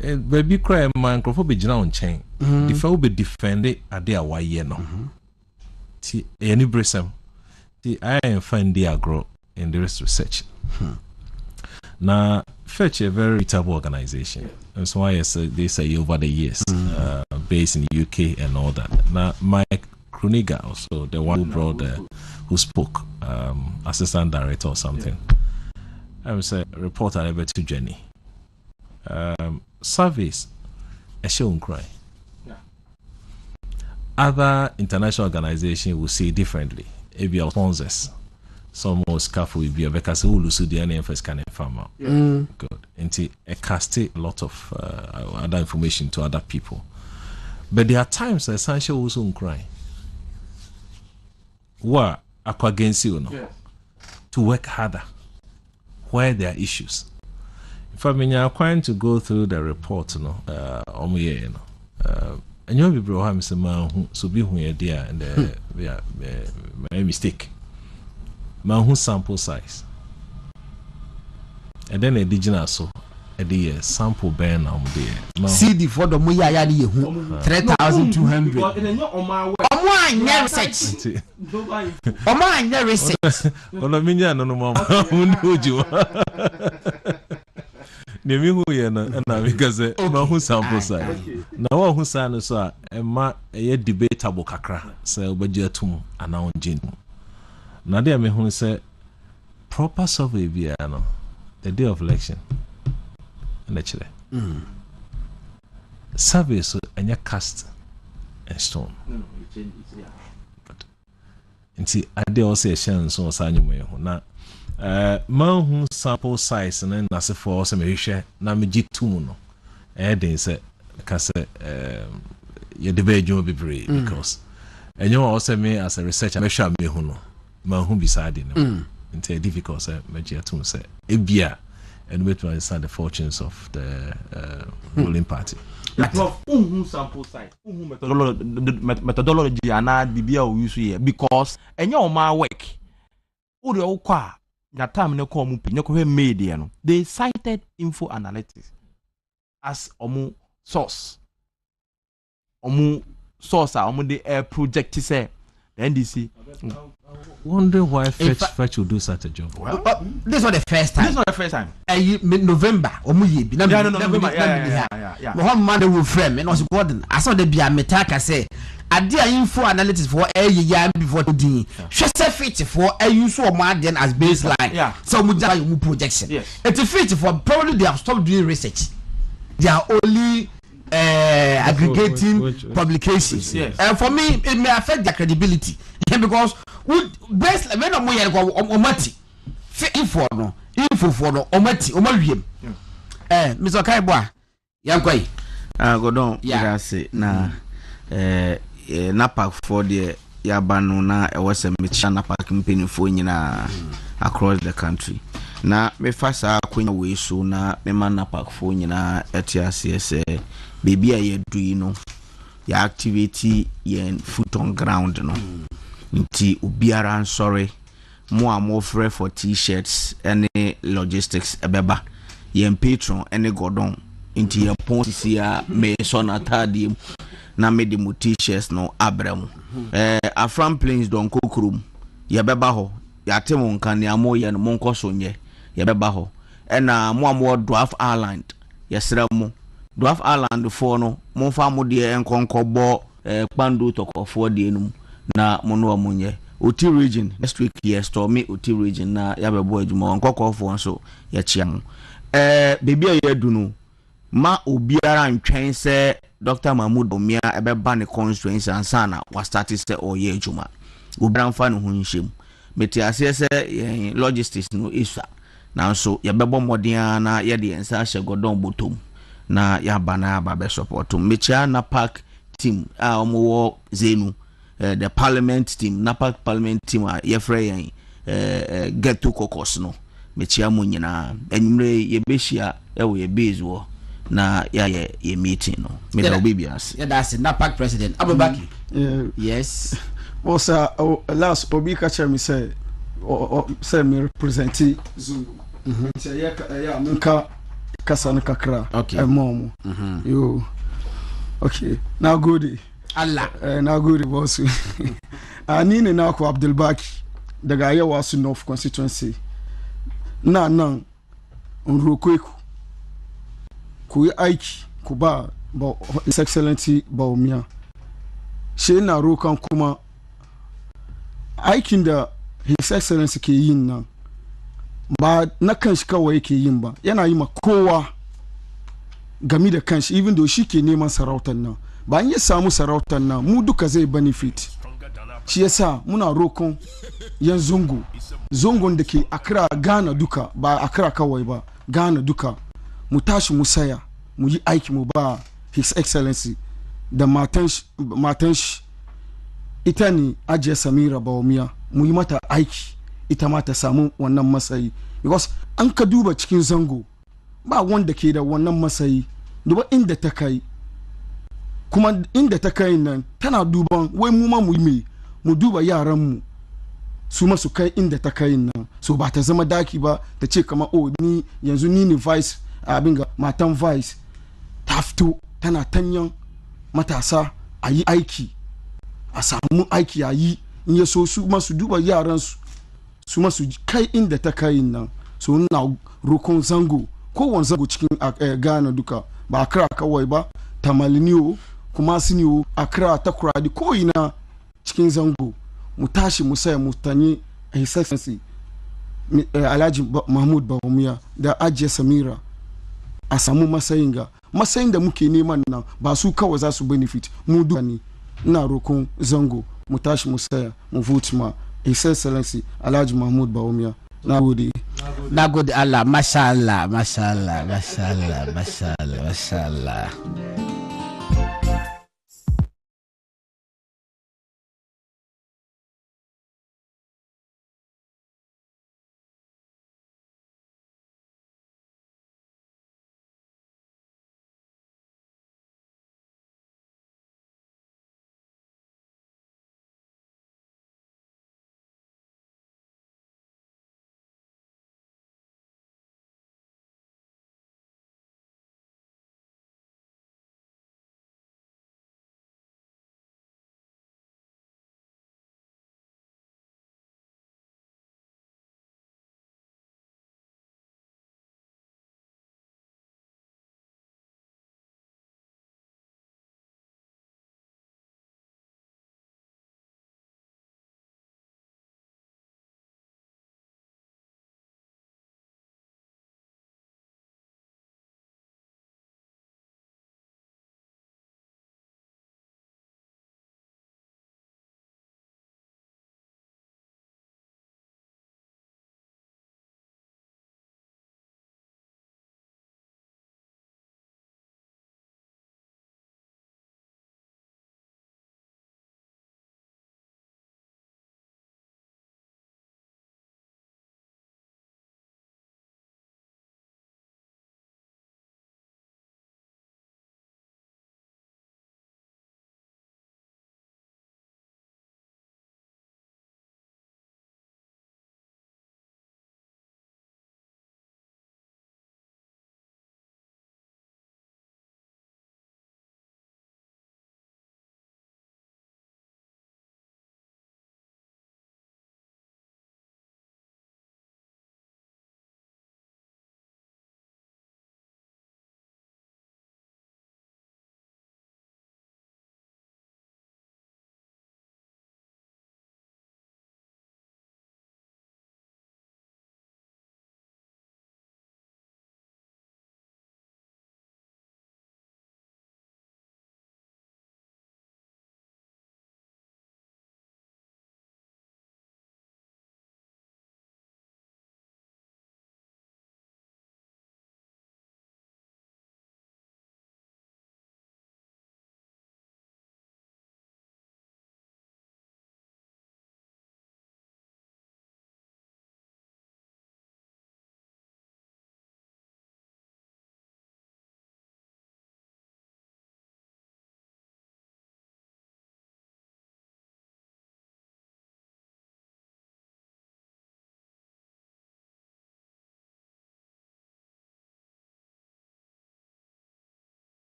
baby cry man be jina on chain. Defend will be defended at their why no. Ti any brisem. Ti I am find the agro in the research. Now, Fetch a very reputable organization. That's why they say over the years, based in the UK and all that. Now, Mike Kruniga, also the one who brought who spoke, assistant director or something. I was a reporter ever to Jenny. Service a show and cry. Other international organizations will see differently. If your sponsors, some more scarf will be because who lose the NFS can farm out. Good. And it casts a lot of other information to other people. But there are times that essential also cry. What against you know to work harder where there are issues. If I mean you're trying to go through the report, you know, and you'll be bro, I'm saying man so be who you're there and my mistake. Man who sample size. And then a digital so a sample burn there. CD for the Muya Yadi 3,200. Omo research. Omo research. Ola minya no mama undoju. Nemi hu ye na because ma hu sample size. Na wa hu sa no so a ma e debatable kakra say obaji atum ana onjin. Na dey me hu say proper survey bia no the day of election. Naturally. Service and your cast and stone. No, but I did also a chance so Sanyo. Now, man who sample size and then as a for some share, Namiji Tumuno. Then said, because your debate will be brave because and you also me as a researcher, I shall be who man who beside him. Into difficult, Major Tum said, Ebia. And wait to understand the fortunes of the ruling party. Sample size, methodology, and I BBL use here because and your my work. Uri kwa that time no come no media. They cited info analytics as source. Source the project say the NDC. Wonder why Fetch will do such a job. Well, this is not the first time. This is not the first time. November. November. One man will frame and was Gordon. I saw the Bia Metaka say, I did info analytics for a year before the D. She said fit for a use of more than as baseline. Yeah. So we projection. Yes. It's a fit for probably they have stopped doing research. They are only aggregating publications. Yes. And for me, it may affect their credibility because best when omati info for no omati omawiem Mr. Kaibwa yankwai godon ya say na napak for the yabanu na e was a mecha napak mpanyfo nyina across the country na me fasa akwanya we so na me man napak fo nyina etiase se baby aye dui no ya activity yen foot on ground no nti obiara sorry mo free for t-shirts any logistics ebeba yen patron any godon nti yen ponsia me so na tadi na me de t-shirts no abrem afram plains don kokrum ye beba ho ya temo nkan ya mo ye no monkoso nye ye beba ho na mo Dwarf Island yesra mo Dwarf Island for no mo fa mo de enkonkobo kpando tokofo de enum na mono amunye Oti region next week yes to me Oti region na yabebo adwuma nkokofo nso ya chian baby aye dunu ma obiara ntwen se Dr. Mahmoud Omia ebeba ne constituency ansana wa start se oye adwuma obiara mfa no hunhyem meti ase se logistics no isa na nso yabebo modern na ye de ensa hye godon botom na yabana aba support mechia na park team omo zenu the parliament team napak parliament team yefre get to caucus no mechia mo nyina enumre yebehia ewe base wo na ye meeting no me da obibias that's napak president Abubakar yes also last obi ka chair me say me represent Zulu say ya menka kasana kakra mom yo okay now good Allah na good boss anine na ko Abdul Baki daga Yawasu North constituency na nan nrokweku ku yi aiki ku ba His Excellency Bawumia shi na rokan kuma aikin da His Excellency ke yin nan ba na kanshi kawai yake yin ba yana yi ma kowa game da kanshi even though shi ke neman sarautar nan ba an yi samu sarautar nan mu duka zai benefit shi yasa muna rokon yan zungun da ke Accra Ghana duka ba Accra kawai ba Ghana duka mu tashi mu saya mu yi aiki mu ba His Excellency da matan shi ita ne Ajiya Samira Bawumia mu yi mata aiki ita ma ta samu wannan masayi because an ka duba cikin zango ba wanda ke da wannan masayi duba inda ta kai kuma inda ta kai nan tana duban wai mu ma mu duba yaran mu su ma su kai inda ta kai nan so ba ta zama daki ba ta ce kamar oh ni yanzu ni ne vice abin ga matan vice ta fito tana tanyan matasa a yi aiki a samu aiki a yi in ya so su masu duba yaran su masu kai inda ta kai nan so na rokon zango kowane zango cikin Ghana duka ba Accra kawai ba Tamaliniyo kuma siniyo Accra ta kuradi ko ina cikin zango mu tashi mu saya mu tanye His Excellency Alhaji Mahmud Bawumia da Ajiya Samira a samu matsayin da muke neman nan ba su kawai za su benefit mu duka ne ina rokon zango mu tashi mu saya mu vote ma His Excellency Alhaji Mahmud Bawumia na gode Allah mashallah